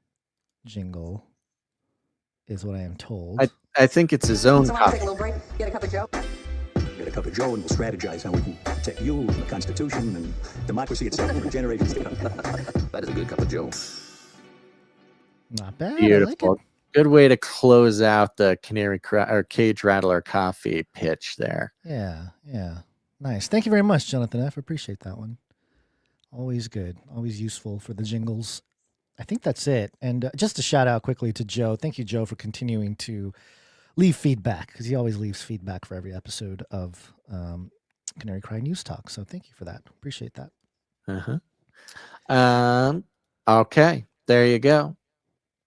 jingle, is what I am told. I think it's his own Someone copy. take a little break, get a cup of Joe. Get a cup of Joe and we'll strategize how we can protect you and the Constitution and democracy itself for generations to come. That is a good cup of Joe. Not bad. Beautiful. I like it. Good way to close out the Cage Rattler coffee pitch there. Yeah. Nice. Thank you very much, Jonathan F. Appreciate that one. Always good. Always useful for the jingles. I think that's it. And just a shout out quickly to Joe. Thank you, Joe, for continuing to leave feedback, because he always leaves feedback for every episode of Canary Cry News Talk. So thank you for that. Appreciate that. Okay, there you go.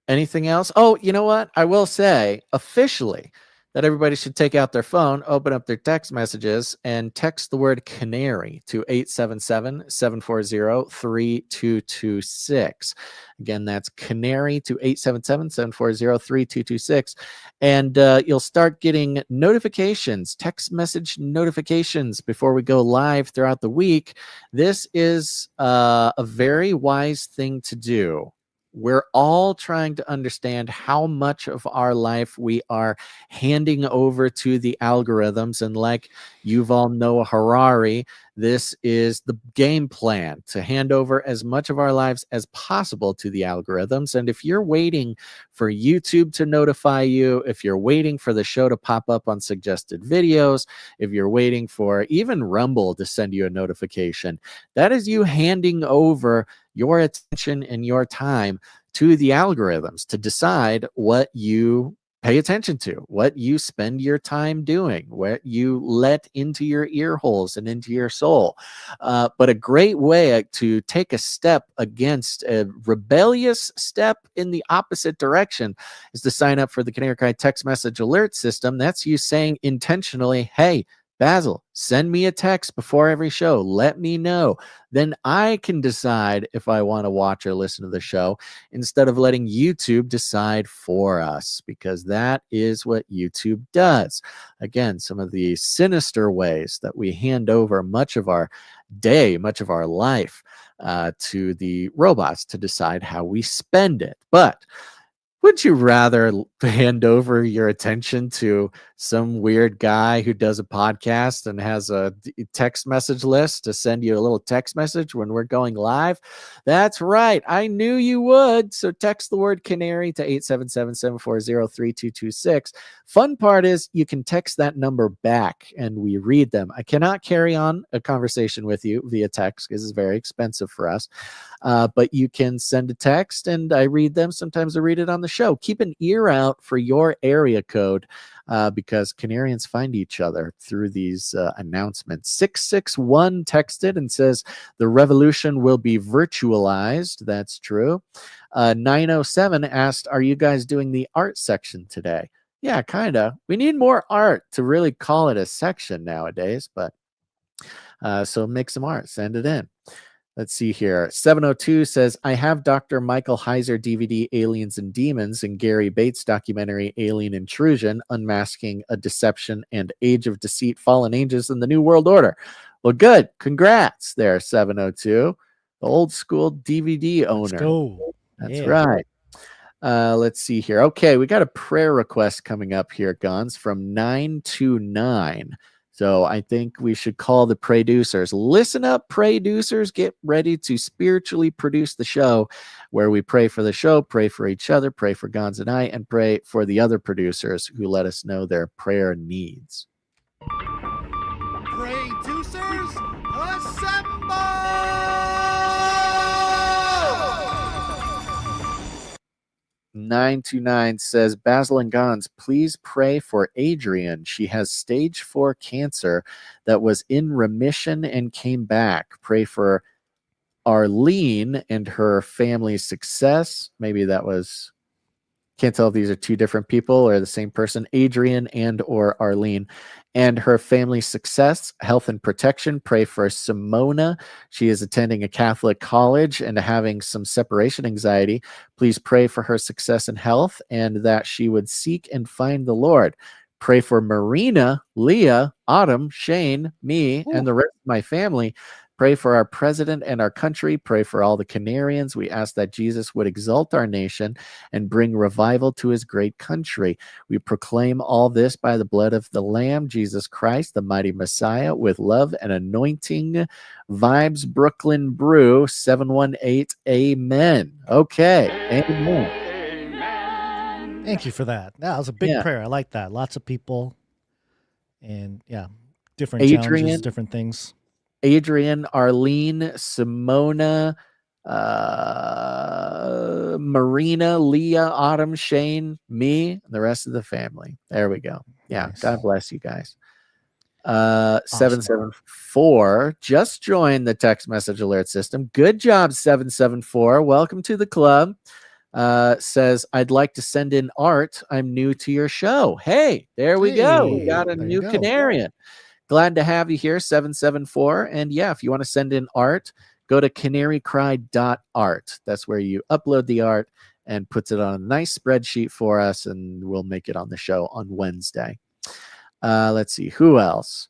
Anything else? Oh, you know what? I will say officially that everybody should take out their phone, open up their text messages, and text the word canary to 877-740-3226. Again, that's canary to 877-740-3226. And you'll start getting notifications, text message notifications before we go live throughout the week. This is a very wise thing to do. We're all trying to understand how much of our life we are handing over to the algorithms. And like Yuval Noah Harari, this is the game plan to hand over as much of our lives as possible to the algorithms. And if you're waiting for YouTube to notify you, if you're waiting for the show to pop up on suggested videos, if you're waiting for even Rumble to send you a notification, that is you handing over your attention and your time to the algorithms to decide what you pay attention to, what you spend your time doing, what you let into your ear holes and into your soul. But a great way to take a step against a rebellious step in the opposite direction is to sign up for the Canary Cry text message alert system. That's you saying intentionally, hey, Basil, send me a text before every show. Let me know. Then I can decide if I want to watch or listen to the show instead of letting YouTube decide for us, because that is what YouTube does. Again, some of the sinister ways that we hand over much of our day, much of our life to the robots to decide how we spend it. But would you rather hand over your attention to some weird guy who does a podcast and has a text message list to send you a little text message when we're going live? That's right. I knew you would. So text the word canary to 877-740-3226. Fun part is you can text that number back and we read them. I cannot carry on a conversation with you via text because it's very expensive for us. But you can send a text and I read them. Sometimes I read it on the show. Keep an ear out for your area code because Canarians find each other through these announcements. 661 texted and says the revolution will be virtualized. That's true. 907 asked, are you guys doing the art section today? Yeah, kind of. We need more art to really call it a section nowadays, but so make some art, send it in. Let's see here. 702 says, I have Dr. Michael Heiser DVD, Aliens and Demons, and Gary Bates documentary, Alien Intrusion, Unmasking a Deception and Age of Deceit, Fallen Angels in the New World Order. Well, good. Congrats there, 702. The old school DVD owner. Let's go. That's right. Let's see here. Okay, we got a prayer request coming up here, Guns, from 929. So I think we should call the producers. Listen up, producers. Get ready to spiritually produce the show where we pray for the show, pray for each other, pray for Gons and I, and pray for the other producers who let us know their prayer needs. Producers, assemble! 929 says, Basil and Gons, please pray for Adrian. She has stage 4 cancer that was in remission and came back. Pray for Arlene and her family's success. Maybe that was, can't tell if these are two different people or the same person. Adrian and or Arlene and her family's success, health and protection. Pray for Simona. She is attending a Catholic college and having some separation anxiety. Please pray for her success and health and that she would seek and find the Lord. Pray for Marina, Leah, Autumn, Shane, me, and the rest of my family. Pray for our president and our country. Pray for all the Canarians. We ask that Jesus would exalt our nation and bring revival to his great country. We proclaim all this by the blood of the Lamb, Jesus Christ, the mighty Messiah, with love and anointing. Vibes Brooklyn Brew 718. Amen. Okay. Amen. Thank you for that. That was a big prayer. I like that. Lots of people and different challenges, different things. Adrian, Arlene, Simona, Marina, Leah, Autumn, Shane, me, and the rest of the family. There we go. Yeah, nice. God bless you guys. 774 just joined the text message alert system. Good job, 774. Welcome to the club. Says, I'd like to send in art. I'm new to your show. Hey, there we go. We got a new Canarian. Glad to have you here, 774. And yeah, if you want to send in art, go to canarycry.art. That's where you upload the art and puts it on a nice spreadsheet for us, and we'll make it on the show on Wednesday. Let's see, who else?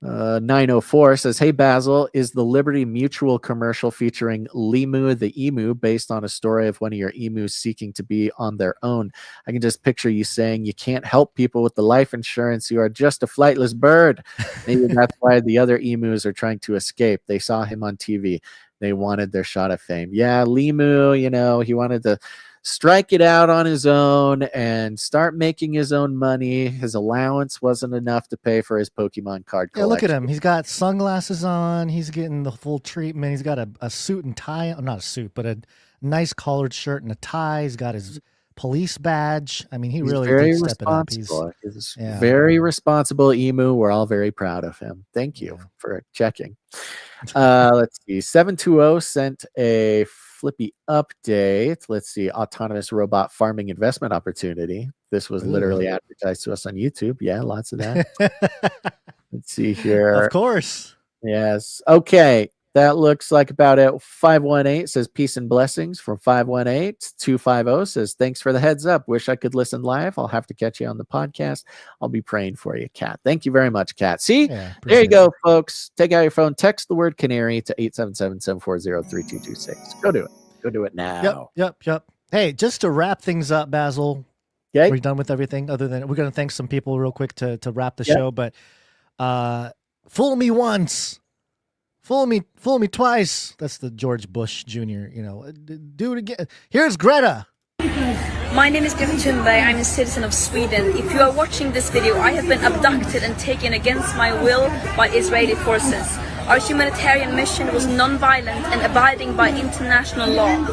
904 says, hey, Basil, is the Liberty Mutual commercial featuring Limu the emu based on a story of one of your emus seeking to be on their own? I can just picture you saying you can't help people with the life insurance. You are just a flightless bird. Maybe that's why the other emus are trying to escape. They saw him on TV. They wanted their shot of fame. Yeah, Limu, he wanted to strike it out on his own and start making his own money. His allowance wasn't enough to pay for his Pokemon card collection. Yeah, look at him. He's got sunglasses on. He's getting the full treatment. He's got a suit and tie. Not a suit, but a nice collared shirt and a tie. He's got his police badge. I mean, he's really did step it up. He's very responsible emu. We're all very proud of him. Thank you for checking. Let's see. 720 sent a flippy update. Let's see. Autonomous robot farming investment opportunity. This was literally advertised to us on YouTube. Yeah, lots of that. Let's see here. Of course. Yes. Okay. That looks like about it. 518 says peace and blessings from 518. 250 says thanks for the heads up. Wish I could listen live. I'll have to catch you on the podcast. I'll be praying for you, Kat. Thank you very much, Kat. See, there you go, folks. Take out your phone, text the word Canary to 877-740-3226. Go do it. Go do it now. Yep. Hey, just to wrap things up, Basil. Okay. We're done with everything other than we're going to thank some people real quick to wrap the show. But fool me once. Fool me twice. That's the George Bush Jr., do it again. Here's Greta. My name is Greta Thunberg. I'm a citizen of Sweden. If you are watching this video, I have been abducted and taken against my will by Israeli forces. Our humanitarian mission was non-violent and abiding by international law.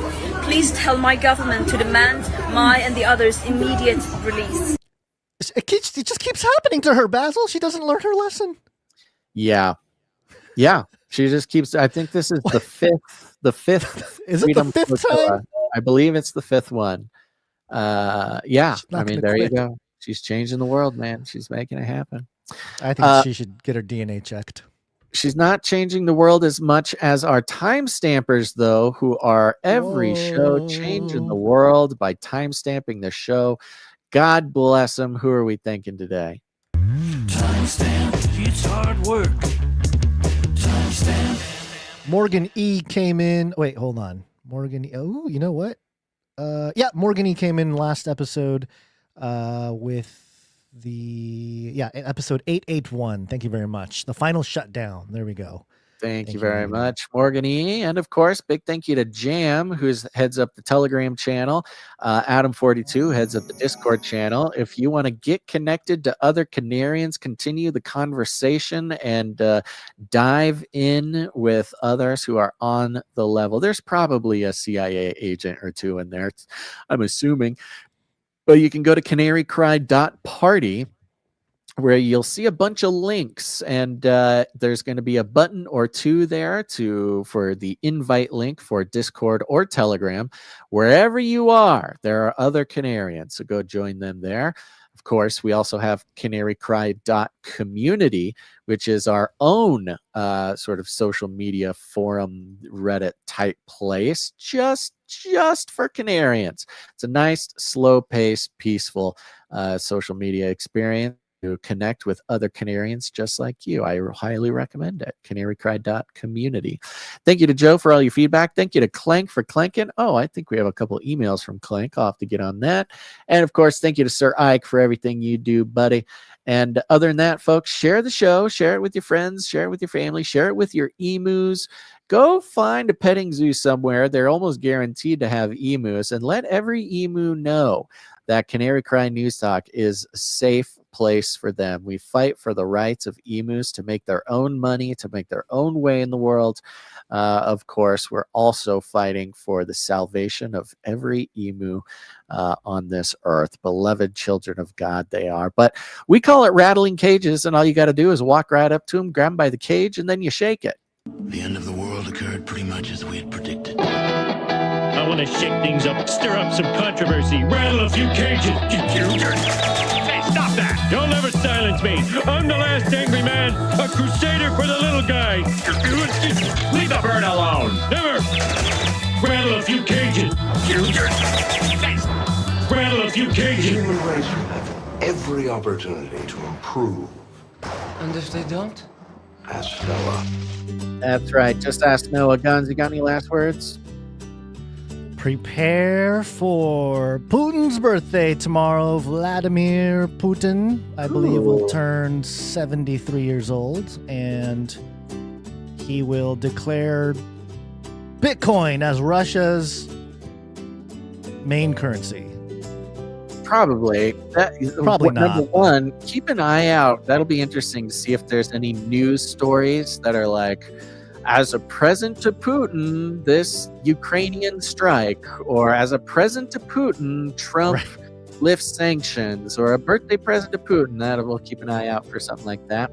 Please tell my government to demand my and the others' immediate release. It just keeps happening to her, Basil. She doesn't learn her lesson. Yeah. She just keeps. I think this is the fifth. The fifth. Is it the fifth time? I believe it's the fifth one. Yeah. I mean, there you go. She's changing the world, man. She's making it happen. I think she should get her DNA checked. She's not changing the world as much as our timestampers, though, who are every show changing the world by timestamping the show. God bless them. Who are we thinking today? Timestamp. It's hard work. Morgan E came in. Wait, hold on. Morgan E. Oh, you know what? Morgan E came in last episode with episode 881. Thank you very much. The final shutdown. There we go. Thank you very much, Morgan E. And of course, big thank you to Jam, who heads up the Telegram channel. Adam42 heads up the Discord channel. If you want to get connected to other Canarians, continue the conversation, and dive in with others who are on the level. There's probably a CIA agent or two in there, I'm assuming. But you can go to canarycry.party, where you'll see a bunch of links, and there's going to be a button or two there for the invite link for Discord or Telegram. Wherever you are, there are other Canarians, so go join them there. Of course, we also have canarycry.community, which is our own sort of social media forum, Reddit type place, just for Canarians. It's a nice, slow-paced, peaceful social media experience to connect with other Canarians just like you. I highly recommend it. Canarycry.community. Thank you to Joe for all your feedback. Thank you to Clank for clanking. Oh, I think we have a couple emails from Clank. I'll have to get on that. And of course, thank you to Sir Ike for everything you do, buddy. And other than that, folks, share the show, share it with your friends, share it with your family, share it with your emus. Go find a petting zoo somewhere. They're almost guaranteed to have emus, and let every emu know that Canary Cry News Talk is a safe place for them. We fight for the rights of emus to make their own money, to make their own way in the world. Of course, we're also fighting for the salvation of every emu on this earth. Beloved children of God they are. But we call it rattling cages, and all you got to do is walk right up to them, grab them by the cage, and then you shake it. The end of the world occurred pretty much as we had predicted. I want to shake things up, stir up some controversy, rattle a few cages. Hey, stop that! You'll never silence me. I'm the last angry man, a crusader for the little guy. Leave the bird alone. Never. Rattle a few cages. Rattle a few cages. Human race will have every opportunity to improve. And if they don't? Ask Noah. That's right. Just ask Noah. Guns, you got any last words? Prepare for Putin's birthday tomorrow. Vladimir Putin, I believe, will turn 73 years old, and he will declare Bitcoin as Russia's main currency. Probably. Probably not. Number one, keep an eye out. That'll be interesting to see if there's any news stories that are like, as a present to Putin, this Ukrainian strike, or as a present to Putin, Trump lifts sanctions, or a birthday present to Putin. That we'll keep an eye out for something like that.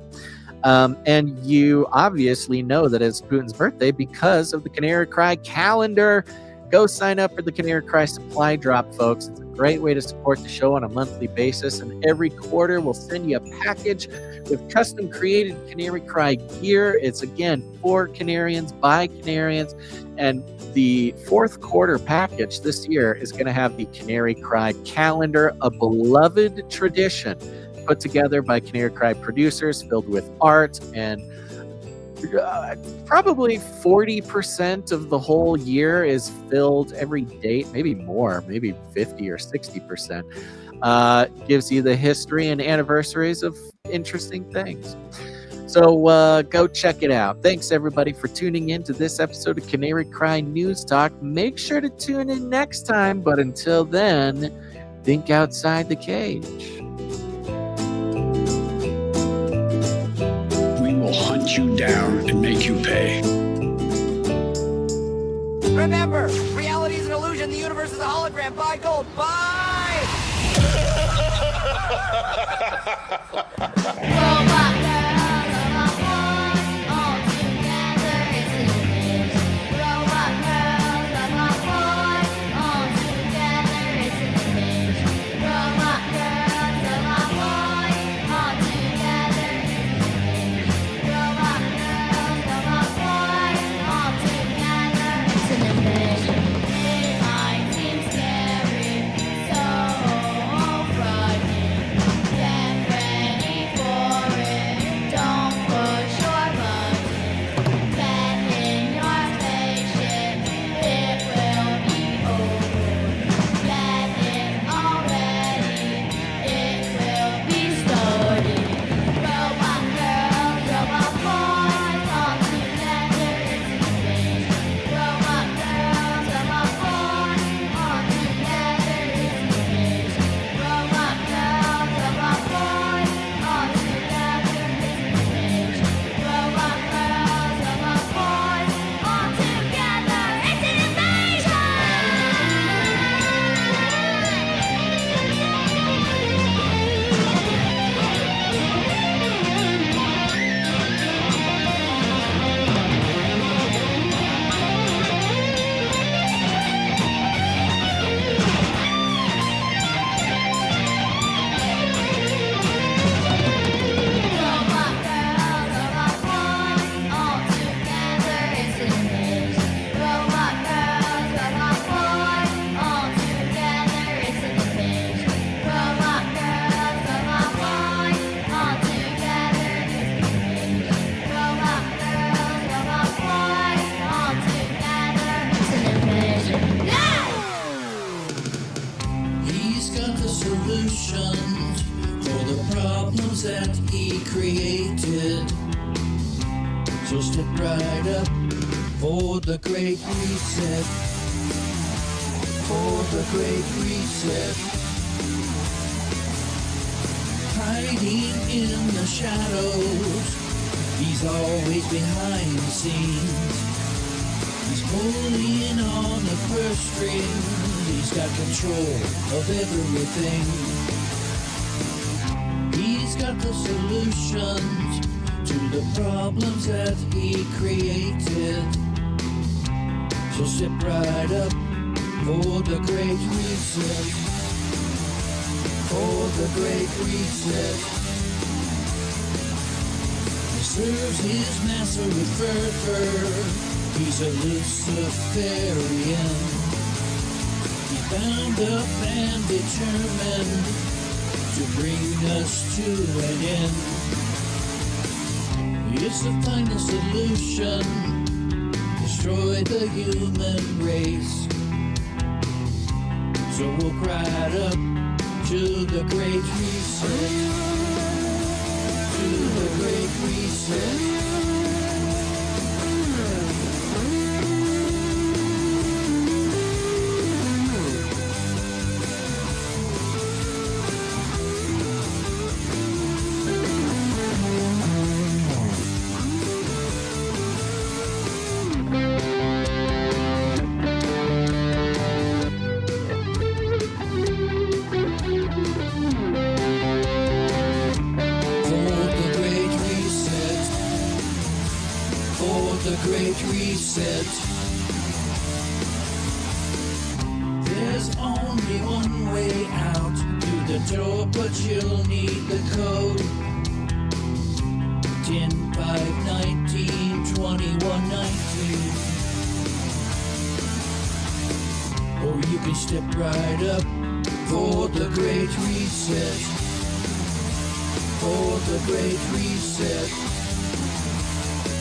And you obviously know that it's Putin's birthday because of the Canary Cry calendar. Go sign up for the Canary Cry supply drop, folks. It's a great way to support the show on a monthly basis, and every quarter we'll send you a package with custom created Canary Cry gear. It's again for Canarians by Canarians, and the fourth quarter package this year is going to have the Canary Cry calendar, a beloved tradition put together by Canary Cry producers, filled with art and probably 40% of the whole year is filled every date, maybe more, maybe 50 or 60%. Gives you the history and anniversaries of interesting things. So go check it out. Thanks everybody for tuning in to this episode of Canary Cry News Talk. Make sure to tune in next time, but until then, think outside the cage. Will hunt you down and make you pay. Remember, reality is an illusion. The universe is a hologram. Buy gold. Buy! solutions for the problems that he created. So step right up for the great reset. For the great reset. hiding in the shadows. He's always behind the scenes. He's pulling on the purse strings. He's got control of everything. He's got the solutions to the problems that he created. So step right up for the great reset. For the great reset. He serves his master with fervor. He's a Luciferian. He's bound up and determined to bring us to an end. It's the final solution. Destroy the human race. So walk right up to the great reset. To the great reset. The great reset. There's only one way out through the door, but you'll need the code. 10, 5, 19, 21, 19. Or you can step right up for the great reset. For the great reset.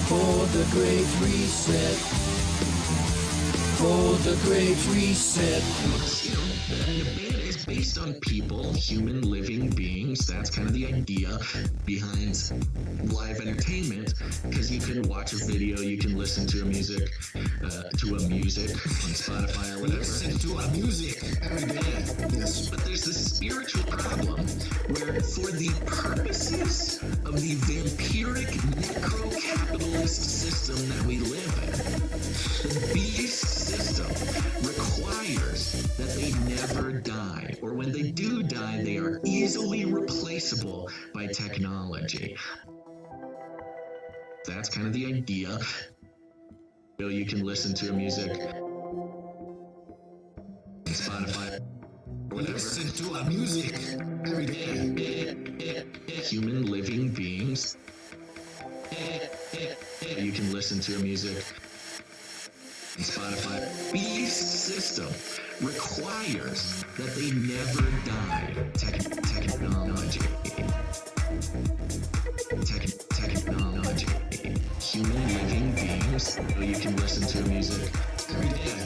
For the great reset. For the great reset. It's based on people, human living beings. That's kind of the idea behind live entertainment, because you can watch a video, you can listen to a music on Spotify or whatever. Listen to our music every day. Yes. But there's this spiritual problem where, for the purposes of the vampiric necro-capitalist system that we live in, the beast system requires that they never die, or when they do die, they are easily replaceable by technology. That's kind of the idea. You can listen to a music on Spotify or whatever. Listen to our music every day. Human living beings. You can listen to a music on Spotify. Beast system requires that they never die. Technology. Technology. Human living beings. You can listen to music every day.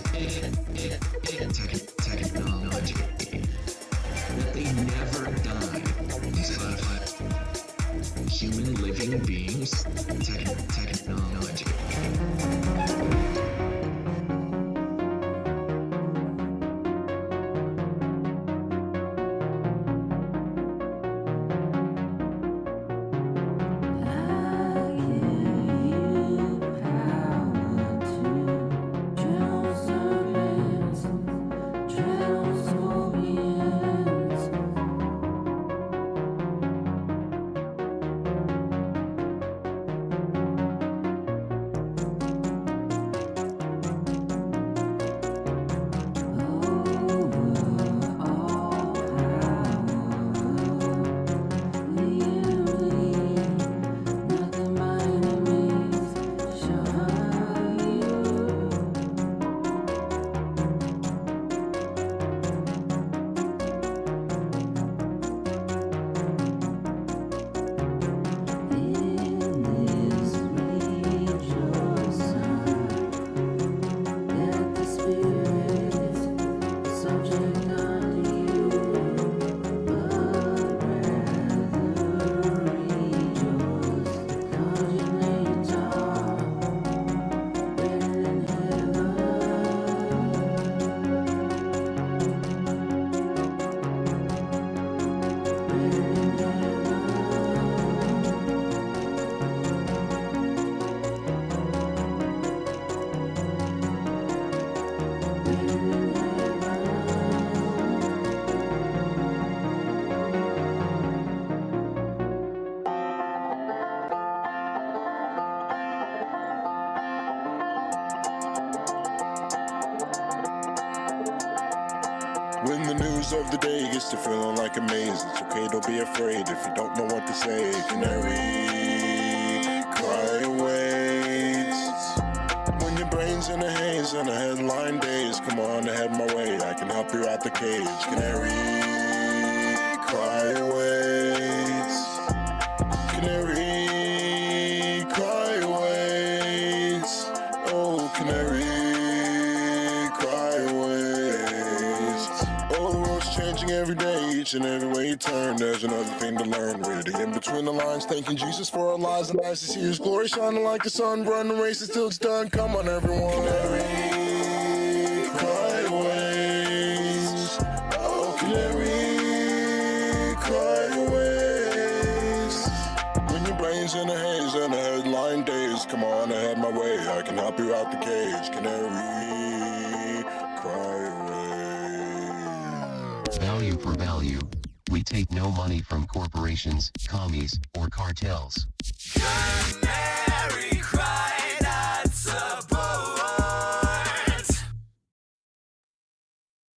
Technology. That they never die. Spotify. Human living beings. Technology. When the news of the day gets to feeling like a maze, it's okay, don't be afraid if you don't know what to say. Canary, cry waits. When your brain's in a haze on a headline days, come on, head my way, I can help you out the cage. Canary, cry waits. Canary, cry waits. Oh, canary, cry waits. Oh, the world's changing every day, each and every way you turn, there's another thing to learn. Reading in between the lines, thanking Jesus for our lives, and nice to see His glory shining like the sun. Run the race until it's done. Come on, everyone. Canary, cry waits. Oh, canary, cry waits. When your brain's in a haze and a headline days, come on, ahead my way, I can help you out the cage. Canary, cry away. Value for value. We take no money from corporations, commies, or cartels.